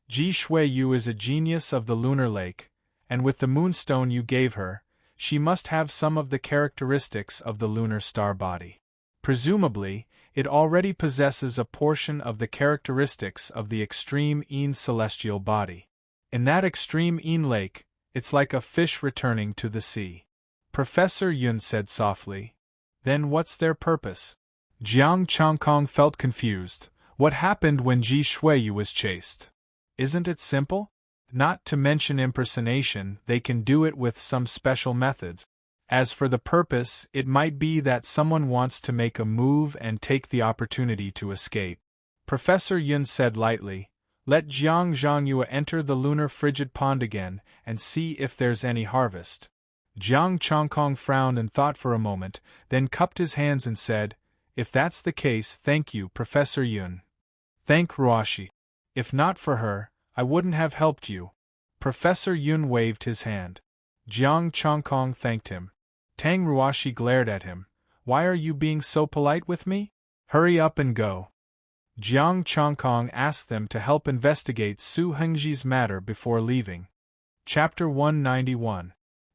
"Ji Shuiyu is a genius of the lunar lake, and with the moonstone you gave her, she must have some of the characteristics of the lunar star body. Presumably, it already possesses a portion of the characteristics of the extreme Yin celestial body. In that extreme Yin lake, it's like a fish returning to the sea." Professor Yun said softly, "Then what's their purpose?" Jiang Chongkong felt confused. What happened when Ji Shuiyu was chased? Isn't it simple? Not to mention impersonation, they can do it with some special methods. As for the purpose, it might be that someone wants to make a move and take the opportunity to escape. Professor Yun said lightly, "Let Jiang Zhongyue enter the lunar frigid pond again, and see if there's any harvest." Jiang Chongkong frowned and thought for a moment, then cupped his hands and said, "If that's the case, thank you, Professor Yun. Thank Ruoshi. If not for her, I wouldn't have helped you." Professor Yun waved his hand. Jiang Chongkong thanked him. Tang Ruoshi glared at him. "Why are you being so polite with me? Hurry up and go." Jiang Chongkong asked them to help investigate Su Hengji's matter before leaving. Chapter 191.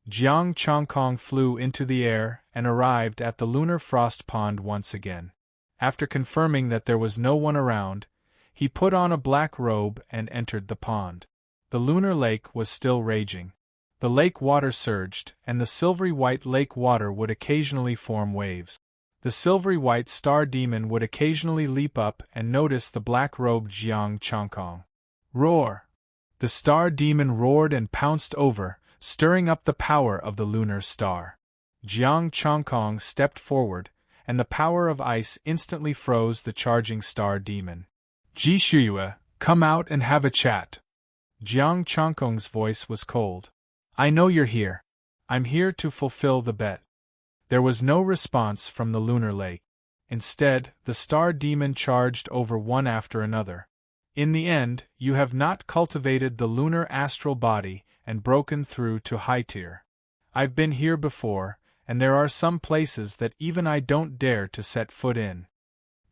Jiang Chongkong flew into the air and arrived at the lunar frost pond once again. After confirming that there was no one around, he put on a black robe and entered the pond. The lunar lake was still raging. The lake water surged, and the silvery white lake water would occasionally form waves. The silvery white star demon would occasionally leap up and notice the black-robed Jiang Chongkong. Roar! The star demon roared and pounced over, stirring up the power of the lunar star. Jiang Chongkong stepped forward, and the power of ice instantly froze the charging star demon. "Ji Shuiyu, come out and have a chat." Jiang Chongkong's voice was cold. "I know you're here. I'm here to fulfill the bet." There was no response from the lunar lake. Instead, the star demon charged over one after another. "In the end, you have not cultivated the lunar astral body and broken through to high tier. I've been here before, and there are some places that even I don't dare to set foot in."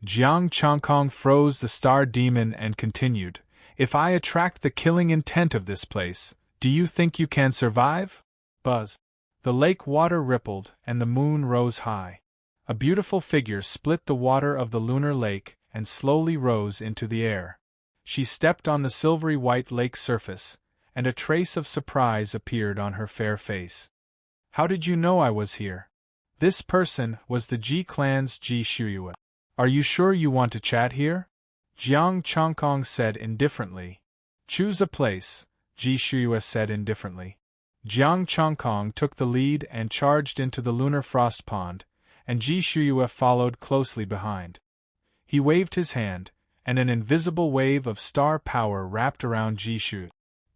Jiang Chongkong froze the star demon and continued, "If I attract the killing intent of this place, do you think you can survive?" Buzz. The lake water rippled and the moon rose high. A beautiful figure split the water of the lunar lake and slowly rose into the air. She stepped on the silvery white lake surface, and a trace of surprise appeared on her fair face. "How did you know I was here?" This person was the Ji clan's Ji Shuyue. Are you sure you want to chat here? Jiang Chongkong said indifferently. Choose a place, Ji Shuyue said indifferently. Jiang Chongkong took the lead and charged into the lunar frost pond, and Ji Shuyue followed closely behind. He waved his hand, and an invisible wave of star power wrapped around Ji Shuyue.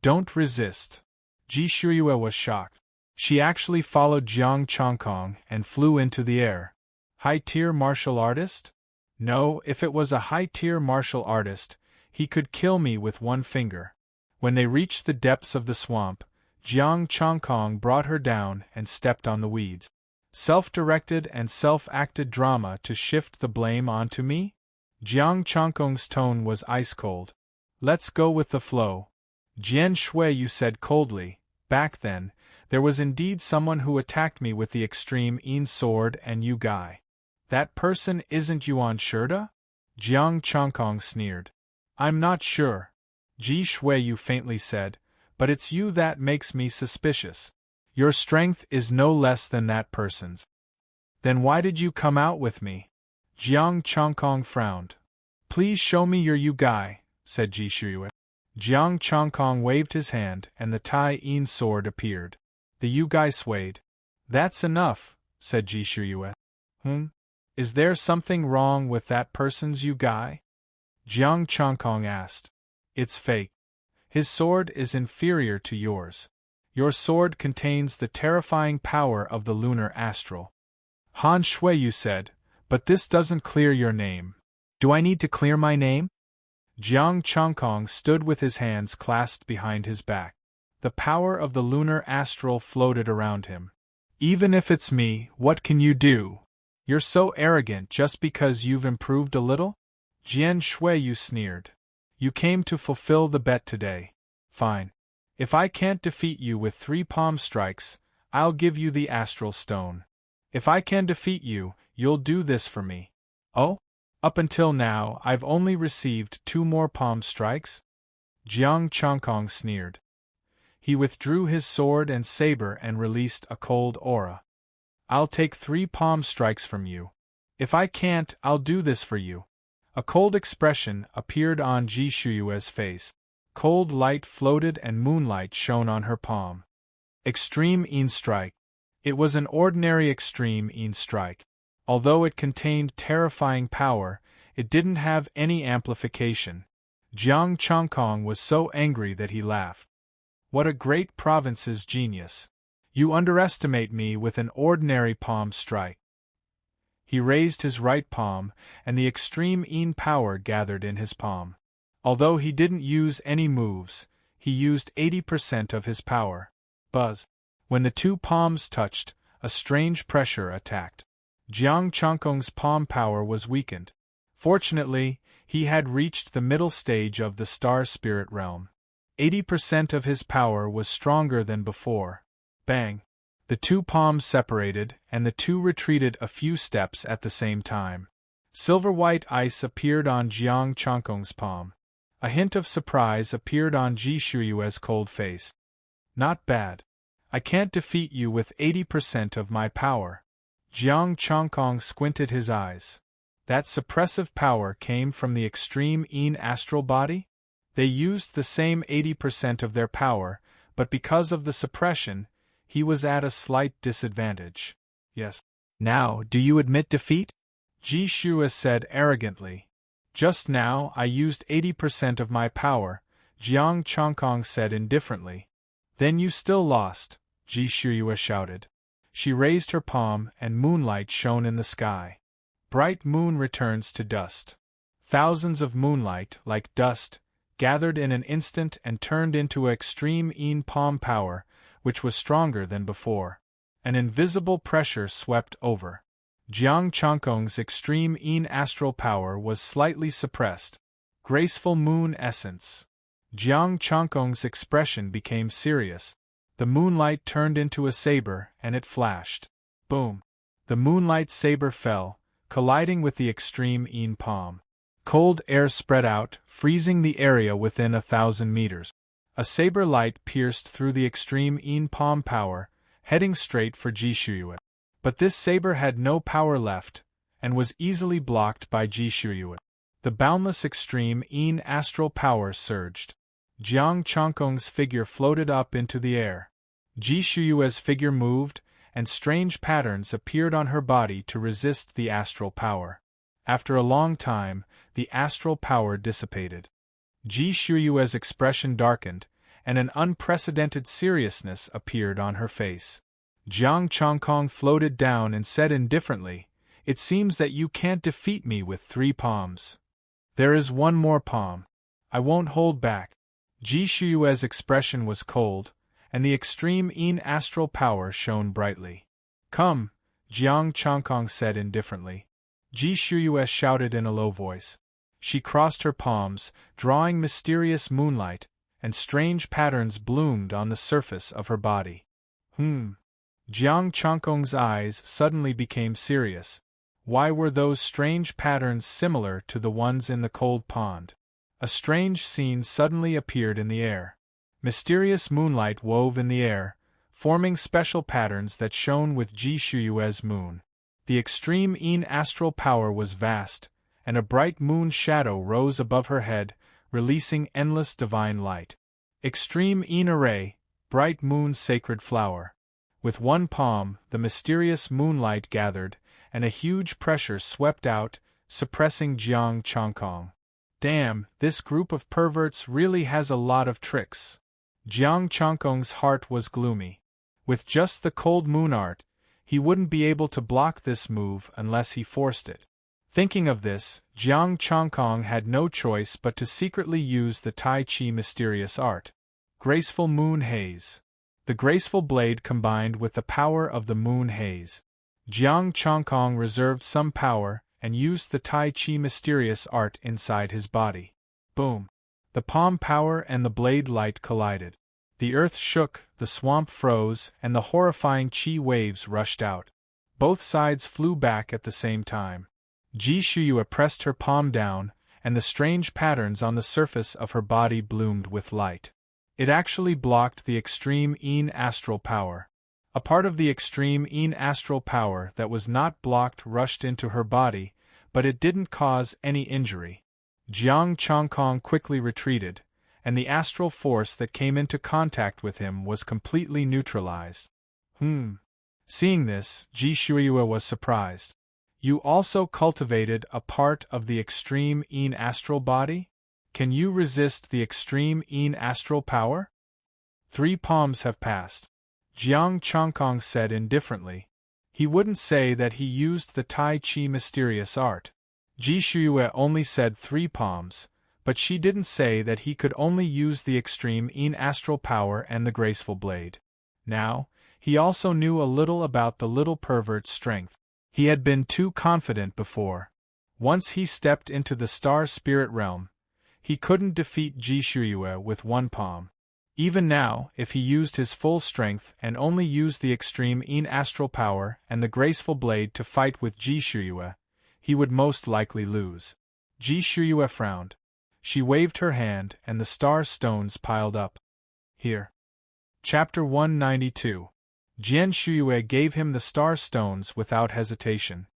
Don't resist. Ji Shuyue was shocked. She actually followed Jiang Chongkong and flew into the air. High-tier martial artist? No, if it was a high-tier martial artist, he could kill me with one finger. When they reached the depths of the swamp, Jiang Chongkong brought her down and stepped on the weeds. Self-directed and self-acted drama to shift the blame onto me? Jiang Chongkong's tone was ice-cold. Let's go with the flow. Jian Shui, you said coldly. Back then, there was indeed someone who attacked me with the extreme Yin sword and you guy. That person isn't Yuan Shurda? Jiang Chongkong sneered. I'm not sure. Ji Shui Yu faintly said, but it's you that makes me suspicious. Your strength is no less than that person's. Then why did you come out with me? Jiang Chongkong frowned. Please show me your you guy, said Ji Shui. Jiang Chongkong waved his hand and the Tai Yin sword appeared. The you guy swayed. That's enough, said Ji Shui. Is there something wrong with that person's you guy? Jiang Chongkong asked. It's fake. His sword is inferior to yours. Your sword contains the terrifying power of the lunar astral. Han Shui, you said, but this doesn't clear your name. Do I need to clear my name? Jiang Chongkong stood with his hands clasped behind his back. The power of the lunar astral floated around him. Even if it's me, what can you do? You're so arrogant just because you've improved a little? Jian Shui, you sneered. You came to fulfill the bet today. Fine. If I can't defeat you with 3 palm strikes, I'll give you the astral stone. If I can defeat you, you'll do this for me. Oh? Up until now, I've only received 2 more palm strikes? Jiang Chongkong sneered. He withdrew his sword and saber and released a cold aura. I'll take 3 palm strikes from you. If I can't, I'll do this for you. A cold expression appeared on Ji Shuyue's face. Cold light floated and moonlight shone on her palm. Extreme Yin Strike. It was an ordinary Extreme Yin Strike. Although it contained terrifying power, it didn't have any amplification. Jiang Chongkong was so angry that he laughed. What a great province's genius! You underestimate me with an ordinary palm strike. He raised his right palm, and the extreme Yin power gathered in his palm. Although he didn't use any moves, he used 80% of his power. Buzz! When the 2 palms touched, a strange pressure attacked. Jiang Chongkong's palm power was weakened. Fortunately, he had reached the middle stage of the star spirit realm. 80% of his power was stronger than before. Bang! The 2 palms separated, and the 2 retreated a few steps at the same time. Silver-white ice appeared on Jiang Chongkong's palm. A hint of surprise appeared on Ji Shuyue's cold face. Not bad. I can't defeat you with 80% of my power. Jiang Chongkong squinted his eyes. That suppressive power came from the extreme Yin astral body? They used the same 80% of their power, but because of the suppression, he was at a slight disadvantage. Yes. Now, do you admit defeat? Ji Shue said arrogantly. Just now I used 80% of my power, Jiang Chongkong said indifferently. Then you still lost, Ji Shue shouted. She raised her palm and moonlight shone in the sky. Bright moon returns to dust. Thousands of moonlight, like dust, gathered in an instant and turned into extreme Yin palm power, which was stronger than before. An invisible pressure swept over. Jiang Chongkong's extreme Yin astral power was slightly suppressed. Graceful moon essence. Jiang Chongkong's expression became serious. The moonlight turned into a saber and it flashed. Boom! The moonlight saber fell, colliding with the extreme Yin palm. Cold air spread out, freezing the area within 1,000 meters. A saber light pierced through the extreme Yin palm power, heading straight for Ji Shuyue. But this saber had no power left, and was easily blocked by Ji Shuyue. The boundless extreme Yin astral power surged. Jiang Changkong's figure floated up into the air. Ji Shuyue's figure moved, and strange patterns appeared on her body to resist the astral power. After a long time, the astral power dissipated. Ji Shuyue's expression darkened, and an unprecedented seriousness appeared on her face. Jiang Changkong floated down and said indifferently, "It seems that you can't defeat me with 3 palms. There is 1 more palm. I won't hold back." Ji Shuyue's expression was cold, and the extreme Yin astral power shone brightly. "Come," Jiang Changkong said indifferently. Ji Shuyue shouted in a low voice. She crossed her palms, drawing mysterious moonlight, and strange patterns bloomed on the surface of her body. Jiang Changkong's eyes suddenly became serious. Why were those strange patterns similar to the ones in the cold pond? A strange scene suddenly appeared in the air. Mysterious moonlight wove in the air, forming special patterns that shone with Ji Shuyue's moon. The extreme Yin astral power was vast, and a bright moon shadow rose above her head, releasing endless divine light. Extreme Yin array, bright moon sacred flower. With 1 palm, the mysterious moonlight gathered, and a huge pressure swept out, suppressing Jiang Changkong. Damn, this group of perverts really has a lot of tricks. Jiang Changkong's heart was gloomy. With just the cold moon art, he wouldn't be able to block this move unless he forced it. Thinking of this, Jiang Changkong had no choice but to secretly use the Tai Chi mysterious art. Graceful moon haze. The graceful blade combined with the power of the moon haze. Jiang Changkong reserved some power and used the Tai Chi mysterious art inside his body. Boom! The palm power and the blade light collided. The earth shook, the swamp froze, and the horrifying Chi waves rushed out. Both sides flew back at the same time. Ji Shuyue pressed her palm down, and the strange patterns on the surface of her body bloomed with light. It actually blocked the extreme Yin astral power. A part of the extreme Yin astral power that was not blocked rushed into her body, but it didn't cause any injury. Jiang Changkong quickly retreated, and the astral force that came into contact with him was completely neutralized. Seeing this, Ji Shuyue was surprised. You also cultivated a part of the extreme Yin astral body? Can you resist the extreme Yin astral power? 3 palms have passed. Jiang Changkong said indifferently. He wouldn't say that he used the Tai Chi mysterious art. Ji Shuyue only said 3 palms, but she didn't say that he could only use the extreme Yin astral power and the graceful blade. Now, he also knew a little about the little pervert's strength. He had been too confident before. Once he stepped into the star spirit realm, he couldn't defeat Ji Shuyue with 1 palm. Even now, if he used his full strength and only used the extreme Yin astral power and the graceful blade to fight with Ji Shuyue, he would most likely lose. Ji Shuyue frowned. She waved her hand and the star stones piled up. Here. Chapter 192. Jian Shuyue gave him the star stones without hesitation.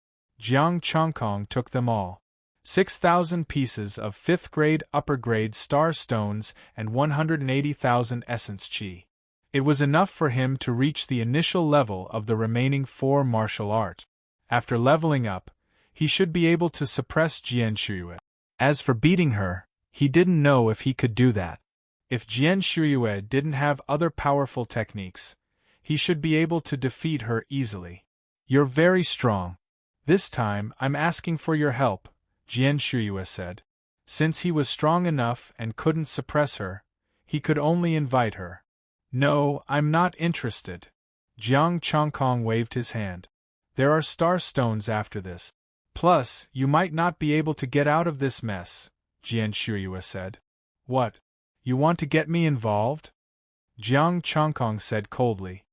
Jiang Changkong took them all. 6,000 pieces of 5th grade upper grade star stones and 180,000 essence chi. It was enough for him to reach the initial level of the remaining 4 martial arts. After leveling up, he should be able to suppress Jian Shuyue. As for beating her, he didn't know if he could do that. If Jian Shuyue didn't have other powerful techniques, he should be able to defeat her easily. You're very strong. This time I'm asking for your help, Jian Shuyue said. Since he was strong enough and couldn't suppress her, he could only invite her. No, I'm not interested. Jiang Changkong waved his hand. There are star stones after this. Plus, you might not be able to get out of this mess, Jian Shuyue said. What? You want to get me involved? Jiang Changkong said coldly.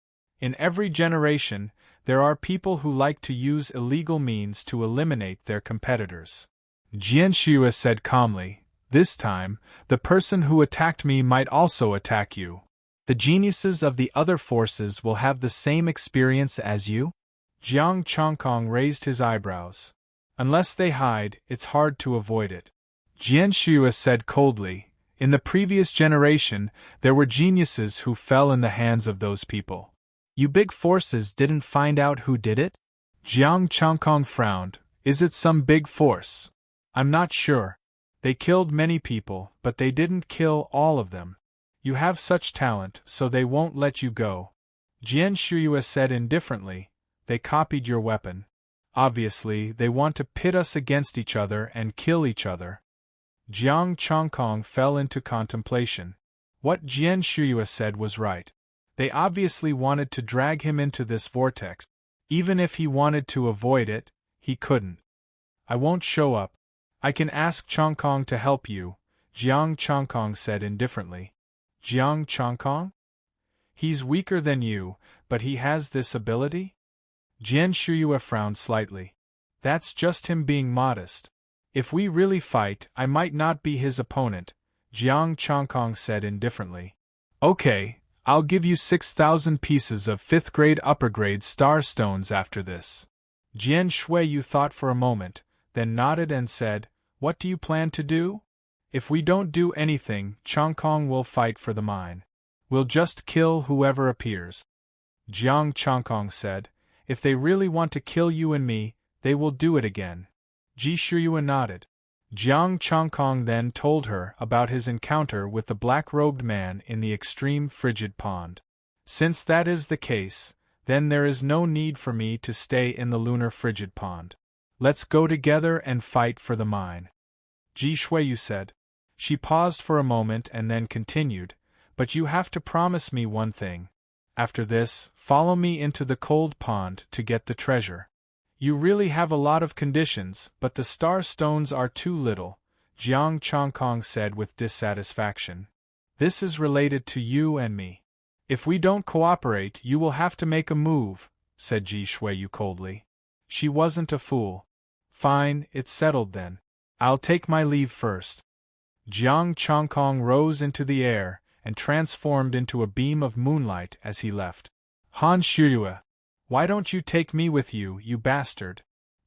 In every generation, there are people who like to use illegal means to eliminate their competitors. Jian Shuyue said calmly, this time, the person who attacked me might also attack you. The geniuses of the other forces will have the same experience as you? Jiang Chongkong raised his eyebrows. Unless they hide, it's hard to avoid it. Jian Shuya said coldly, in the previous generation, there were geniuses who fell in the hands of those people. You big forces didn't find out who did it? Jiang Chongkong frowned. Is it some big force? I'm not sure. They killed many people, but they didn't kill all of them. You have such talent, so they won't let you go. Jian Shuya said indifferently, they copied your weapon. Obviously, they want to pit us against each other and kill each other. Jiang Chongkong fell into contemplation. What Jian Shuya said was right. They obviously wanted to drag him into this vortex. Even if he wanted to avoid it, he couldn't. I won't show up. I can ask Chongkong to help you, Jiang Chongkong said indifferently. Jiang Chongkong? He's weaker than you, but he has this ability? Jian Shuya frowned slightly. That's just him being modest. If we really fight, I might not be his opponent, Jiang Chongkong said indifferently. Okay, I'll give you 6,000 pieces of 5th grade upper grade star stones after this. Jian Shuyu thought for a moment, then nodded and said, What do you plan to do? If we don't do anything, Chongkong will fight for the mine. We'll just kill whoever appears. Jiang Chongkong said, If they really want to kill you and me, they will do it again. Ji Shuyuan nodded. Jiang Chongkong then told her about his encounter with the black-robed man in the extreme frigid pond. Since that is the case, then there is no need for me to stay in the lunar frigid pond. Let's go together and fight for the mine. Ji Shuyu said. She paused for a moment and then continued, But you have to promise me one thing. After this, follow me into the cold pond to get the treasure. You really have a lot of conditions, but the star stones are too little, Jiang Chongkong said with dissatisfaction. This is related to you and me. If we don't cooperate, you will have to make a move, said Ji Shuyu coldly. She wasn't a fool. Fine, it's settled then. I'll take my leave first. Jiang Chongkong rose into the air and transformed into a beam of moonlight as he left. Han Shuyue, why don't you take me with you, you bastard?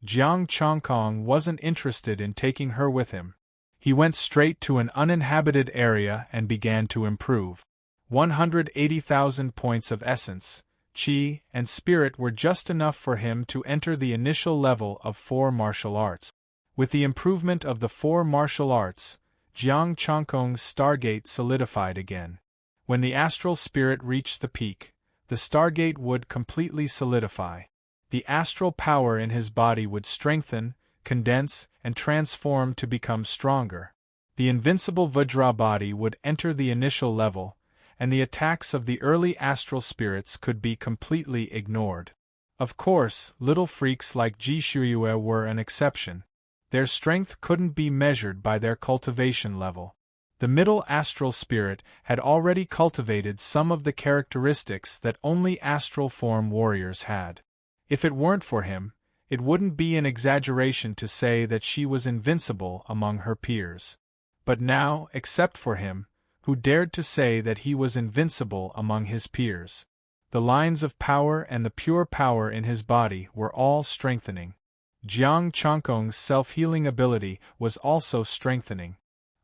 Jiang Chongkong wasn't interested in taking her with him. He went straight to an uninhabited area and began to improve. 180,000 points of essence, chi, and spirit were just enough for him to enter the initial level of 4 martial arts. With the improvement of the 4 martial arts, Jiang Chongkong's Stargate solidified again. When the astral spirit reached the peak, the Stargate would completely solidify. The astral power in his body would strengthen, condense, and transform to become stronger. The invincible Vajra body would enter the initial level, and the attacks of the early astral spirits could be completely ignored. Of course, little freaks like Ji Shuyue were an exception. Their strength couldn't be measured by their cultivation level. The middle astral spirit had already cultivated some of the characteristics that only astral form warriors had. If it weren't for him, it wouldn't be an exaggeration to say that she was invincible among her peers. But now, except for him, who dared to say that he was invincible among his peers, the lines of power and the pure power in his body were all strengthening. Jiang Chongkong's self-healing ability was also strengthening.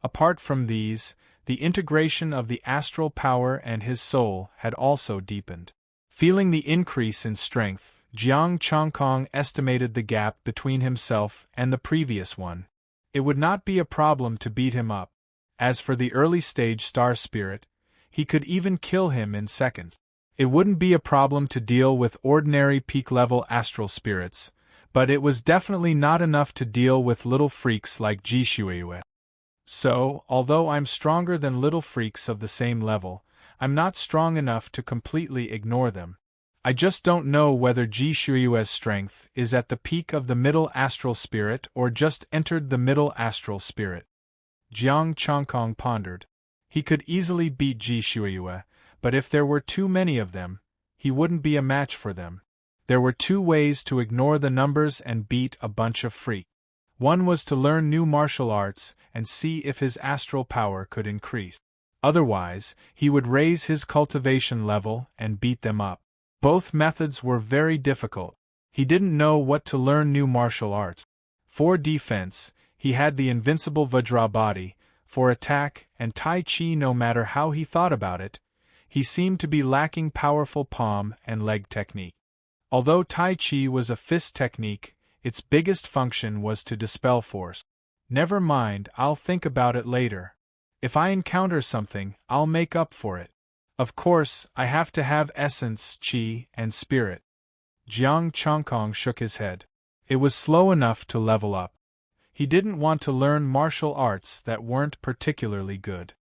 Apart from these, the integration of the astral power and his soul had also deepened. Feeling the increase in strength, Jiang Chongkong estimated the gap between himself and the previous one. It would not be a problem to beat him up. As for the early-stage star spirit, he could even kill him in seconds. It wouldn't be a problem to deal with ordinary peak-level astral spirits, but it was definitely not enough to deal with little freaks like Ji Shuyue. So, although I'm stronger than little freaks of the same level, I'm not strong enough to completely ignore them. I just don't know whether Ji Shuyue's strength is at the peak of the middle astral spirit or just entered the middle astral spirit. Jiang Chongkong pondered. He could easily beat Ji Shuyue, but if there were too many of them, he wouldn't be a match for them. There were 2 ways to ignore the numbers and beat a bunch of freaks. One was to learn new martial arts and see if his astral power could increase. Otherwise, he would raise his cultivation level and beat them up. Both methods were very difficult. He didn't know what to learn new martial arts. For defense, he had the invincible Vajra body. For attack and Tai Chi, no matter how he thought about it, he seemed to be lacking powerful palm and leg technique. Although Tai Chi was a fist technique, its biggest function was to dispel force. Never mind, I'll think about it later. If I encounter something, I'll make up for it. Of course, I have to have essence, chi, and spirit. Jiang Chongkong shook his head. It was slow enough to level up. He didn't want to learn martial arts that weren't particularly good.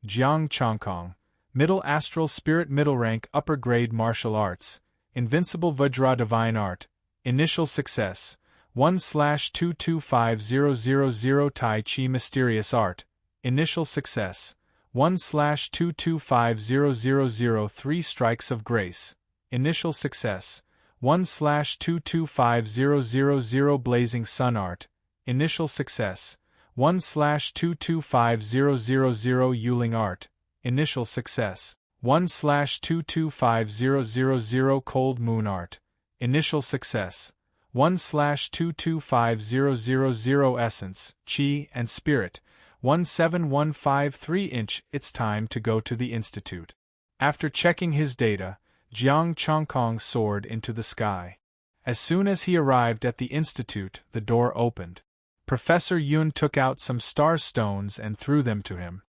Jiang Chongkong, Middle Astral Spirit, Middle Rank, Upper Grade Martial Arts, Invincible Vajra Divine Art, Initial Success, 1/225000 Tai Chi Mysterious Art, Initial Success, 1/225000 3 Strikes of Grace, Initial Success, 1/225000 Blazing Sun Art, Initial Success, 1/225000 Yuling Art, Initial Success, 1/225000 Cold Moon Art, Initial Success, 1/225000 Essence, Chi, and Spirit, 17153 inch. It's time to go to the Institute. After checking his data, Jiang Chongkong soared into the sky. As soon as he arrived at the Institute, the door opened. Professor Yun took out some star stones and threw them to him.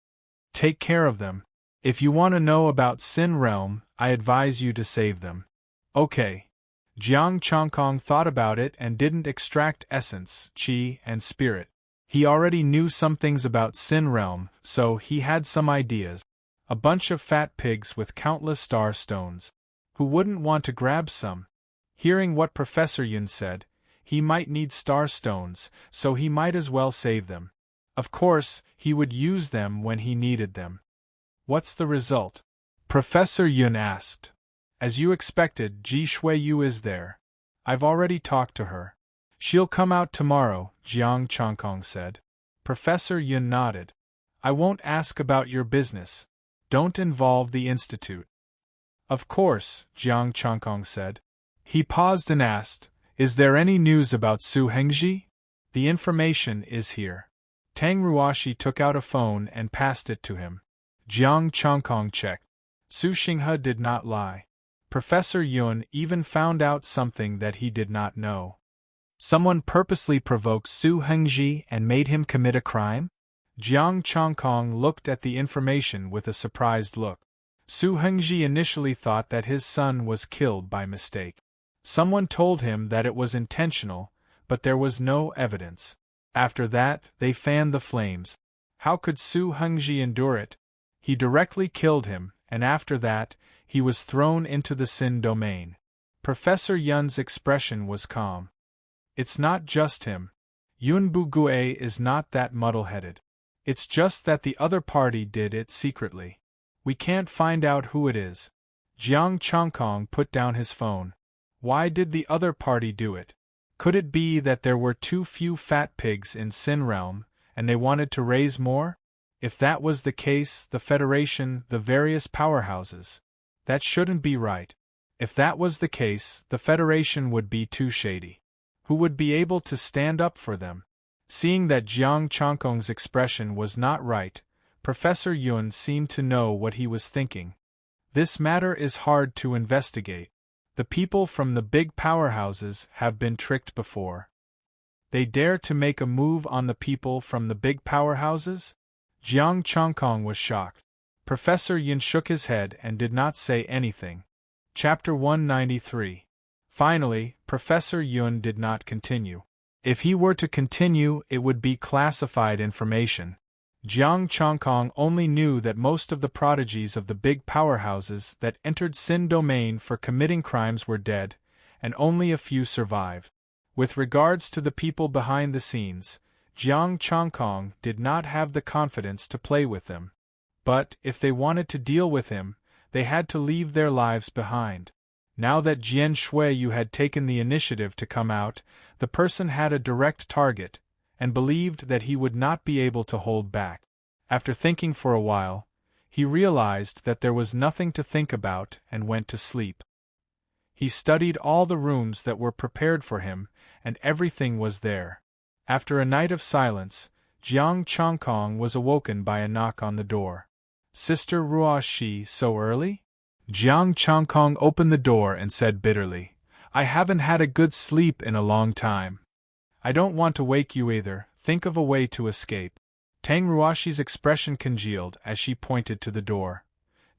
Take care of them. If you want to know about Sin Realm, I advise you to save them. Okay. Jiang Chongkong thought about it and didn't extract essence, chi, and spirit. He already knew some things about Sin Realm, so he had some ideas. A bunch of fat pigs with countless star stones. Who wouldn't want to grab some? Hearing what Professor Yun said, he might need star stones, so he might as well save them. Of course, he would use them when he needed them. What's the result? Professor Yun asked. As you expected, Ji Shuiyu is there. I've already talked to her. She'll come out tomorrow, Jiang Chongkong said. Professor Yun nodded. I won't ask about your business. Don't involve the Institute. Of course, Jiang Chongkong said. He paused and asked, Is there any news about Su Hengji? The information is here. Tang Ruoshi took out a phone and passed it to him. Jiang Chongkong checked. Su Xinghe did not lie. Professor Yun even found out something that he did not know. Someone purposely provoked Su Hengji and made him commit a crime? Jiang Chongkong looked at the information with a surprised look. Su Hengji initially thought that his son was killed by mistake. Someone told him that it was intentional, but there was no evidence. After that, they fanned the flames. How could Su Hengji endure it? He directly killed him, and after that, he was thrown into the Sin domain. Professor Yun's expression was calm. It's not just him. Yun Bugue is not that muddle-headed. It's just that the other party did it secretly. We can't find out who it is. Jiang Chongkong put down his phone. Why did the other party do it? Could it be that there were too few fat pigs in Sin Realm, and they wanted to raise more? If that was the case, the Federation, the various powerhouses. That shouldn't be right. If that was the case, the Federation would be too shady. Who would be able to stand up for them? Seeing that Jiang Chongkong's expression was not right, Professor Yun seemed to know what he was thinking. This matter is hard to investigate. The people from the big powerhouses have been tricked before. They dare to make a move on the people from the big powerhouses? Jiang Chongkong was shocked. Professor Yun shook his head and did not say anything. Chapter 193. Finally, Professor Yun did not continue. If he were to continue, it would be classified information. Jiang Chongkong only knew that most of the prodigies of the big powerhouses that entered Sin domain for committing crimes were dead, and only a few survived. With regards to the people behind the scenes, Jiang Chongkong did not have the confidence to play with them. But, if they wanted to deal with him, they had to leave their lives behind. Now that Jian Shuiyu had taken the initiative to come out, the person had a direct target, and believed that he would not be able to hold back. After thinking for a while, he realized that there was nothing to think about and went to sleep. He studied all the rooms that were prepared for him, and everything was there. After a night of silence, Jiang Chongkong was awoken by a knock on the door. Sister Ruoshi, so early? Jiang Chongkong opened the door and said bitterly, I haven't had a good sleep in a long time. I don't want to wake you either, think of a way to escape. Tang Ruoshi's expression congealed as she pointed to the door.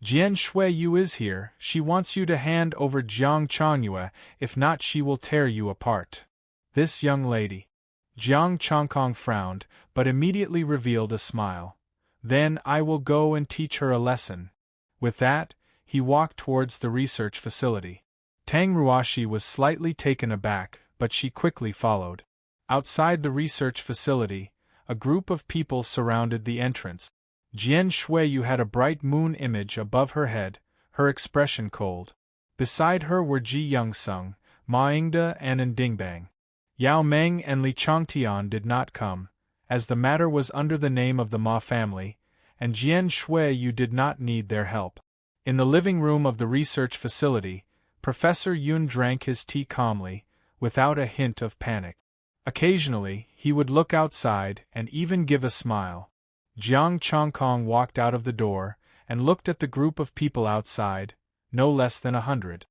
Jian Shuiyu is here, she wants you to hand over Jiang Chongyue, if not she will tear you apart. This young lady. Jiang Chongkong frowned, but immediately revealed a smile. Then I will go and teach her a lesson. With that, he walked towards the research facility. Tang Ruoshi was slightly taken aback, but she quickly followed. Outside the research facility, a group of people surrounded the entrance. Jian Shuiyu had a bright moon image above her head, her expression cold. Beside her were Ji Youngsung, Ma Yingde and Ndingbang. Yao Meng and Li Chongtian did not come, as the matter was under the name of the Ma family, and Jian Shuiyu did not need their help. In the living room of the research facility, Professor Yun drank his tea calmly, without a hint of panic. Occasionally, he would look outside and even give a smile. Jiang Chongkong walked out of the door and looked at the group of people outside, no less than 100.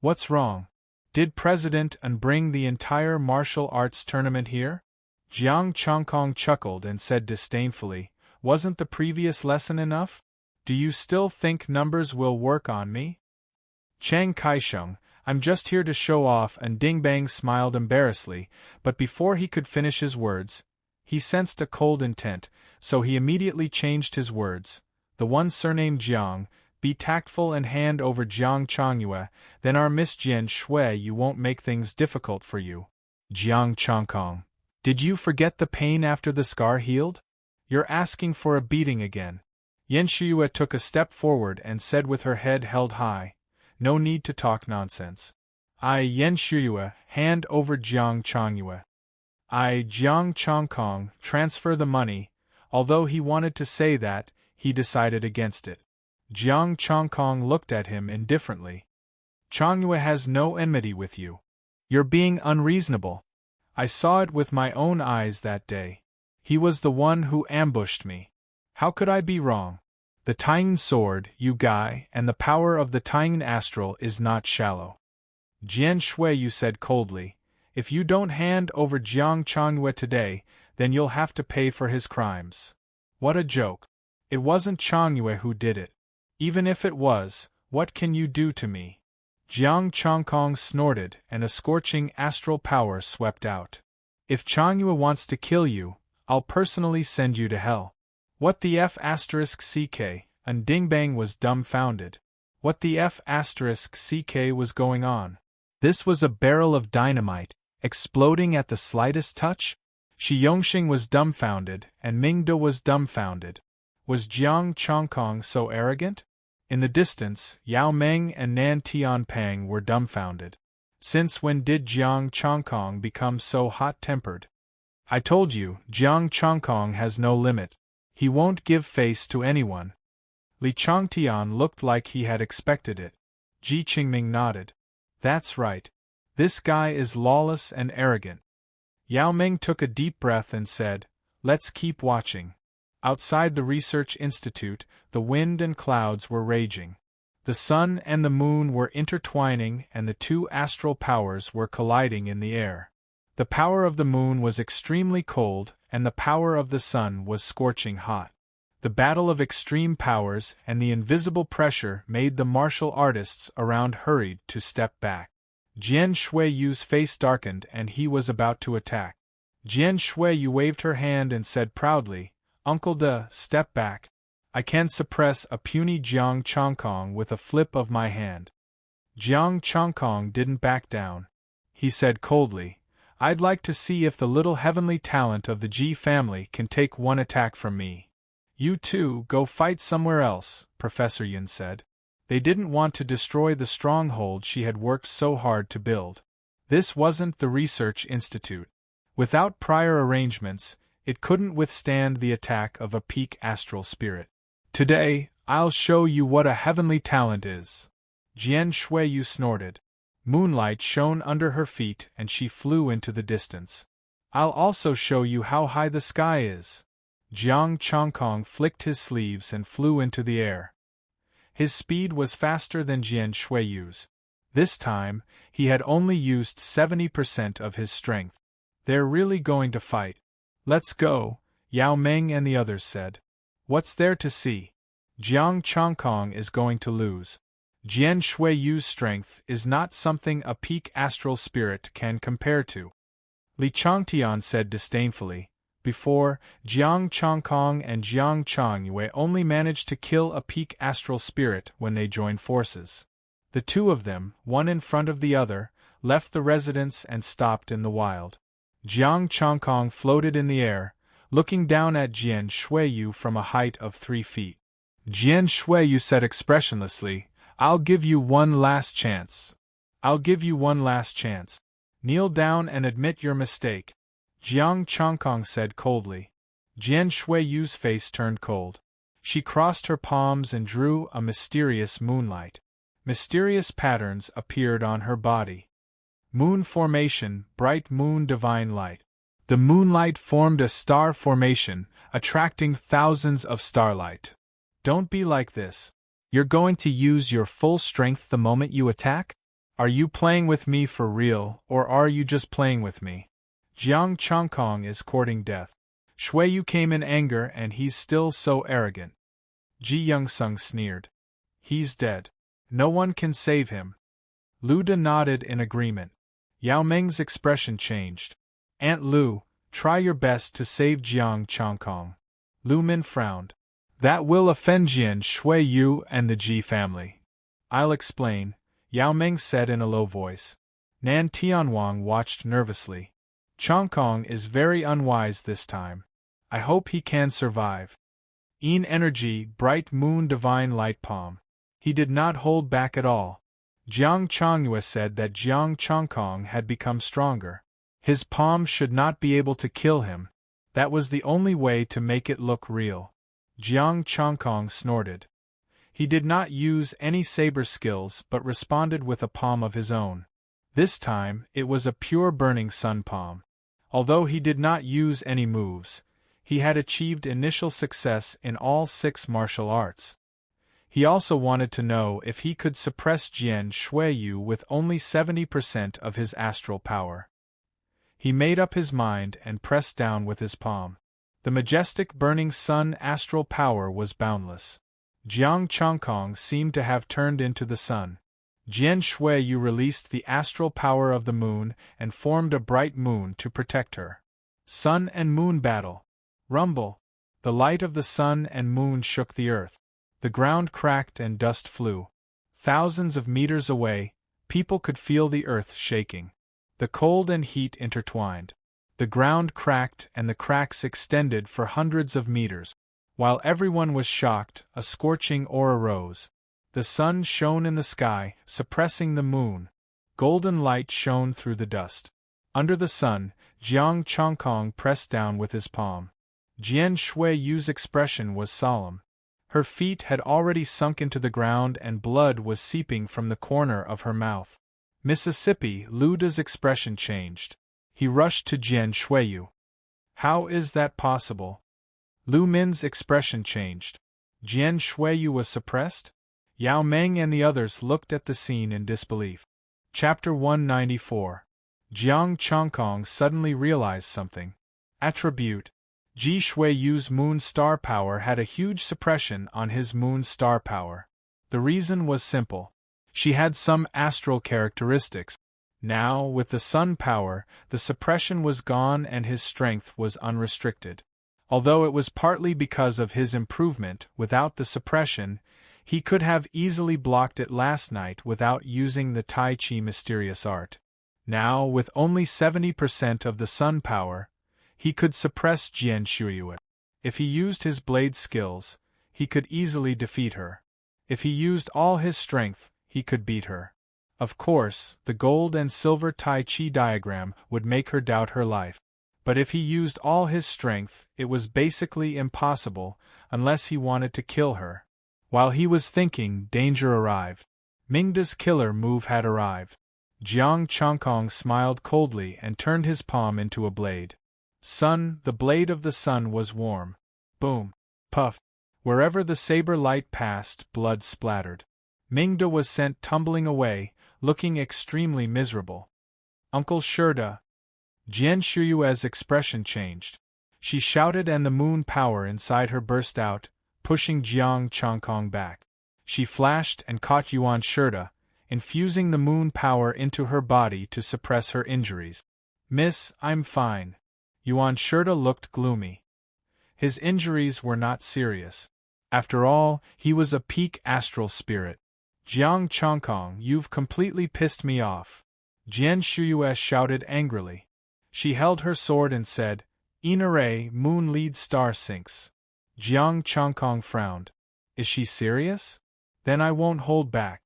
What's wrong? Did President An bring the entire martial arts tournament here? Jiang Chongkong chuckled and said disdainfully, wasn't the previous lesson enough? Do you still think numbers will work on me? Chang Kaisheng, I'm just here to show off, and Dingbang smiled embarrassedly, but before he could finish his words, he sensed a cold intent, so he immediately changed his words. The one surnamed Jiang, be tactful and hand over Jiang Chongyue, then our Miss Jian Shuiyu won't make things difficult for you. Jiang Chongkong, did you forget the pain after the scar healed? You're asking for a beating again. Yan Shuiyu took a step forward and said with her head held high, no need to talk nonsense. I, Yan Shuiyu, hand over Jiang Chongyue. I, Jiang Chongkong, transfer the money. Although he wanted to say that, he decided against it. Jiang Chongkong looked at him indifferently. Chongyue has no enmity with you. You're being unreasonable. I saw it with my own eyes that day. He was the one who ambushed me. How could I be wrong? The Tian sword, you guy, and the power of the Tian astral is not shallow. Jian Shuiyu said coldly, if you don't hand over Jiang Chongyue today, then you'll have to pay for his crimes. What a joke. It wasn't Chongyue who did it. Even if it was, what can you do to me? Jiang Chongkong snorted and a scorching astral power swept out. If Chongyue wants to kill you, I'll personally send you to hell. What the F***ck, and Dingbang was dumbfounded. What the F***ck was going on? This was a barrel of dynamite, exploding at the slightest touch? Shi Yongxing was dumbfounded, and Mingde was dumbfounded. Was Jiang Chongkong so arrogant? In the distance, Yao Meng and Nan Tianping were dumbfounded. Since when did Jiang Chongkong become so hot-tempered? I told you, Jiang Chongkong has no limit. He won't give face to anyone. Li Chongtian looked like he had expected it. Ji Qingming nodded. That's right. This guy is lawless and arrogant. Yao Meng took a deep breath and said, let's keep watching. Outside the research institute, the wind and clouds were raging. The sun and the moon were intertwining and the two astral powers were colliding in the air. The power of the moon was extremely cold, and the power of the sun was scorching hot. The battle of extreme powers and the invisible pressure made the martial artists around hurried to step back. Jian Shuiyu's face darkened and he was about to attack. Jian Shuiyu waved her hand and said proudly, Uncle De, step back. I can suppress a puny Jiang Chongkong with a flip of my hand. Jiang Chongkong didn't back down. He said coldly, I'd like to see if the little heavenly talent of the Ji family can take one attack from me. You two go fight somewhere else, Professor Yun said. They didn't want to destroy the stronghold she had worked so hard to build. This wasn't the research institute. Without prior arrangements, it couldn't withstand the attack of a peak astral spirit. Today, I'll show you what a heavenly talent is. Jian Shuiyu snorted. Moonlight shone under her feet and she flew into the distance. I'll also show you how high the sky is. Jiang Chongkong flicked his sleeves and flew into the air. His speed was faster than Jian Shuiyu's. This time, he had only used 70% of his strength. They're really going to fight. Let's go, Yao Meng and the others said. What's there to see? Jiang Chongkong is going to lose. Jian Shuiyu's strength is not something a peak astral spirit can compare to. Li Changtian said disdainfully. Before, Jiang Chongkong and Jiang Chongyue only managed to kill a peak astral spirit when they joined forces. The two of them, one in front of the other, left the residence and stopped in the wild. Jiang Chongkong floated in the air, looking down at Jian Shuiyu from a height of 3 feet. Jian Shuiyu said expressionlessly, I'll give you one last chance. I'll give you one last chance. Kneel down and admit your mistake. Jiang Chongkong said coldly. Jian Shuiyu's face turned cold. She crossed her palms and drew a mysterious moonlight. Mysterious patterns appeared on her body. Moon formation, bright moon divine light. The moonlight formed a star formation, attracting thousands of starlight. Don't be like this. You're going to use your full strength the moment you attack? Are you playing with me for real, or are you just playing with me? Jiang Chongkong is courting death. Shuiyu came in anger and he's still so arrogant. Ji Youngsung sneered. He's dead. No one can save him. Lu De nodded in agreement. Yao Meng's expression changed. Aunt Lu, try your best to save Jiang Chongkong. Lu Min frowned. That will offend Jian Shuiyu and the Ji family. I'll explain, Yao Meng said in a low voice. Nan Tianwang watched nervously. Chongkong is very unwise this time. I hope he can survive. Yin energy, bright moon divine light palm. He did not hold back at all. Jiang Chongyue said that Jiang Chongkong had become stronger. His palm should not be able to kill him. That was the only way to make it look real. Jiang Chongkong snorted. He did not use any saber skills but responded with a palm of his own. This time, it was a pure burning sun palm. Although he did not use any moves, he had achieved initial success in all 6 martial arts. He also wanted to know if he could suppress Jian Shuiyu with only 70% of his astral power. He made up his mind and pressed down with his palm. The majestic burning sun astral power was boundless. Jiang Chongkong seemed to have turned into the sun. Jian Shuiyu released the astral power of the moon and formed a bright moon to protect her. Sun and moon battle. Rumble. The light of the sun and moon shook the earth. The ground cracked and dust flew. Thousands of meters away, people could feel the earth shaking. The cold and heat intertwined. The ground cracked and the cracks extended for hundreds of meters. While everyone was shocked, a scorching aura rose. The sun shone in the sky, suppressing the moon. Golden light shone through the dust. Under the sun, Jiang Chongkong pressed down with his palm. Jian Shuiyu's expression was solemn. Her feet had already sunk into the ground and blood was seeping from the corner of her mouth. Mississippi, Lu De's expression changed. He rushed to Jian Shuiyu. How is that possible? Lu Min's expression changed. Jian Shuiyu was suppressed? Yao Meng and the others looked at the scene in disbelief. Chapter 194. Jiang Chongkong suddenly realized something. Attribute. Ji Shuiyu's moon star power had a huge suppression on his moon star power. The reason was simple. She had some astral characteristics. Now, with the sun power, the suppression was gone and his strength was unrestricted. Although it was partly because of his improvement, without the suppression, he could have easily blocked it last night without using the Tai Chi mysterious art. Now, with only 70% of the sun power, he could suppress Jian Shuiyu. If he used his blade skills, he could easily defeat her. If he used all his strength, he could beat her. Of course, the gold and silver Tai Chi diagram would make her doubt her life. But if he used all his strength, it was basically impossible, unless he wanted to kill her. While he was thinking, danger arrived. Mingda's killer move had arrived. Jiang Changkong smiled coldly and turned his palm into a blade. Sun, the blade of the sun was warm. Boom. Puff. Wherever the saber light passed, blood splattered. Mingda was sent tumbling away, looking extremely miserable. Uncle Shurda. Jian Shuyue's expression changed. She shouted and the moon power inside her burst out, pushing Jiang Changkong back. She flashed and caught Yuan Shurda, infusing the moon power into her body to suppress her injuries. Miss, I'm fine. Yuan Shurda looked gloomy. His injuries were not serious. After all, he was a peak astral spirit. Jiang Changkong, you've completely pissed me off. Jian Shuyue shouted angrily. She held her sword and said, Inare, moon lead star sinks. Jiang Changkong frowned. Is she serious? Then I won't hold back.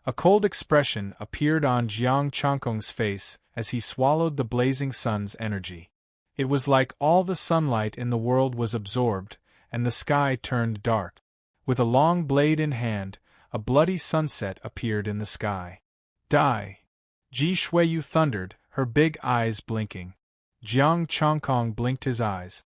A cold expression appeared on Jiang Changkong's face as he swallowed the blazing sun's energy. It was like all the sunlight in the world was absorbed, and the sky turned dark. With a long blade in hand, a bloody sunset appeared in the sky. Die! Ji Shuiyu thundered, her big eyes blinking. Jiang Changkong blinked his eyes.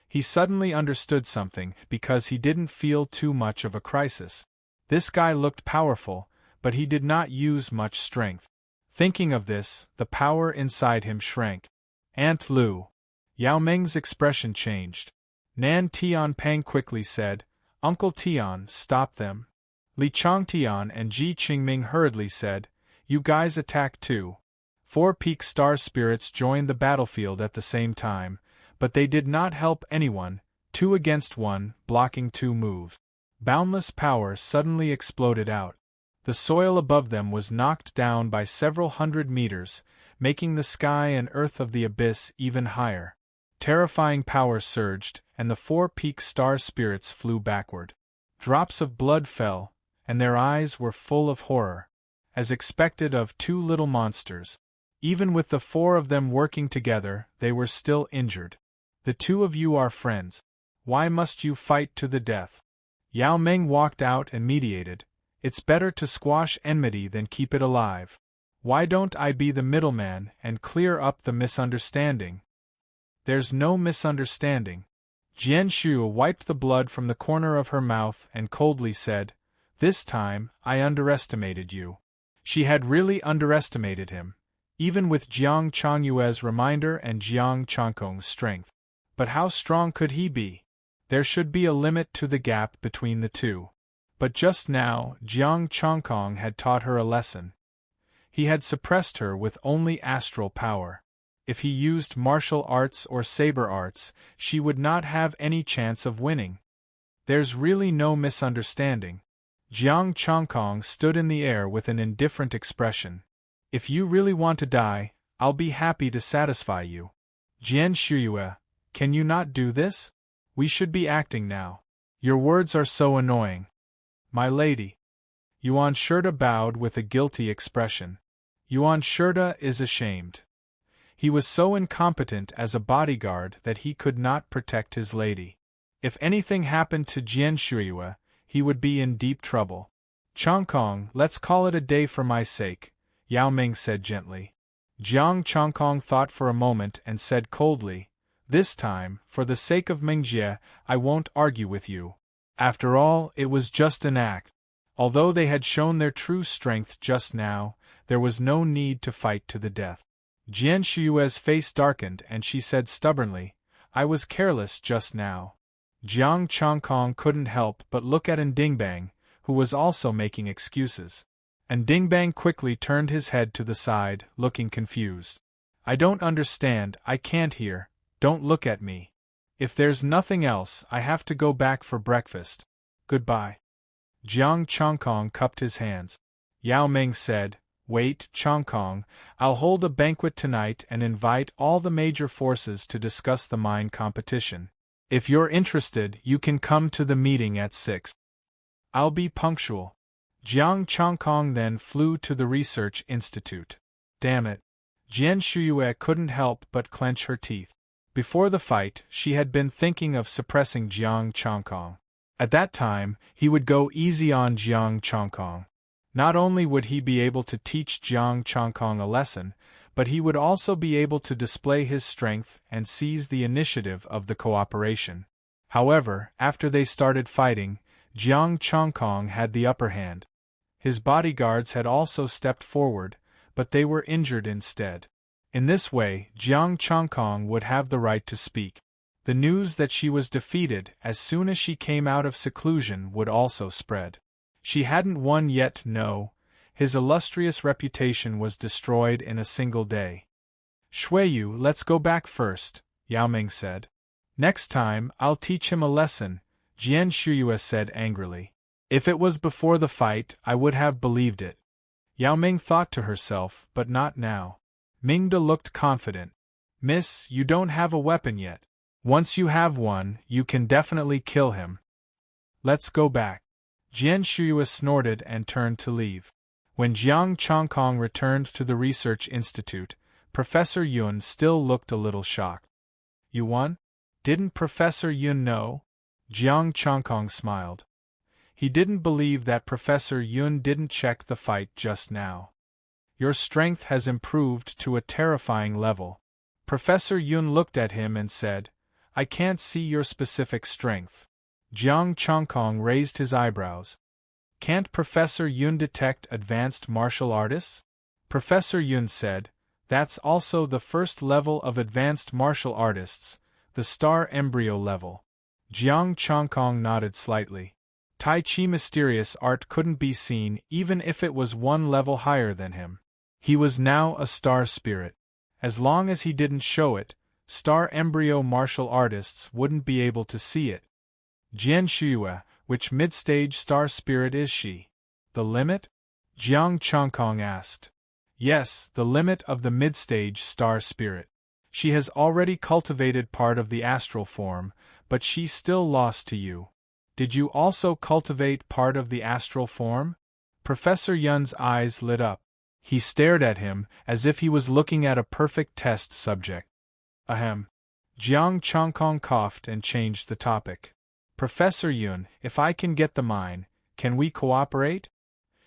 He suddenly understood something because he didn't feel too much of a crisis. This guy looked powerful, but he did not use much strength. Thinking of this, the power inside him shrank. Aunt Lu. Yao Meng's expression changed. Nan Tianpeng quickly said, Uncle Tian, stop them. Li Changtian and Ji Qingming hurriedly said, You guys attack too. 4 peak star spirits joined the battlefield at the same time, but they did not help anyone, 2 against 1, blocking 2 moves. Boundless power suddenly exploded out. The soil above them was knocked down by several hundred meters, making the sky and earth of the abyss even higher. Terrifying power surged, and the 4 peak star spirits flew backward. Drops of blood fell, and their eyes were full of horror. As expected of 2 little monsters. Even with the 4 of them working together, they were still injured. The 2 of you are friends. Why must you fight to the death? Yao Meng walked out and mediated. It's better to squash enmity than keep it alive. Why don't I be the middleman and clear up the misunderstanding? There's no misunderstanding. Jian Shu wiped the blood from the corner of her mouth and coldly said, This time, I underestimated you. She had really underestimated him, even with Jiang Changyue's reminder and Jiang Changkong's strength. But how strong could he be? There should be a limit to the gap between the two. But just now, Jiang Changkong had taught her a lesson. He had suppressed her with only astral power. If he used martial arts or saber arts, she would not have any chance of winning. There's really no misunderstanding. Jiang Changkong stood in the air with an indifferent expression. If you really want to die, I'll be happy to satisfy you. Jian Shuyue, can you not do this? We should be acting now. Your words are so annoying. My lady. Yuan Shurda bowed with a guilty expression. Yuan Shurda is ashamed. He was so incompetent as a bodyguard that he could not protect his lady. If anything happened to Jian Shuyue, he would be in deep trouble. Changkong, let's call it a day for my sake, Yao Ming said gently. Jiang Changkong thought for a moment and said coldly, This time, for the sake of Mingjie, I won't argue with you. After all, it was just an act. Although they had shown their true strength just now, there was no need to fight to the death. Jian Shuyue's face darkened and she said stubbornly, I was careless just now. Jiang Changkong couldn't help but look at Ndingbang, who was also making excuses. Ndingbang quickly turned his head to the side, looking confused. I don't understand, I can't hear, don't look at me. If there's nothing else, I have to go back for breakfast. Goodbye. Jiang Changkong cupped his hands. Yao Ming said, Wait, Changkong, I'll hold a banquet tonight and invite all the major forces to discuss the mine competition. If you're interested, you can come to the meeting at 6. I'll be punctual. Jiang Changkong then flew to the research institute. Damn it. Jian Shuyue couldn't help but clench her teeth. Before the fight, she had been thinking of suppressing Jiang Changkong. At that time, he would go easy on Jiang Changkong. Not only would he be able to teach Jiang Changkong a lesson, but he would also be able to display his strength and seize the initiative of the cooperation. However, after they started fighting, Jiang Changkong had the upper hand. His bodyguards had also stepped forward, but they were injured instead. In this way, Jiang Changkong would have the right to speak. The news that she was defeated as soon as she came out of seclusion would also spread. She hadn't won yet, no. His illustrious reputation was destroyed in a single day. Shuiyu, let's go back first, Yao Ming said. Next time, I'll teach him a lesson, Jian Shuyue said angrily. If it was before the fight, I would have believed it. Yao Ming thought to herself, but not now. Mingda looked confident. Miss, you don't have a weapon yet. Once you have one, you can definitely kill him. Let's go back. Jian Shuyue snorted and turned to leave. When Jiang Changkong returned to the research institute, Professor Yun still looked a little shocked. You won? Didn't Professor Yun know? Jiang Changkong smiled. He didn't believe that Professor Yun didn't check the fight just now. Your strength has improved to a terrifying level. Professor Yun looked at him and said, I can't see your specific strength. Jiang Changkong raised his eyebrows. Can't Professor Yun detect advanced martial artists? Professor Yun said, that's also the first level of advanced martial artists, the star embryo level. Jiang Changkong nodded slightly. Tai Chi mysterious art couldn't be seen even if it was one level higher than him. He was now a star spirit. As long as he didn't show it, star embryo martial artists wouldn't be able to see it. Jian Shuyue, which mid-stage star spirit is she? The limit? Jiang Changkong asked. Yes, the limit of the mid-stage star spirit. She has already cultivated part of the astral form, but she still lost to you. Did you also cultivate part of the astral form? Professor Yun's eyes lit up. He stared at him as if he was looking at a perfect test subject. Ahem. Jiang Changkong coughed and changed the topic. Professor Yun, if I can get the mine, can we cooperate?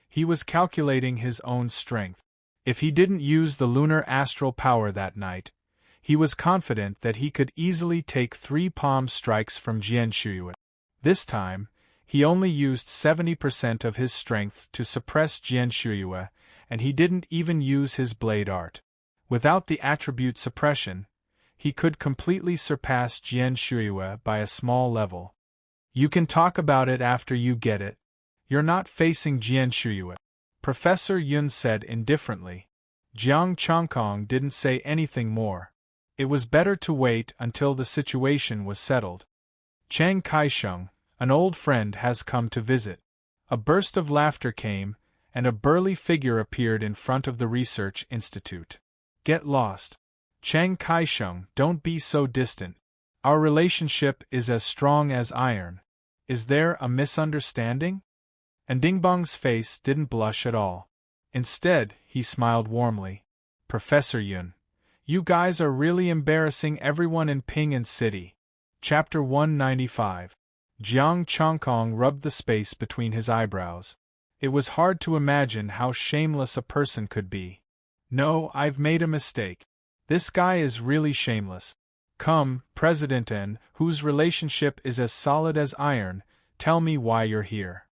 He was calculating his own strength. If he didn't use the lunar astral power that night, he was confident that he could easily take 3 palm strikes from Jian Shuyue. This time, he only used 70% of his strength to suppress Jian Shuyue, and he didn't even use his blade art. Without the attribute suppression, he could completely surpass Jian Shuyue by a small level. You can talk about it after you get it. You're not facing Jian Shuyue, Professor Yun said indifferently. Jiang Changkong didn't say anything more. It was better to wait until the situation was settled. Chang Kaisheng, an old friend, has come to visit. A burst of laughter came, and a burly figure appeared in front of the research institute. Get lost. Chang Kaisheng, don't be so distant. Our relationship is as strong as iron. Is there a misunderstanding? And Dingbang's face didn't blush at all. Instead, he smiled warmly. Professor Yun, you guys are really embarrassing everyone in Ping'an City. Chapter 195. Jiang Changkong rubbed the space between his eyebrows. It was hard to imagine how shameless a person could be. No, I've made a mistake. This guy is really shameless. Come, President N, whose relationship is as solid as iron, tell me why you're here.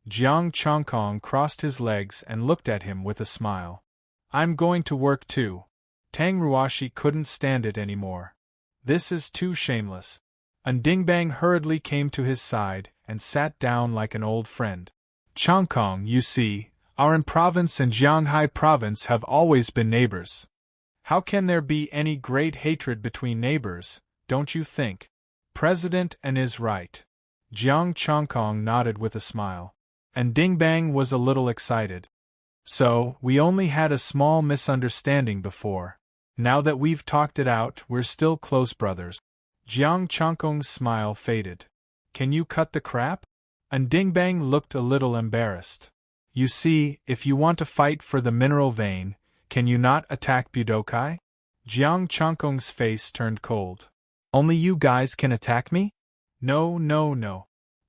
Jiang Changkong crossed his legs and looked at him with a smile. I'm going to work too. Tang Ruashi couldn't stand it anymore. This is too shameless. And Dingbang hurriedly came to his side and sat down like an old friend. Changkong, you see, our province and Jianghai province have always been neighbors. How can there be any great hatred between neighbors, don't you think? President N is right. Jiang Changkong nodded with a smile. And Dingbang was a little excited. So, we only had a small misunderstanding before. Now that we've talked it out, we're still close brothers. Jiang Changkong's smile faded. Can you cut the crap? And Dingbang looked a little embarrassed. You see, if you want to fight for the mineral vein, can you not attack Budokai? Jiang Changkong's face turned cold. Only you guys can attack me? No.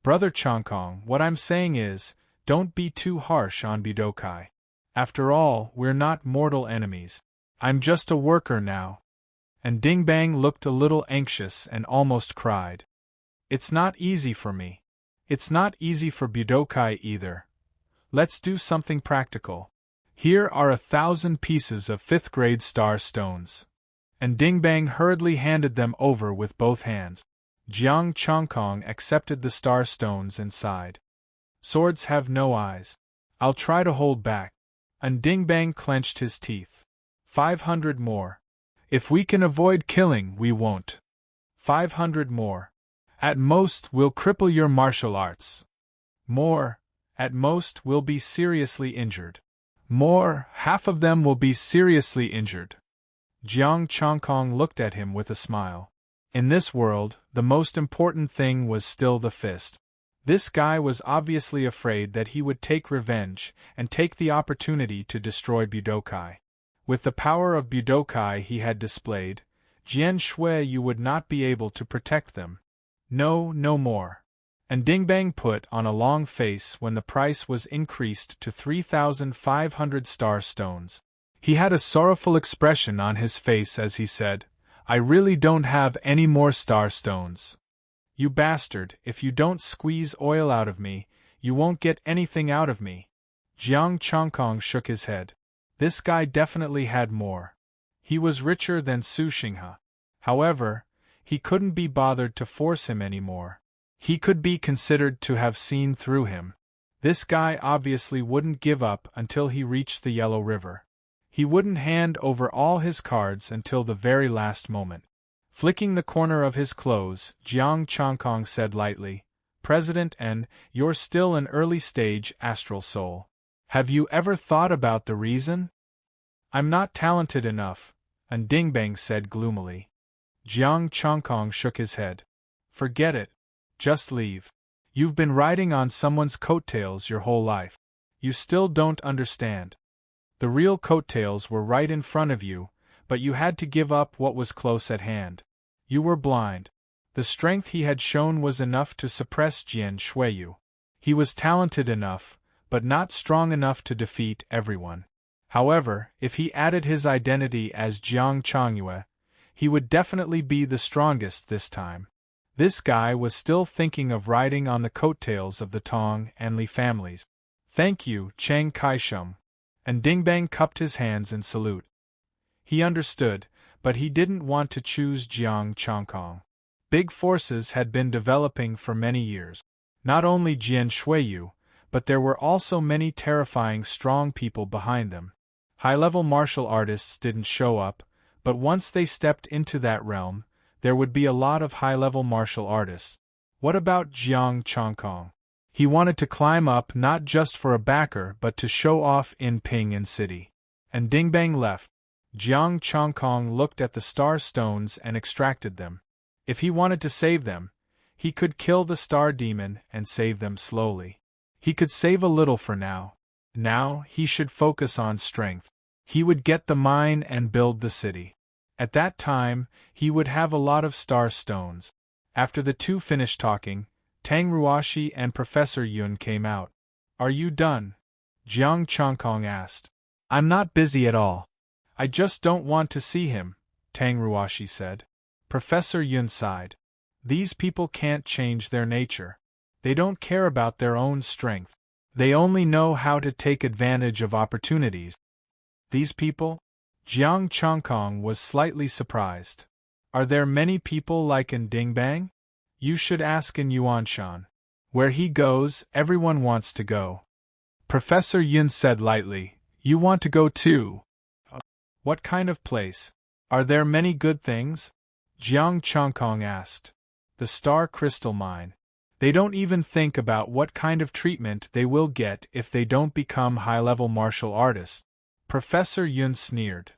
Brother Changkong, what I'm saying is, Don't be too harsh on Budokai. After all, we're not mortal enemies. I'm just a worker now. And Dingbang looked a little anxious and almost cried. It's not easy for me. It's not easy for Budokai either. Let's do something practical. Here are 1,000 pieces of 5th grade star stones. And Dingbang hurriedly handed them over with both hands. Jiang Chongkong accepted the star stones and sighed. Swords have no eyes. I'll try to hold back. And Dingbang clenched his teeth. 500 more. If we can avoid killing, we won't. 500 more. At most, we'll cripple your martial arts. More. At most, we'll be seriously injured. More. Half of them will be seriously injured. Jiang Chongkong looked at him with a smile. In this world, the most important thing was still the fist. This guy was obviously afraid that he would take revenge and take the opportunity to destroy Budokai. With the power of Budokai he had displayed, Jian Shui you would not be able to protect them. No, no more. And Dingbang put on a long face when the price was increased to 3,500 star stones. He had a sorrowful expression on his face as he said, I really don't have any more star stones. You bastard, if you don't squeeze oil out of me, you won't get anything out of me. Jiang Chongkong shook his head. This guy definitely had more. He was richer than Su Xinghe. However, he couldn't be bothered to force him anymore. He could be considered to have seen through him. This guy obviously wouldn't give up until he reached the Yellow River. He wouldn't hand over all his cards until the very last moment. Flicking the corner of his clothes, Jiang Chongkong said lightly, President N, you're still an early-stage astral soul. Have you ever thought about the reason? I'm not talented enough, and Dingbang said gloomily. Jiang Chongkong shook his head. Forget it. Just leave. You've been riding on someone's coattails your whole life. You still don't understand. The real coattails were right in front of you, but you had to give up what was close at hand. You were blind. The strength he had shown was enough to suppress Jian Shuiyu. He was talented enough, but not strong enough to defeat everyone. However, if he added his identity as Jiang Chongyue, he would definitely be the strongest this time. This guy was still thinking of riding on the coattails of the Tong and Li families. Thank you, Chiang Kai-shum. And Dingbang cupped his hands in salute. He understood, but he didn't want to choose Jiang Chongkong. Big forces had been developing for many years. Not only Jian Shuiyu, but there were also many terrifying strong people behind them. High-level martial artists didn't show up, but once they stepped into that realm, there would be a lot of high-level martial artists. What about Jiang Chongkong? He wanted to climb up not just for a backer but to show off in Ping City. And Dingbang left. Jiang Chongkong looked at the star stones and extracted them. If he wanted to save them, he could kill the star demon and save them slowly. He could save a little for now. Now he should focus on strength. He would get the mine and build the city. At that time, he would have a lot of star stones. After the two finished talking, Tang Ruoshi and Professor Yun came out. Are you done? Jiang Chongkong asked. I'm not busy at all. I just don't want to see him, Tang Ruoshi said. Professor Yun sighed. These people can't change their nature. They don't care about their own strength. They only know how to take advantage of opportunities. These people? Jiang Chongkong was slightly surprised. Are there many people like in Dingbang? You should ask in Yuanshan. Where he goes, everyone wants to go. Professor Yun said lightly, You want to go too? What kind of place? Are there many good things? Jiang Chongkong asked. The Star Crystal Mine. They don't even think about what kind of treatment they will get if they don't become high-level martial artists. Professor Yun sneered.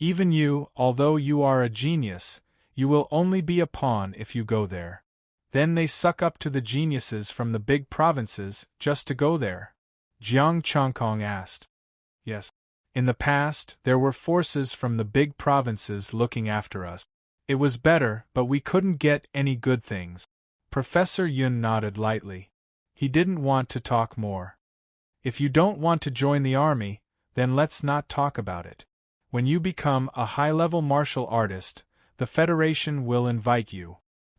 Even you, although you are a genius, you will only be a pawn if you go there. Then they suck up to the geniuses from the big provinces just to go there? Jiang Chongkong asked. Yes. In the past, there were forces from the big provinces looking after us. It was better, but we couldn't get any good things. Professor Yun nodded lightly. He didn't want to talk more. If you don't want to join the army, then let's not talk about it. When you become a high-level martial artist, the Federation will invite you.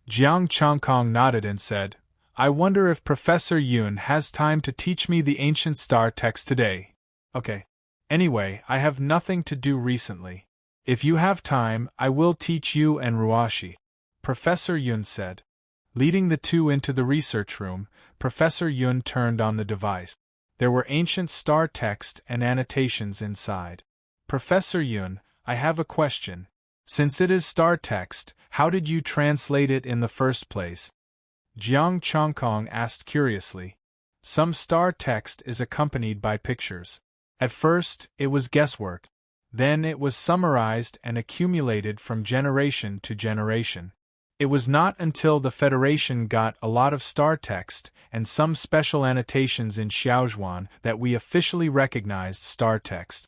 Jiang Changkong nodded and said, I wonder if Professor Yun has time to teach me the ancient star text today. Okay. Anyway, I have nothing to do recently. If you have time, I will teach you and Ruashi, Professor Yun said. Leading the two into the research room, Professor Yun turned on the device. There were ancient star text and annotations inside. Professor Yun, I have a question. Since it is star text, how did you translate it in the first place? Jiang Changkong asked curiously. Some star text is accompanied by pictures. At first, it was guesswork. Then it was summarized and accumulated from generation to generation. It was not until the Federation got a lot of star text and some special annotations in Xiaozhuan that we officially recognized star text.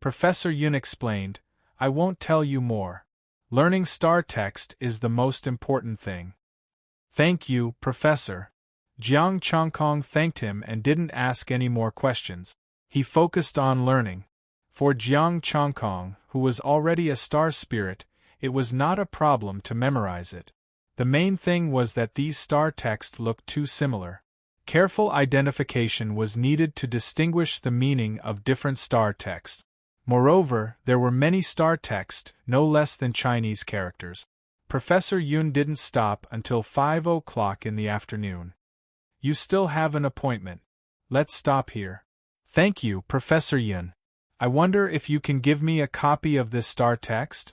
Professor Yun explained, I won't tell you more. Learning star text is the most important thing. Thank you, Professor. Jiang Changkong thanked him and didn't ask any more questions. He focused on learning. For Jiang Changkong, who was already a star spirit, it was not a problem to memorize it. The main thing was that these star texts looked too similar. Careful identification was needed to distinguish the meaning of different star texts. Moreover, there were many star texts, no less than Chinese characters. Professor Yun didn't stop until 5 o'clock in the afternoon. You still have an appointment. Let's stop here. Thank you, Professor Yun. I wonder if you can give me a copy of this star text?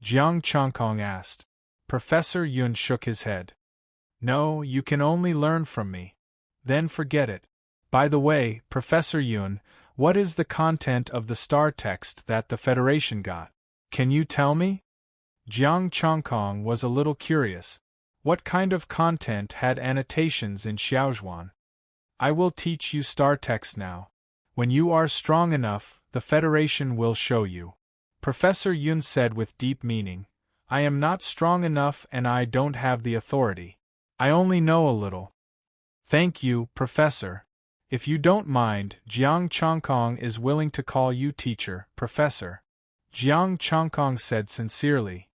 Jiang Changkong asked. Professor Yun shook his head. No, you can only learn from me. Then forget it. By the way, Professor Yun, what is the content of the star text that the Federation got? Can you tell me? Jiang Changkong was a little curious. What kind of content had annotations in Xiaozhuan? I will teach you star text now. When you are strong enough, the Federation will show you. Professor Yun said with deep meaning, I am not strong enough and I don't have the authority. I only know a little. Thank you, Professor. If you don't mind, Jiang Changkong is willing to call you teacher, Professor. Jiang Changkong said sincerely.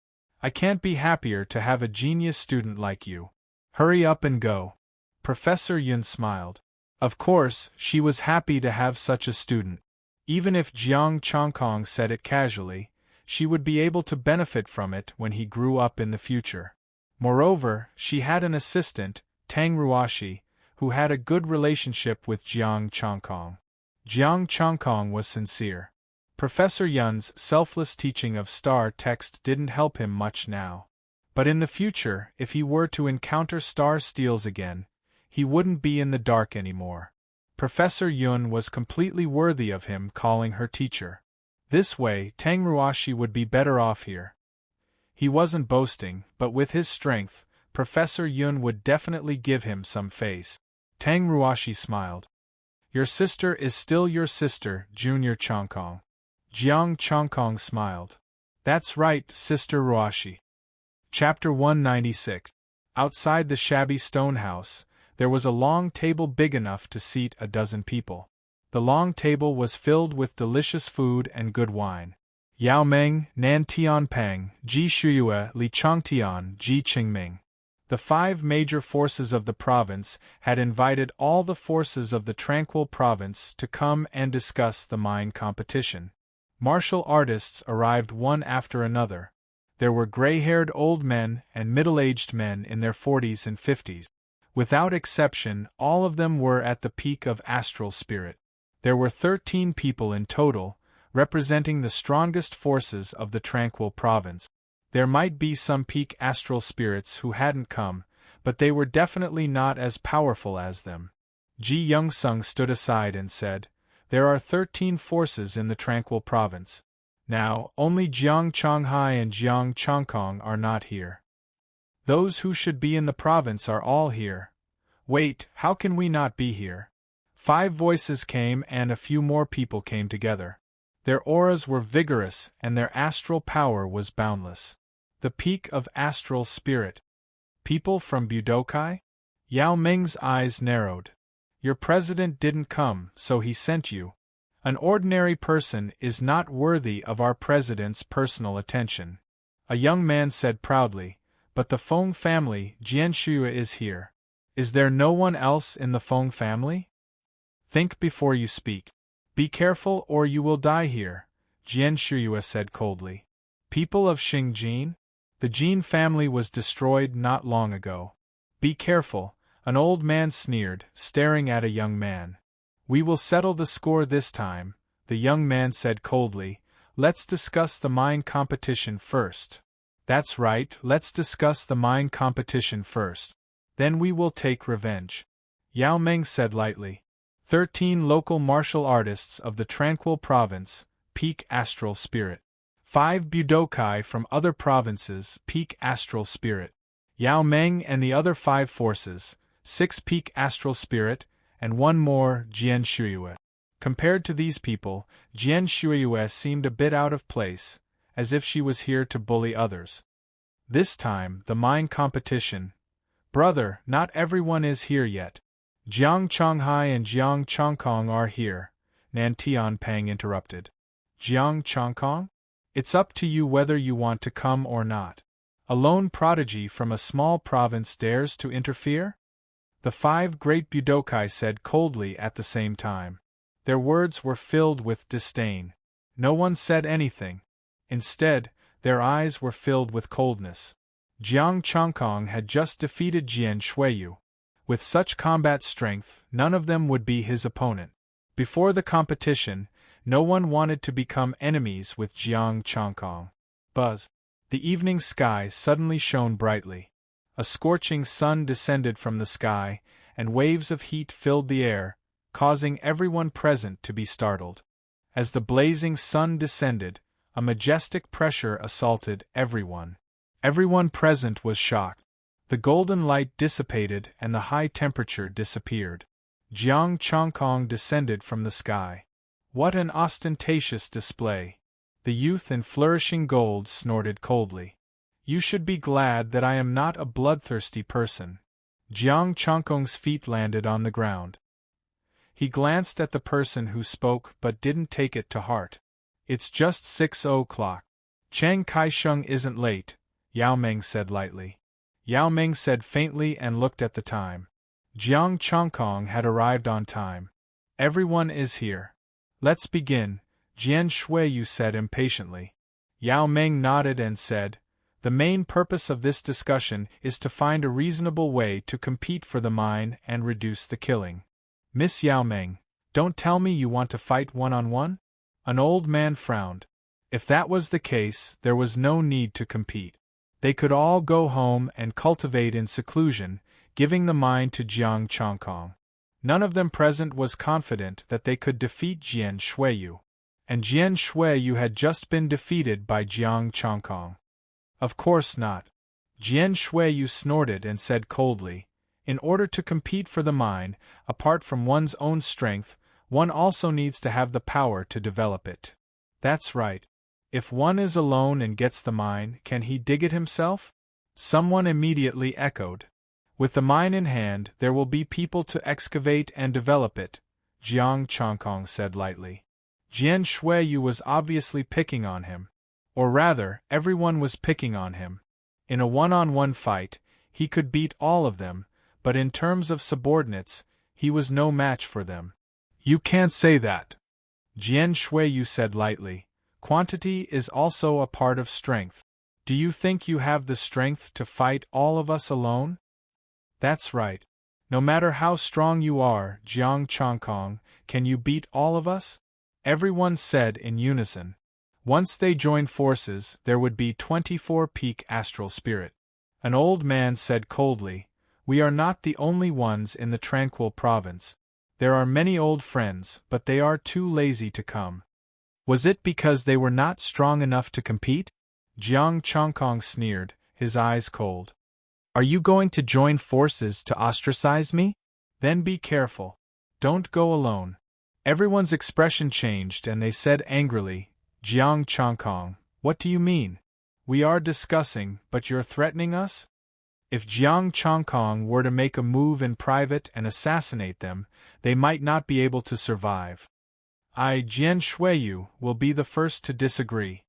I can't be happier to have a genius student like you. Hurry up and go. Professor Yun smiled. Of course, she was happy to have such a student. Even if Jiang Changkong said it casually, she would be able to benefit from it when he grew up in the future. Moreover, she had an assistant, Tang Ruashi, who had a good relationship with Jiang Changkong. Jiang Changkong was sincere. Professor Yun's selfless teaching of star text didn't help him much now. But in the future, if he were to encounter star steals again, he wouldn't be in the dark anymore. Professor Yun was completely worthy of him calling her teacher. This way, Tang Ruashi would be better off here. He wasn't boasting, but with his strength, Professor Yun would definitely give him some face. Tang Ruashi smiled. Your sister is still your sister, Junior Changkong. Jiang Changkong smiled. That's right, Sister Ruashi. Chapter 196. Outside the shabby stone house, there was a long table big enough to seat a dozen people. The long table was filled with delicious food and good wine. Yao Meng, Nan Tianpeng, Ji Shuyue, Li Changtian, Ji Qingming. The 5 major forces of the province had invited all the forces of the tranquil province to come and discuss the mine competition. Martial artists arrived one after another. There were gray-haired old men and middle-aged men in their 40s and 50s. Without exception, all of them were at the peak of astral spirit. There were 13 people in total, representing the strongest forces of the tranquil province. There might be some peak astral spirits who hadn't come, but they were definitely not as powerful as them. Ji Youngsung stood aside and said, There are 13 forces in the tranquil province. Now, only Jiang Changhai and Jiang Changkong are not here. Those who should be in the province are all here. Wait, how can we not be here? 5 voices came and a few more people came together. Their auras were vigorous and their astral power was boundless. The peak of astral spirit. People from Budokai? Yao Ming's eyes narrowed. Your president didn't come, so he sent you. An ordinary person is not worthy of our president's personal attention. A young man said proudly, but the Feng family, Jian Shuya, is here. Is there no one else in the Feng family? Think before you speak. Be careful or you will die here, Jian Shuya said coldly. People of Xingjin? The Jin family was destroyed not long ago. Be careful, an old man sneered, staring at a young man. We will settle the score this time, the young man said coldly. Let's discuss the mine competition first. That's right, let's discuss the mine competition first. Then we will take revenge. Yao Meng said lightly. 13 local martial artists of the Tranquil Province, peak astral spirit. 5 Budokai from other provinces, peak astral spirit. Yao Meng and the other 5 forces, 6 peak astral spirit, and 1 more, Jian Shuiyue. Compared to these people, Jian Shuiyue seemed a bit out of place, as if she was here to bully others. This time, the mine competition. Brother, not everyone is here yet. Jiang Chonghai and Jiang Chongkong are here, Nan Tianpeng interrupted. Jiang Chongkong? It's up to you whether you want to come or not. A lone prodigy from a small province dares to interfere? The 5 great Budokai said coldly at the same time. Their words were filled with disdain. No one said anything. Instead, their eyes were filled with coldness. Jiang Chongkong had just defeated Jian Shuiyu. With such combat strength, none of them would be his opponent. Before the competition, no one wanted to become enemies with Jiang Chongkong. Buzz. The evening sky suddenly shone brightly. A scorching sun descended from the sky, and waves of heat filled the air, causing everyone present to be startled. As the blazing sun descended, a majestic pressure assaulted everyone. Everyone present was shocked. The golden light dissipated and the high temperature disappeared. Jiang Chongkong descended from the sky. What an ostentatious display! The youth in flourishing gold snorted coldly. You should be glad that I am not a bloodthirsty person. Jiang Chongkong's feet landed on the ground. He glanced at the person who spoke but didn't take it to heart. It's just 6 o'clock. Chang Kaisheng isn't late, Yao Meng said lightly. Yao Meng said faintly and looked at the time. Jiang Chongkong had arrived on time. Everyone is here. Let's begin, Jian Shuiyu said impatiently. Yao Meng nodded and said, the main purpose of this discussion is to find a reasonable way to compete for the mine and reduce the killing. Miss Yao Meng, don't tell me you want to fight one-on-one? An old man frowned. If that was the case, there was no need to compete. They could all go home and cultivate in seclusion, giving the mine to Jiang Chongkong. None of them present was confident that they could defeat Jian Shuiyu. And Jian Shuiyu had just been defeated by Jiang Chongkong. Of course not. Jian Shuiyu snorted and said coldly, in order to compete for the mine, apart from one's own strength, one also needs to have the power to develop it. That's right. If one is alone and gets the mine, can he dig it himself? Someone immediately echoed. With the mine in hand, there will be people to excavate and develop it, Jiang Chongkong said lightly. Jian Shuiyu was obviously picking on him. Or rather, everyone was picking on him. In a one-on-one fight, he could beat all of them, but in terms of subordinates, he was no match for them. You can't say that, Jian Shuiyu said lightly. Quantity is also a part of strength. Do you think you have the strength to fight all of us alone? That's right. No matter how strong you are, Jiang Chongkong, can you beat all of us? Everyone said in unison. Once they joined forces, there would be 24 peak astral spirit. An old man said coldly, we are not the only ones in the Tranquil Province. There are many old friends, but they are too lazy to come. Was it because they were not strong enough to compete? Jiang Chongkong sneered, his eyes cold. Are you going to join forces to ostracize me? Then be careful. Don't go alone. Everyone's expression changed and they said angrily, Jiang Chongkong, what do you mean? We are discussing, but you're threatening us? If Jiang Chongkong were to make a move in private and assassinate them, they might not be able to survive. I, Jian Shuiyu, will be the first to disagree.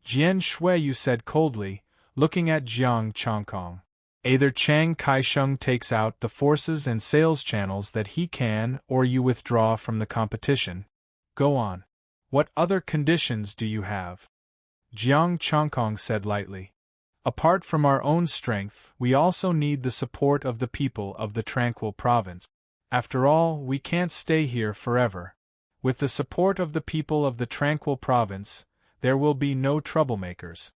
Jian Shuiyu said coldly, looking at Jiang Chongkong. Either Chiang Kai-sheng takes out the forces and sales channels that he can, or you withdraw from the competition. Go on. What other conditions do you have? Jiang Chongkong said lightly. Apart from our own strength, we also need the support of the people of the Tranquil Province. After all, we can't stay here forever. With the support of the people of the Tranquil Province, there will be no troublemakers.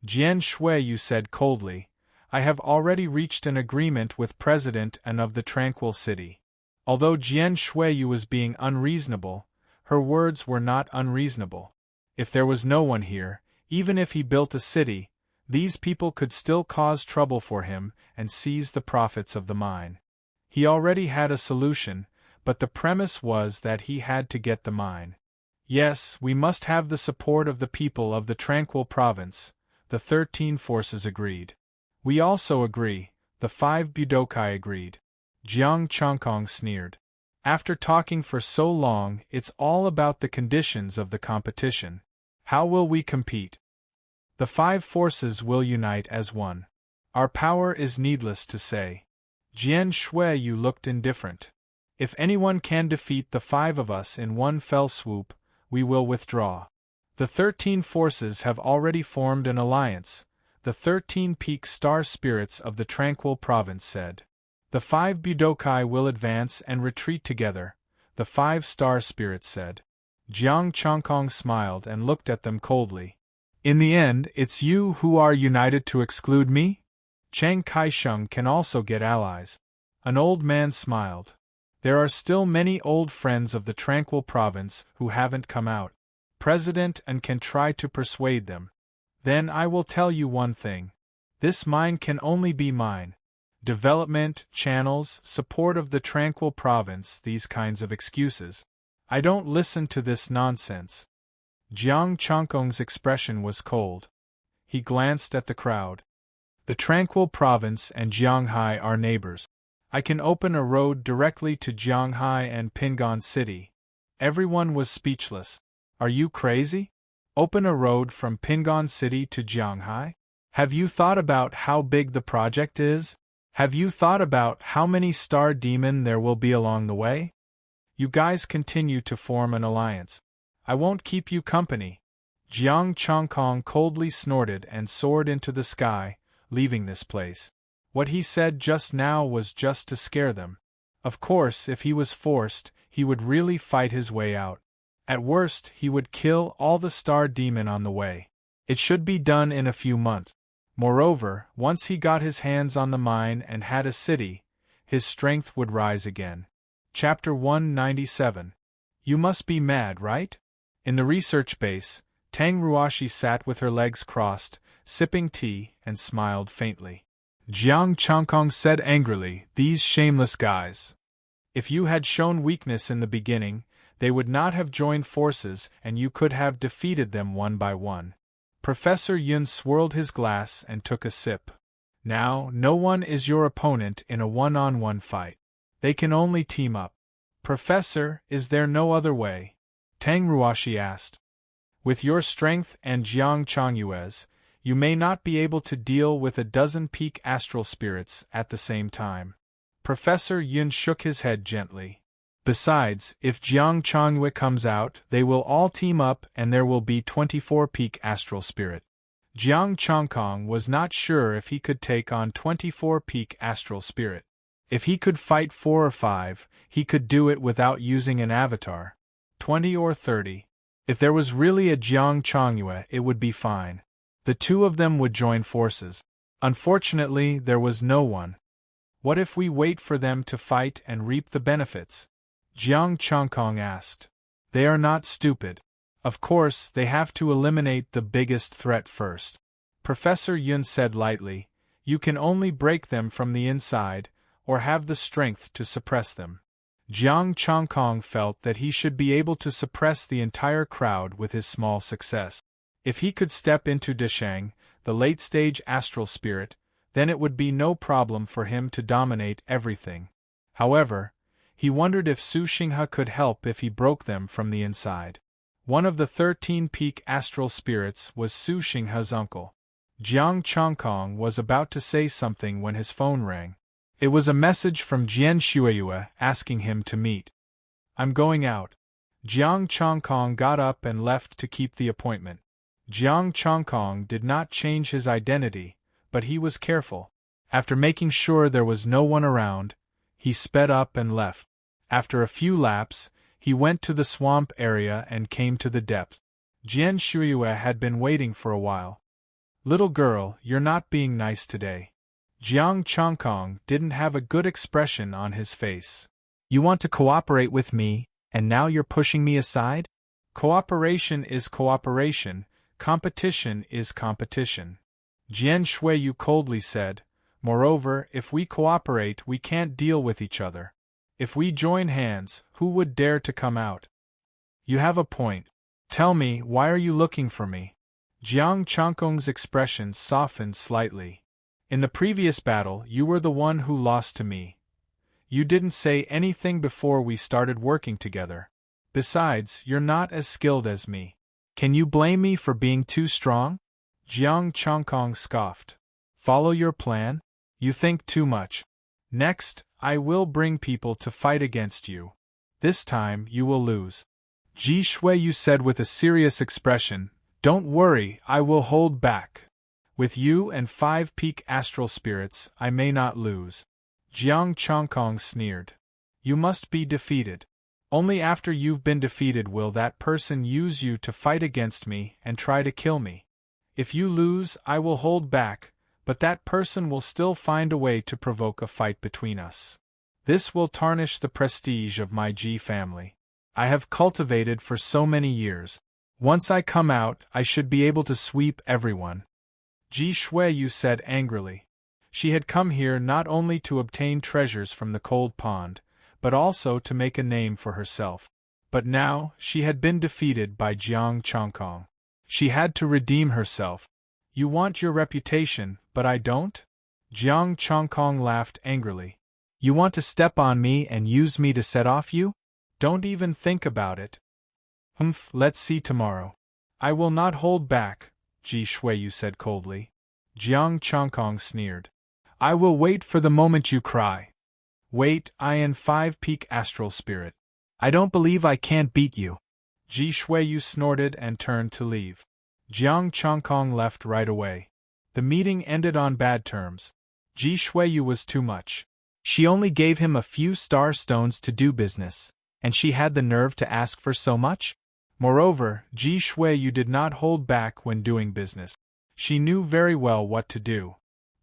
Jian Shuiyu said coldly, I have already reached an agreement with President and of the Tranquil City. Although Jian Shuiyu was being unreasonable, her words were not unreasonable. If there was no one here, even if he built a city, these people could still cause trouble for him and seize the profits of the mine. He already had a solution, but the premise was that he had to get the mine. Yes, we must have the support of the people of the Tranquil Province, the 13 forces agreed. We also agree, the 5 Budokai agreed. Jiang Chongkong sneered. After talking for so long, it's all about the conditions of the competition. How will we compete? The 5 forces will unite as one. Our power is needless to say. Jian Shuiyu looked indifferent. If anyone can defeat the 5 of us in one fell swoop, we will withdraw. The 13 forces have already formed an alliance, the 13 peak star spirits of the Tranquil Province said. The 5 Budokai will advance and retreat together, the 5 star spirits said. Jiang Chongkong smiled and looked at them coldly. In the end, it's you who are united to exclude me? Chiang Kai-sheng can also get allies. An old man smiled. There are still many old friends of the Tranquil Province who haven't come out. President and can try to persuade them. Then I will tell you one thing. This mine can only be mine. Development, channels, support of the Tranquil Province, these kinds of excuses. I don't listen to this nonsense. Jiang Chongkong's expression was cold. He glanced at the crowd. The Tranquil Province and Jianghai are neighbors. I can open a road directly to Jianghai and Pingan City. Everyone was speechless. Are you crazy? Open a road from Pingan City to Jianghai? Have you thought about how big the project is? Have you thought about how many star demon there will be along the way? You guys continue to form an alliance. I won't keep you company. Jiang Chongkong coldly snorted and soared into the sky, leaving this place. What he said just now was just to scare them. Of course, if he was forced, he would really fight his way out. At worst, he would kill all the star demon on the way. It should be done in a few months. Moreover, once he got his hands on the mine and had a city, his strength would rise again. Chapter 197. You must be mad, right? In the research base, Tang Ruashi sat with her legs crossed, sipping tea, and smiled faintly. Jiang Chongkong said angrily, These shameless guys. If you had shown weakness in the beginning, they would not have joined forces and you could have defeated them one by one. Professor Yun swirled his glass and took a sip. Now, no one is your opponent in a one-on-one fight. They can only team up. Professor, is there no other way? Tang Ruashi asked. With your strength and Jiang Chongyue's, you may not be able to deal with a dozen peak astral spirits at the same time. Professor Yun shook his head gently. Besides, if Jiang Chongyue comes out, they will all team up and there will be 24 peak astral spirit. Jiang Chongkong was not sure if he could take on 24 peak astral spirit. If he could fight 4 or 5, he could do it without using an avatar. 20 or 30. If there was really a Jiang Chongyue, it would be fine. The two of them would join forces. Unfortunately, there was no one. What if we wait for them to fight and reap the benefits? Jiang Chongkong asked. They are not stupid. Of course, they have to eliminate the biggest threat first. Professor Yun said lightly, You can only break them from the inside, or have the strength to suppress them. Jiang Chongkong felt that he should be able to suppress the entire crowd with his small success. If he could step into Deshang, the late-stage astral spirit, Then it would be no problem for him to dominate everything. However, he wondered if Su Xinghe could help if he broke them from the inside. One of the 13 peak astral spirits was Su Xinghe's uncle. Jiang Chongkong was about to say something when his phone rang. It was a message from Jian Shuiyue asking him to meet. "I'm going out." Jiang Chongkong got up and left to keep the appointment. Jiang Chongkong did not change his identity, but he was careful. After making sure there was no one around, he sped up and left. After a few laps, he went to the swamp area and came to the depth. Jian Shuiyue had been waiting for a while. "Little girl, you're not being nice today." Jiang Chongkong didn't have a good expression on his face. "You want to cooperate with me, and now you're pushing me aside?" "Cooperation is cooperation, competition is competition," Jian Shuiyu coldly said. "Moreover, if we cooperate, we can't deal with each other. If we join hands, who would dare to come out?" "You have a point. Tell me, why are you looking for me?" Jiang Chongkong's expression softened slightly. "In the previous battle, you were the one who lost to me. You didn't say anything before we started working together. Besides, you're not as skilled as me. Can you blame me for being too strong?" Jiang Chongkong scoffed. "Follow your plan? You think too much. Next, I will bring people to fight against you. This time, you will lose." Ji Shuiyu said with a serious expression, "Don't worry, I will hold back. With you and 5 peak astral spirits, I may not lose." Jiang Chongkong sneered. "You must be defeated. Only after you've been defeated will that person use you to fight against me and try to kill me. If you lose, I will hold back, but that person will still find a way to provoke a fight between us. This will tarnish the prestige of my Ji family. I have cultivated for so many years. Once I come out, I should be able to sweep everyone." Ji Shuiyu said angrily. She had come here not only to obtain treasures from the cold pond, but also to make a name for herself. But now, she had been defeated by Jiang Chongkong. She had to redeem herself. "You want your reputation, but I don't?" Jiang Chongkong laughed angrily. "You want to step on me and use me to set off you? Don't even think about it." Let's see tomorrow." "I will not hold back," Ji Shuiyu said coldly. Jiang Chongkong sneered. "I will wait for the moment you cry. Wait, I am 5 peak astral spirit. I don't believe I can't beat you." Ji Shuiyu snorted and turned to leave. Jiang Chongkong left right away. The meeting ended on bad terms. Ji Shuiyu was too much. She only gave him a few star stones to do business, and she had the nerve to ask for so much? Moreover, Ji Shuiyu did not hold back when doing business. She knew very well what to do.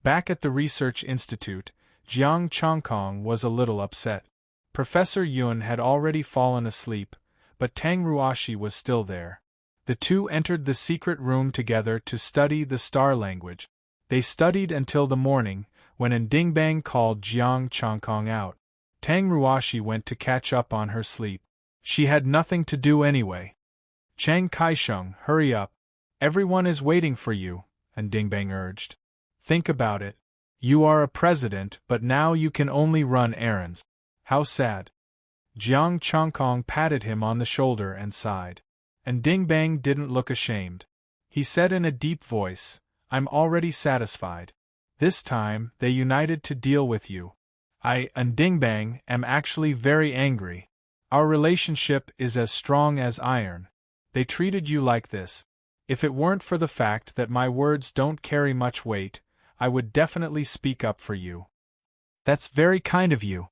Back at the research institute, Jiang Chongkong was a little upset. Professor Yun had already fallen asleep, but Tang Ruoshi was still there. The two entered the secret room together to study the star language. They studied until the morning, when Ndingbang called Jiang Chongkong out. Tang Ruoshi went to catch up on her sleep. She had nothing to do anyway. "Chang Kaisheng, hurry up. Everyone is waiting for you," Ndingbang urged. "Think about it. You are a president, but now you can only run errands. How sad." Jiang Chongkong patted him on the shoulder and sighed. Ndingbang didn't look ashamed. He said in a deep voice, "I'm already satisfied. This time, they united to deal with you. I, Ndingbang, am actually very angry. Our relationship is as strong as iron. They treated you like this. If it weren't for the fact that my words don't carry much weight, I would definitely speak up for you." "That's very kind of you."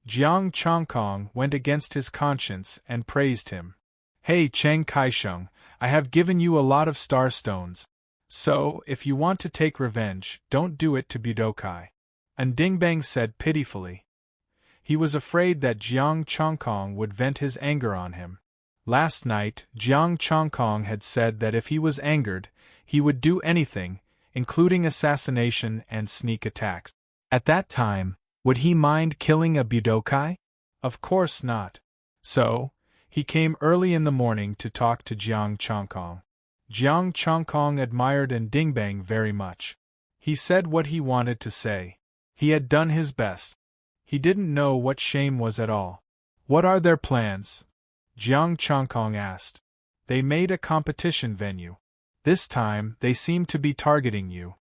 Jiang Chongkong went against his conscience and praised him. "Hey Chang Kaisheng, I have given you a lot of star stones. So, if you want to take revenge, don't do it to Budokai," Ndingbang said pitifully. He was afraid that Jiang Chongkong would vent his anger on him. Last night, Jiang Chongkong had said that if he was angered, he would do anything, including assassination and sneak attacks. At that time, would he mind killing a Budokai? Of course not. So, he came early in the morning to talk to Jiang Chongkong. Jiang Chongkong admired Ndingbang very much. He said what he wanted to say. He had done his best. He didn't know what shame was at all. What are their plans? Jiang Changkong asked. They made a competition venue. This time, they seem to be targeting you.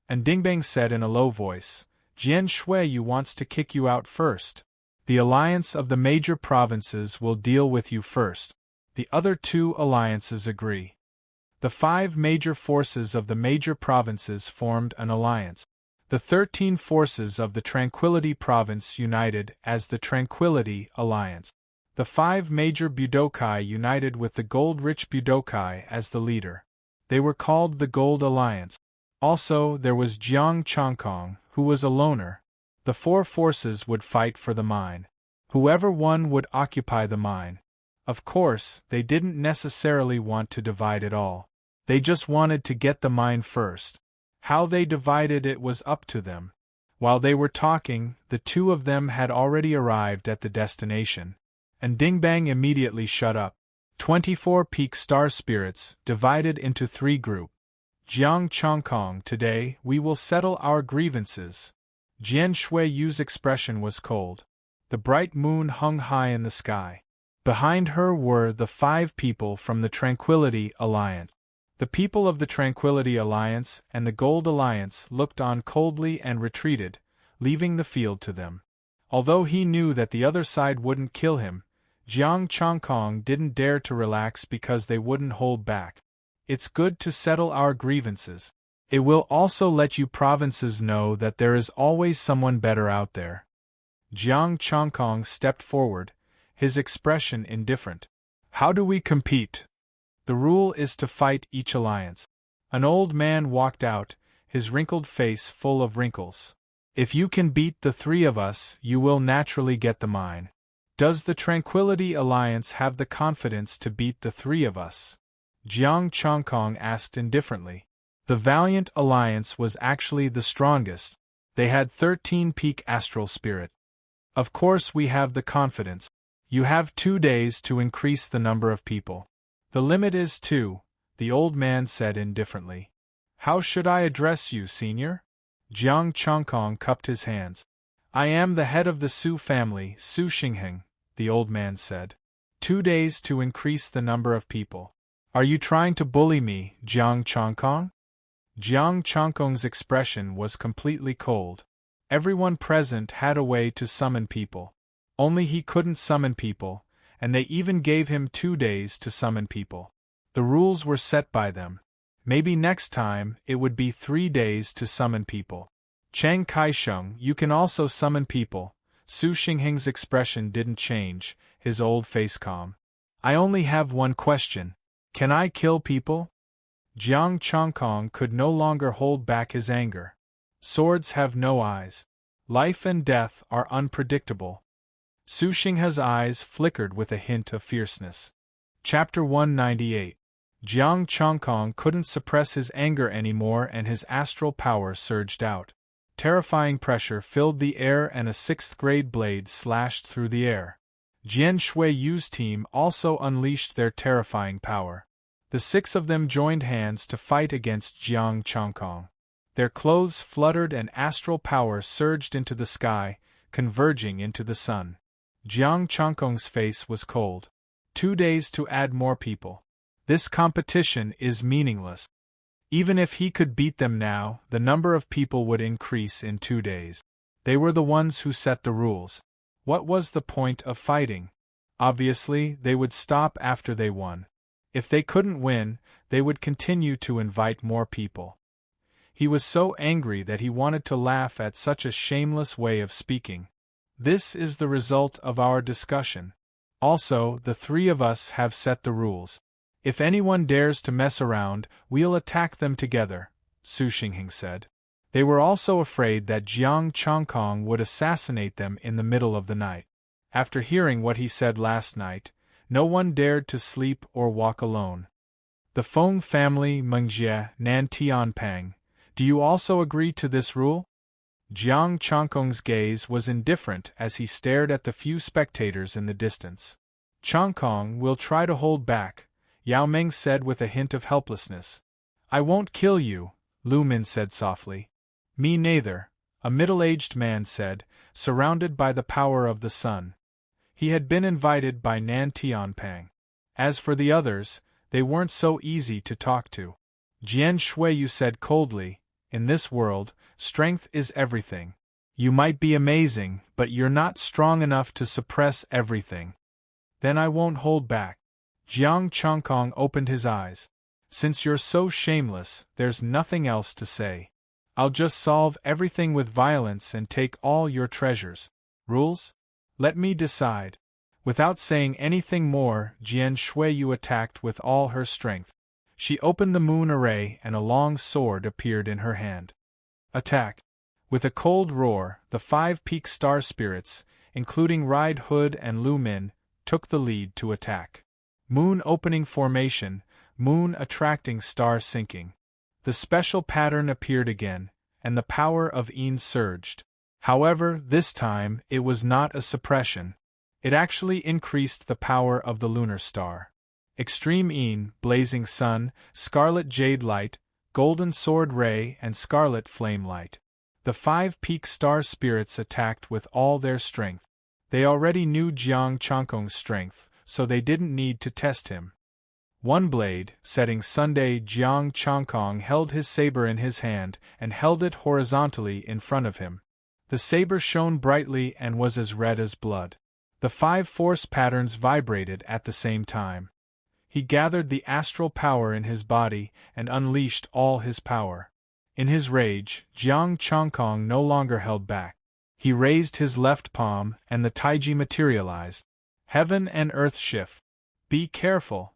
And Dingbang said in a low voice, Jian Shuiyu wants to kick you out first. The alliance of the major provinces will deal with you first. The other two alliances agree. The 5 major forces of the major provinces formed an alliance. The 13 forces of the Tranquility Province united as the Tranquility Alliance. The 5 major Budokai united with the gold-rich Budokai as the leader. They were called the Gold Alliance. Also, there was Jiang Changkong, who was a loner. The 4 forces would fight for the mine. Whoever won would occupy the mine. Of course, they didn't necessarily want to divide it all. They just wanted to get the mine first. How they divided it was up to them. While they were talking, the 2 of them had already arrived at the destination. And Dingbang immediately shut up. 24 peak star spirits divided into 3 groups. Jiang Changkong, today we will settle our grievances. Jian Shuiyu's expression was cold. The bright moon hung high in the sky. Behind her were the 5 people from the Tranquility Alliance. The people of the Tranquility Alliance and the Gold Alliance looked on coldly and retreated, leaving the field to them. Although he knew that the other side wouldn't kill him, Jiang Changkong didn't dare to relax because they wouldn't hold back. It's good to settle our grievances. It will also let you provinces know that there is always someone better out there. Jiang Changkong stepped forward, his expression indifferent. How do we compete? The rule is to fight each alliance. An old man walked out, his wrinkled face full of wrinkles. If you can beat the 3 of us, you will naturally get the mine. Does the Tranquility Alliance have the confidence to beat the 3 of us? Jiang Changkong asked indifferently. The Valiant Alliance was actually the strongest. They had 13 peak astral spirit. Of course we have the confidence. You have 2 days to increase the number of people. The limit is 2, the old man said indifferently. How should I address you, senior? Jiang Changkong cupped his hands. I am the head of the Su family, Su Xingheng, the old man said. 2 days to increase the number of people. Are you trying to bully me, Jiang Changkong? Jiang Changkong's expression was completely cold. Everyone present had a way to summon people. Only he couldn't summon people, and they even gave him 2 days to summon people. The rules were set by them. Maybe next time it would be 3 days to summon people. Chang Kaisheng, you can also summon people. Su Xingheng's expression didn't change, his old face calm. I only have one question. Can I kill people? Jiang Changkong could no longer hold back his anger. Swords have no eyes. Life and death are unpredictable. Su Xingheng's eyes flickered with a hint of fierceness. Chapter 198. Jiang Changkong couldn't suppress his anger anymore and his astral power surged out. Terrifying pressure filled the air and a 6th-grade blade slashed through the air. Jian Shuiyu's team also unleashed their terrifying power. The 6 of them joined hands to fight against Jiang Changkong. Their clothes fluttered and astral power surged into the sky, converging into the sun. Jiang Changkong's face was cold. 2 days to add more people. This competition is meaningless. Even if he could beat them now, the number of people would increase in 2 days. They were the ones who set the rules. What was the point of fighting? Obviously, they would stop after they won. If they couldn't win, they would continue to invite more people. He was so angry that he wanted to laugh at such a shameless way of speaking. This is the result of our discussion. Also, the 3 of us have set the rules. If anyone dares to mess around, we'll attack them together, Su Xingheng said. They were also afraid that Jiang Changkong would assassinate them in the middle of the night. After hearing what he said last night, no one dared to sleep or walk alone. The Feng family, Mengjie, Nan Tianpang, do you also agree to this rule? Jiang Changkong's gaze was indifferent as he stared at the few spectators in the distance. Changkong will try to hold back, Yao Meng said with a hint of helplessness. I won't kill you, Lu Min said softly. Me neither, a middle-aged man said, surrounded by the power of the sun. He had been invited by Nan Tianping. As for the others, they weren't so easy to talk to. Jian Shuiyu said coldly, in this world, strength is everything. You might be amazing, but you're not strong enough to suppress everything. Then I won't hold back. Jiang Chongkong opened his eyes. Since you're so shameless, there's nothing else to say. I'll just solve everything with violence and take all your treasures. Rules? Let me decide. Without saying anything more, Jian Shuiyu attacked with all her strength. She opened the moon array and a long sword appeared in her hand. Attack! With a cold roar, the 5 peak star spirits, including Ride Hood and Lu Min, took the lead to attack. Moon opening formation, moon attracting star sinking. The special pattern appeared again, and the power of Yin surged. However, this time, it was not a suppression. It actually increased the power of the lunar star. Extreme Yin, blazing sun, scarlet jade light, golden sword ray and scarlet flame light. The 5 peak star spirits attacked with all their strength. They already knew Jiang Chongkong's strength, so they didn't need to test him. One blade, setting Sunday, Jiang Chongkong held his saber in his hand and held it horizontally in front of him. The saber shone brightly and was as red as blood. The 5 force patterns vibrated at the same time. He gathered the astral power in his body and unleashed all his power. In his rage, Jiang Chongkong no longer held back. He raised his left palm and the taiji materialized. Heaven and earth shift. Be careful.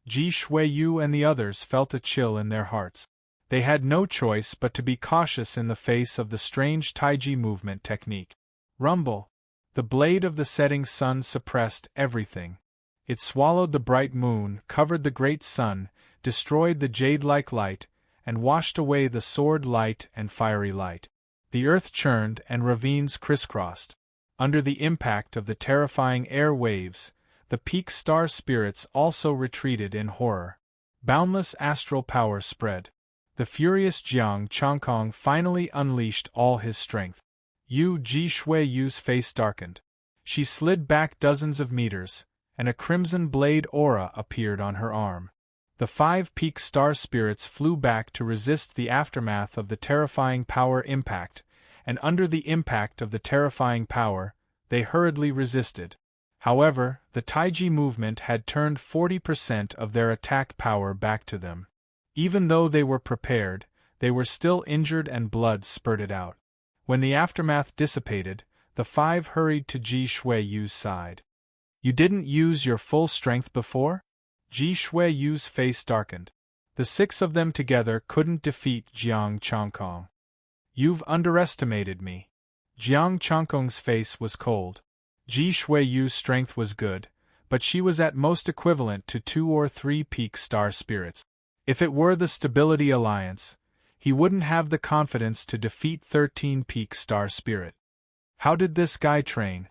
Ji Shuiyu and the others felt a chill in their hearts. They had no choice but to be cautious in the face of the strange taiji movement technique. Rumble. The blade of the setting sun suppressed everything. It swallowed the bright moon, covered the great sun, destroyed the jade-like light, and washed away the sword light and fiery light. The earth churned and ravines crisscrossed. Under the impact of the terrifying air waves, the peak star spirits also retreated in horror. Boundless astral power spread. The furious Jiang Chongkong finally unleashed all his strength. Ji Shuiyu's face darkened. She slid back dozens of meters, and a crimson blade aura appeared on her arm. The 5 peak star spirits flew back to resist the aftermath of the terrifying power impact, and under the impact of the terrifying power, they hurriedly resisted. However, the taiji movement had turned 40% of their attack power back to them. Even though they were prepared, they were still injured and blood spurted out. When the aftermath dissipated, the 5 hurried to Ji Shuiyu's side. You didn't use your full strength before? Ji Shuiyu's face darkened. The 6 of them together couldn't defeat Jiang Chongkong. You've underestimated me. Jiang Chongkong's face was cold. Ji Shuiyu's strength was good, but she was at most equivalent to 2 or 3 peak star spirits. If it were the Stability Alliance, he wouldn't have the confidence to defeat 13 peak star spirit. How did this guy train?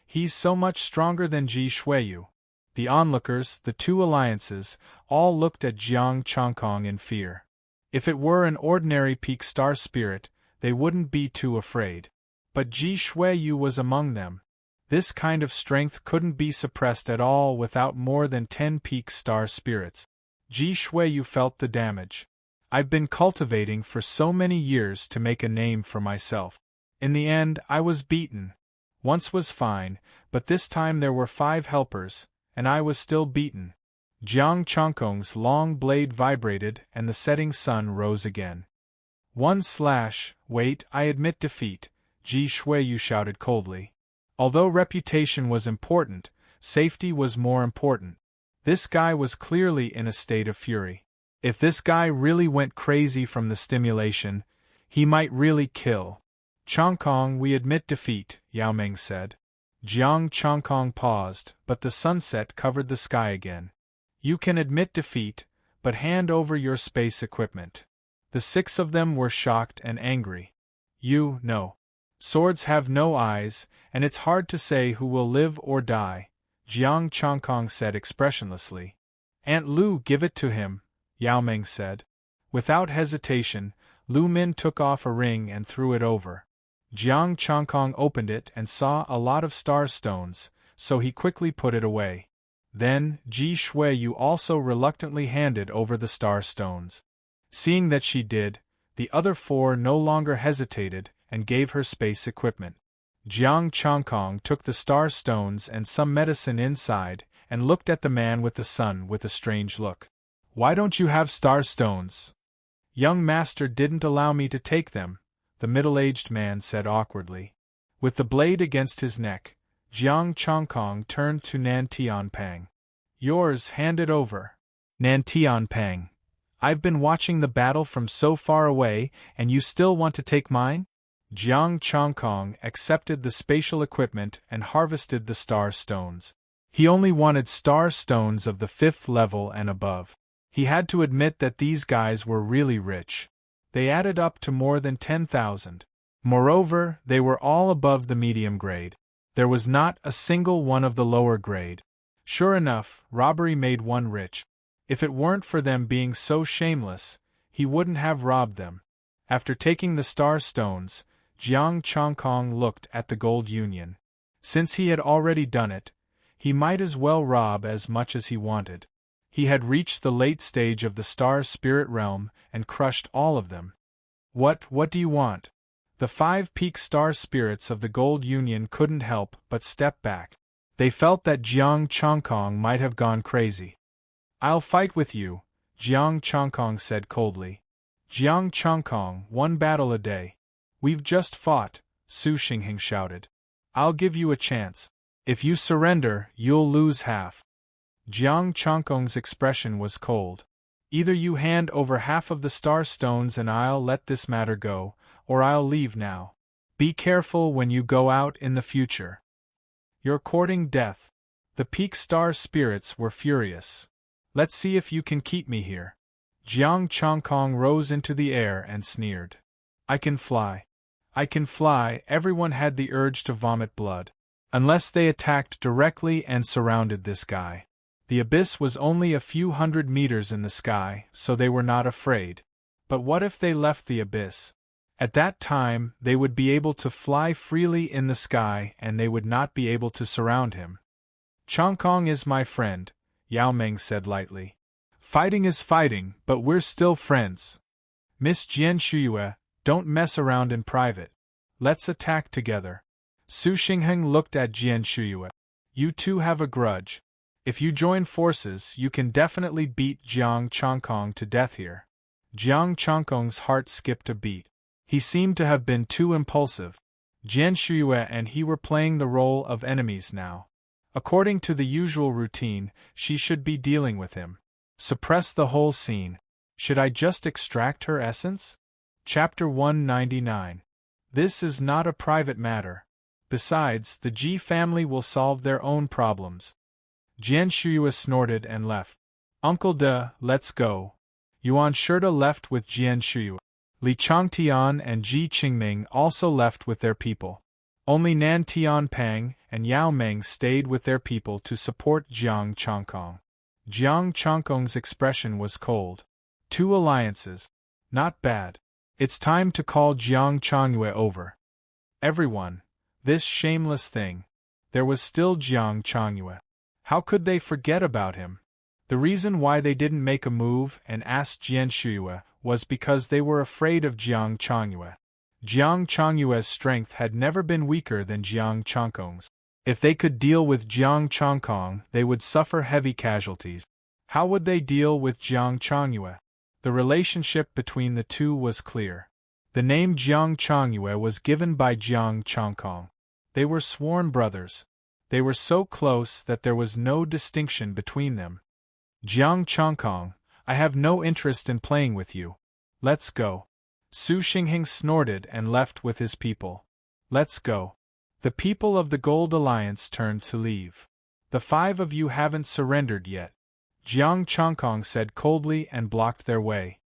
He's so much stronger than Ji Shuiyu. The onlookers, the 2 alliances, all looked at Jiang Chongkong in fear. If it were an ordinary peak star spirit, they wouldn't be too afraid. But Ji Shuiyu was among them. This kind of strength couldn't be suppressed at all without more than 10 peak star spirits. Ji Shuiyu felt the damage. I've been cultivating for so many years to make a name for myself. In the end, I was beaten. Once was fine, but this time there were 5 helpers, and I was still beaten. Jiang Chongkong's long blade vibrated and the setting sun rose again. Wait, I admit defeat, Ji Shuiyu shouted coldly. Although reputation was important, safety was more important. This guy was clearly in a state of fury. If this guy really went crazy from the stimulation, he might really kill. Chongkong, we admit defeat, Yao Ming said. Jiang Chongkong paused, but the sunset covered the sky again. You can admit defeat, but hand over your space equipment. The 6 of them were shocked and angry. No. Swords have no eyes, and it's hard to say who will live or die, Jiang Chongkong said expressionlessly. Aunt Lu, give it to him, Yao Ming said. Without hesitation, Lu Min took off a ring and threw it over. Jiang Changkong opened it and saw a lot of star stones, so he quickly put it away. Then, Ji Shuiyu also reluctantly handed over the star stones. Seeing that she did, the other four no longer hesitated and gave her space equipment. Jiang Changkong took the star stones and some medicine inside and looked at the man with the sun with a strange look. "Why don't you have star stones?" "Young master didn't allow me to take them," the middle-aged man said awkwardly. With the blade against his neck, Jiang Changkong turned to Nan Tianpang. "Yours, hand it over." "Nan Tianpang, I've been watching the battle from so far away, and you still want to take mine?" Jiang Changkong accepted the spatial equipment and harvested the star stones. He only wanted star stones of the 5th level and above. He had to admit that these guys were really rich. They added up to more than 10,000. Moreover, they were all above the medium grade. There was not a single one of the lower grade. Sure enough, robbery made one rich. If it weren't for them being so shameless, he wouldn't have robbed them. After taking the star stones, Jiang Changkong looked at the gold union. Since he had already done it, he might as well rob as much as he wanted. He had reached the late stage of the star spirit realm and crushed all of them. What do you want?" The 5 peak star spirits of the gold union couldn't help but step back. They felt that Jiang Changkong might have gone crazy. "I'll fight with you," Jiang Changkong said coldly. "Jiang Changkong, 1 battle a day." "We've just fought," Su Xingheng shouted. "I'll give you a chance. If you surrender, you'll lose half." Jiang Changkong's expression was cold. "Either you hand over half of the star stones and I'll let this matter go, or I'll leave now. Be careful when you go out in the future. You're courting death." The peak star spirits were furious. "Let's see if you can keep me here." Jiang Changkong rose into the air and sneered. "I can fly. I can fly." Everyone had the urge to vomit blood. Unless they attacked directly and surrounded this guy. The abyss was only a few hundred meters in the sky, so they were not afraid. But what if they left the abyss? At that time, they would be able to fly freely in the sky and they would not be able to surround him. "Changkong is my friend," Yao Meng said lightly. "Fighting is fighting, but we're still friends. Miss Jian Shuyue, don't mess around in private. Let's attack together." Su Xingheng looked at Jian Shuyue. "You two have a grudge. If you join forces, you can definitely beat Jiang Changkong to death here." Jiang Changkong's heart skipped a beat. He seemed to have been too impulsive. Jian Shuyue and he were playing the role of enemies now. According to the usual routine, she should be dealing with him. Suppress the whole scene. Should I just extract her essence? Chapter 199. This is not a private matter. Besides, the Ji family will solve their own problems. Jian Shuyue snorted and left. "Uncle De, let's go." Yuan Shirda left with Jian Shuyue. Li Changtian and Ji Qingming also left with their people. Only Nan Tianpang and Yao Meng stayed with their people to support Jiang Changkong. Jiang Changkong's expression was cold. 2 alliances. Not bad. It's time to call Jiang Changyue over. Everyone. This shameless thing. There was still Jiang Changyue. How could they forget about him? The reason why they didn't make a move and ask Jian Shuyue was because they were afraid of Jiang Changyue. Jiang Changyue's strength had never been weaker than Jiang Changkong's. If they could deal with Jiang Changkong, they would suffer heavy casualties. How would they deal with Jiang Changyue? The relationship between the two was clear. The name Jiang Changyue was given by Jiang Changkong. They were sworn brothers. They were so close that there was no distinction between them. "Jiang Changkong, I have no interest in playing with you. Let's go." Su Xingheng snorted and left with his people. "Let's go." The people of the Gold Alliance turned to leave. "The 5 of you haven't surrendered yet," Jiang Changkong said coldly and blocked their way.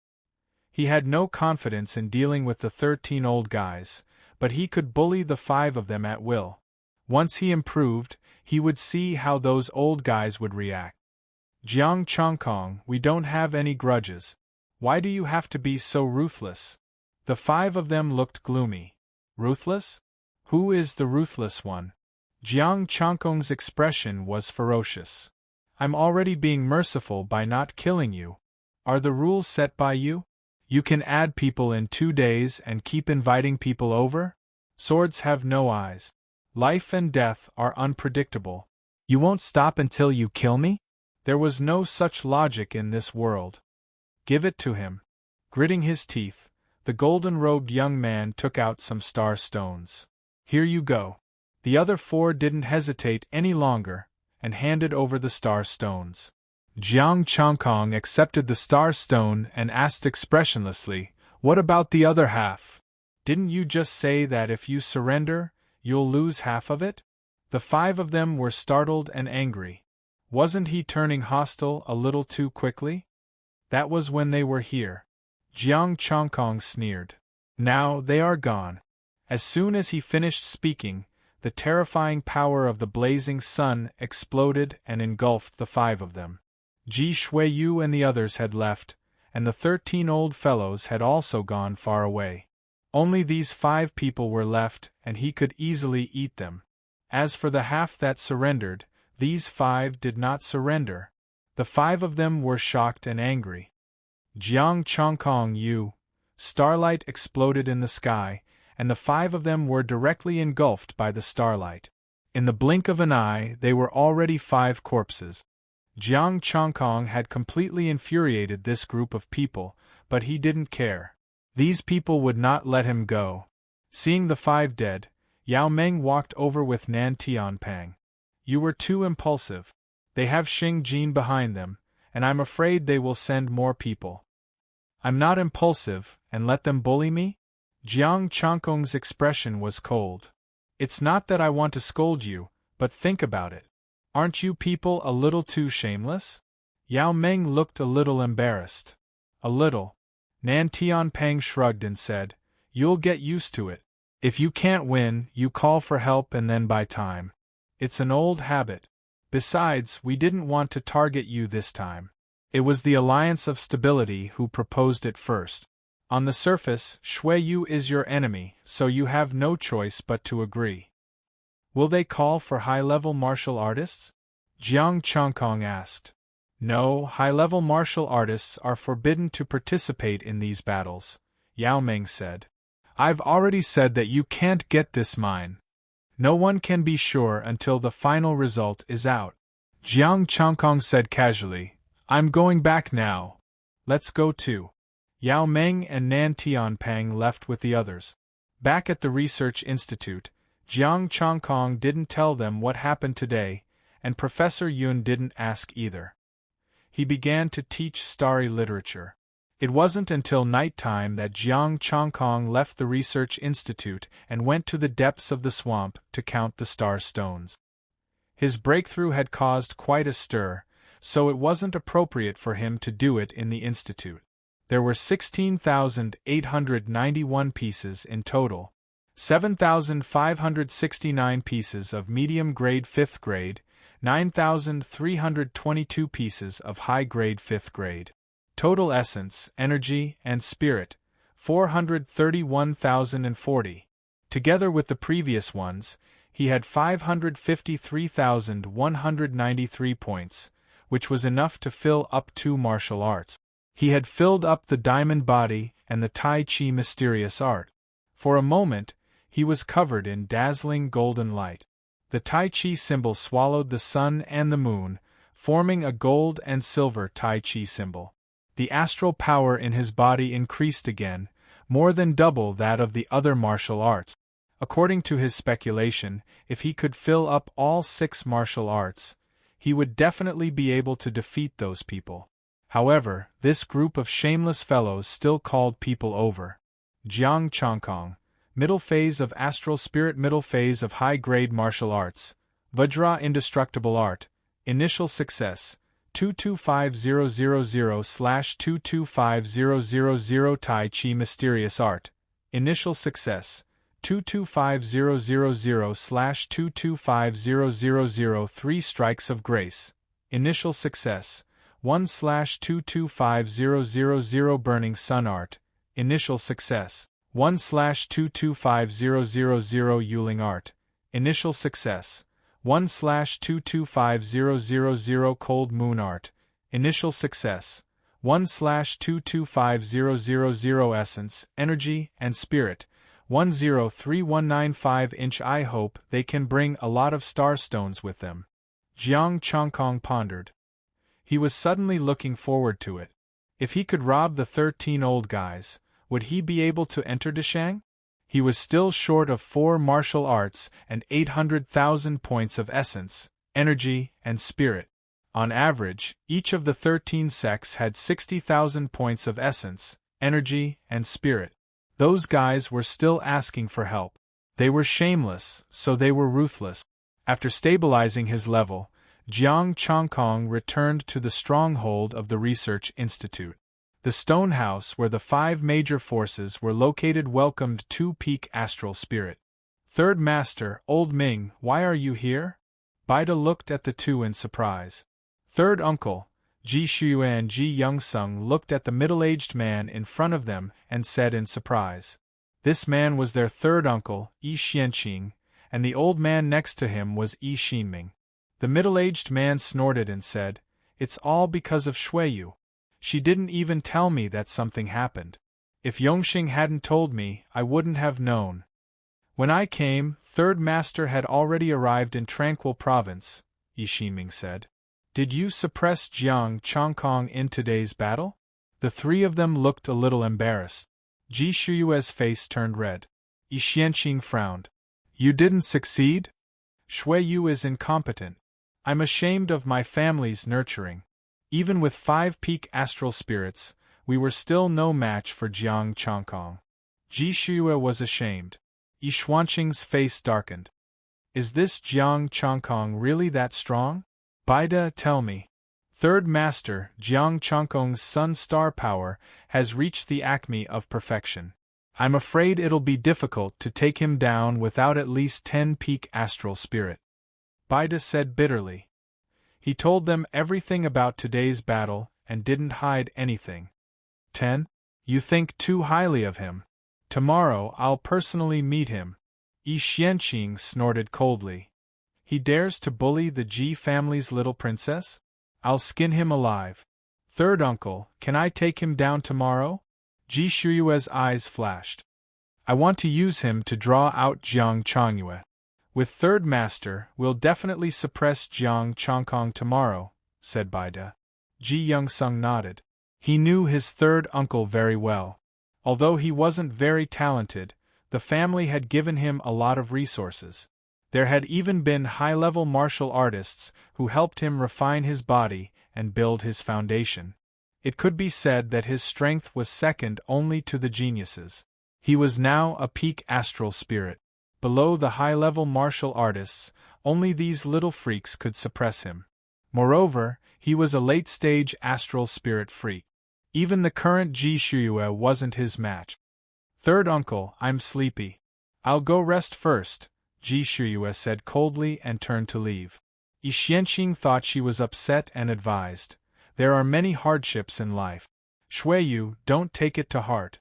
He had no confidence in dealing with the 13 old guys, but he could bully the 5 of them at will. Once he improved, he would see how those old guys would react. "Jiang Changkong, we don't have any grudges. Why do you have to be so ruthless?" The 5 of them looked gloomy. Ruthless? Who is the ruthless one? Jiang Changkong's expression was ferocious. I'm already being merciful by not killing you. Are the rules set by you? You can add people in 2 days and keep inviting people over? Swords have no eyes. Life and death are unpredictable. You won't stop until you kill me? There was no such logic in this world. Give it to him. Gritting his teeth, the golden-robed young man took out some star stones. Here you go. The other 4 didn't hesitate any longer, and handed over the star stones. Jiang Changkong accepted the star stone and asked expressionlessly, "What about the other half? Didn't you just say that if you surrender, you'll lose half of it?" The 5 of them were startled and angry. Wasn't he turning hostile a little too quickly? That was when they were here. Jiang Changkong sneered. Now they are gone. As soon as he finished speaking, the terrifying power of the blazing sun exploded and engulfed the 5 of them. Ji Shuiyu and the others had left, and the 13 old fellows had also gone far away. Only these 5 people were left, and he could easily eat them. As for the half that surrendered, these 5 did not surrender. The 5 of them were shocked and angry. Jiang Changkong you! Starlight exploded in the sky, and the 5 of them were directly engulfed by the starlight. In the blink of an eye, they were already 5 corpses. Jiang Changkong had completely infuriated this group of people, but he didn't care. These people would not let him go. Seeing the 5 dead, Yao Meng walked over with Nan Tianping. You were too impulsive. They have Xing Jin behind them, and I'm afraid they will send more people. I'm not impulsive, and let them bully me? Jiang Changkong's expression was cold. It's not that I want to scold you, but think about it. Aren't you people a little too shameless? Yao Meng looked a little embarrassed. A little. Nan Tianping shrugged and said, You'll get used to it. If you can't win, you call for help and then buy time. It's an old habit. Besides, we didn't want to target you this time. It was the Alliance of Stability who proposed it first. On the surface, Shuiyu is your enemy, so you have no choice but to agree. Will they call for high-level martial artists? Jiang Changkong asked. No, high-level martial artists are forbidden to participate in these battles, Yao Meng said. I've already said that you can't get this mine. No one can be sure until the final result is out. Jiang Changkong said casually, I'm going back now. Let's go too. Yao Meng and Nan Tianping left with the others. Back at the research institute, Jiang Changkong didn't tell them what happened today, and Professor Yun didn't ask either. He began to teach starry literature. It wasn't until nighttime that Jiang Changkong left the research institute and went to the depths of the swamp to count the star stones. His breakthrough had caused quite a stir, so it wasn't appropriate for him to do it in the institute. There were 16,891 pieces in total. 7,569 pieces of medium-grade 5th grade, 9,322 pieces of high-grade 5th grade. Total essence, energy, and spirit, 431,040. Together with the previous ones, he had 553,193 points, which was enough to fill up 2 martial arts. He had filled up the diamond body and the Tai Chi mysterious art. For a moment, he was covered in dazzling golden light. The Tai Chi symbol swallowed the sun and the moon, forming a gold and silver Tai Chi symbol. The astral power in his body increased again, more than double that of the other martial arts. According to his speculation, if he could fill up all 6 martial arts, he would definitely be able to defeat those people. However, this group of shameless fellows still called people over. Jiang Changkong, middle phase of astral spirit, middle phase of high-grade martial arts, Vajra indestructible art, initial success, 225000/225000 Tai Chi mysterious art, initial success, 225000/225000 3 strikes of grace, initial success, 1/225000 burning sun art, initial success, 1/225000 Yuling Art. Initial success. 1/225000 Cold Moon Art. Initial success. 1/225000 Essence, Energy, and Spirit. 103195 I hope they can bring a lot of starstones with them. Jiang Chongkong pondered. He was suddenly looking forward to it. If he could rob the 13 old guys, would he be able to enter Deshang? He was still short of 4 martial arts and 800,000 points of essence, energy, and spirit. On average, each of the 13 sects had 60,000 points of essence, energy, and spirit. Those guys were still asking for help. They were shameless, so they were ruthless. After stabilizing his level, Jiang Chongkong returned to the stronghold of the Research Institute. The stone house where the 5 major forces were located welcomed 2 peak astral spirit. Third Master, Old Ming, why are you here? Baida looked at the two in surprise. Third Uncle, Ji Shuyue and Ji Youngsung looked at the middle-aged man in front of them and said in surprise. This man was their third uncle, Yi Xianqing, and the old man next to him was Yi Xinming. The middle-aged man snorted and said, "It's all because of Shuiyu. She didn't even tell me that something happened. If Yongxing hadn't told me, I wouldn't have known." When I came, Third Master had already arrived in Tranquil Province, Yi Xinming said. Did you suppress Jiang Chongkong in today's battle? The 3 of them looked a little embarrassed. Ji Shuyue's face turned red. Yi Xianqing frowned. You didn't succeed? Shuiyu is incompetent. I'm ashamed of my family's nurturing. Even with 5 peak astral spirits, we were still no match for Jiang Chongkong. Ji Shuyue was ashamed. Yi Xuanqing's face darkened. Is this Jiang Chongkong really that strong? Baida, tell me. Third Master, Jiang Chongkong's sun star power has reached the acme of perfection. I'm afraid it'll be difficult to take him down without at least 10 peak astral spirit. Baida said bitterly. He told them everything about today's battle and didn't hide anything. 10? You think too highly of him. Tomorrow I'll personally meet him. Yi Xianqing snorted coldly. He dares to bully the Ji family's little princess? I'll skin him alive. Third Uncle, can I take him down tomorrow? Ji Shuyue's eyes flashed. I want to use him to draw out Jiang Chongyue. With Third Master, we'll definitely suppress Jiang Chongkong tomorrow, said Baida. Ji Youngsung nodded. He knew his third uncle very well. Although he wasn't very talented, the family had given him a lot of resources. There had even been high-level martial artists who helped him refine his body and build his foundation. It could be said that his strength was second only to the geniuses. He was now a peak astral spirit. Below the high-level martial artists, only these little freaks could suppress him. Moreover, he was a late-stage astral spirit freak. Even the current Ji Shuyue wasn't his match. Third Uncle, I'm sleepy. I'll go rest first, Ji Shuyue said coldly and turned to leave. Yi Xianqing thought she was upset and advised. There are many hardships in life. Shuiyu, don't take it to heart.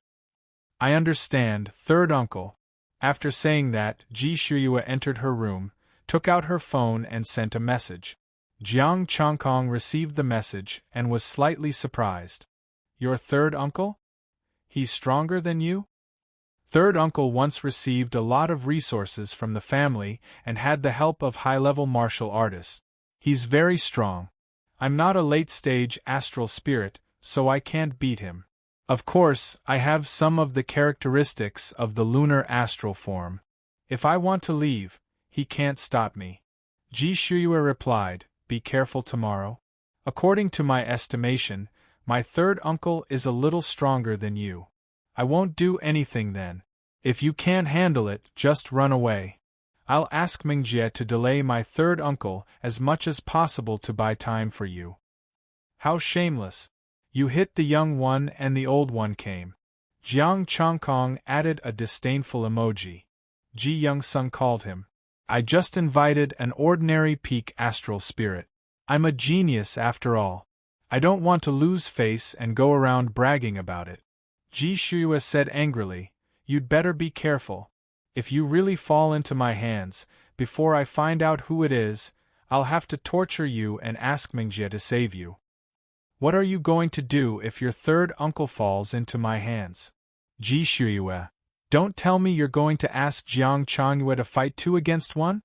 I understand, Third Uncle. After saying that, Ji Shuyue entered her room, took out her phone and sent a message. Jiang Chongkong received the message and was slightly surprised. Your third uncle? He's stronger than you? Third Uncle once received a lot of resources from the family and had the help of high-level martial artists. He's very strong. I'm not a late-stage astral spirit, so I can't beat him. Of course, I have some of the characteristics of the lunar astral form. If I want to leave, he can't stop me. Ji Shuyue replied, Be careful tomorrow. According to my estimation, my third uncle is a little stronger than you. I won't do anything then. If you can't handle it, just run away. I'll ask Mingjie to delay my third uncle as much as possible to buy time for you. How shameless. You hit the young one and the old one came. Jiang Chongkong added a disdainful emoji. Ji Youngsung called him. I just invited an ordinary peak astral spirit. I'm a genius after all. I don't want to lose face and go around bragging about it. Ji Shuyue said angrily, You'd better be careful. If you really fall into my hands, before I find out who it is, I'll have to torture you and ask Mingjie to save you. What are you going to do if your third uncle falls into my hands? Ji Shuiyue, don't tell me you're going to ask Jiang Changyue to fight 2 against 1?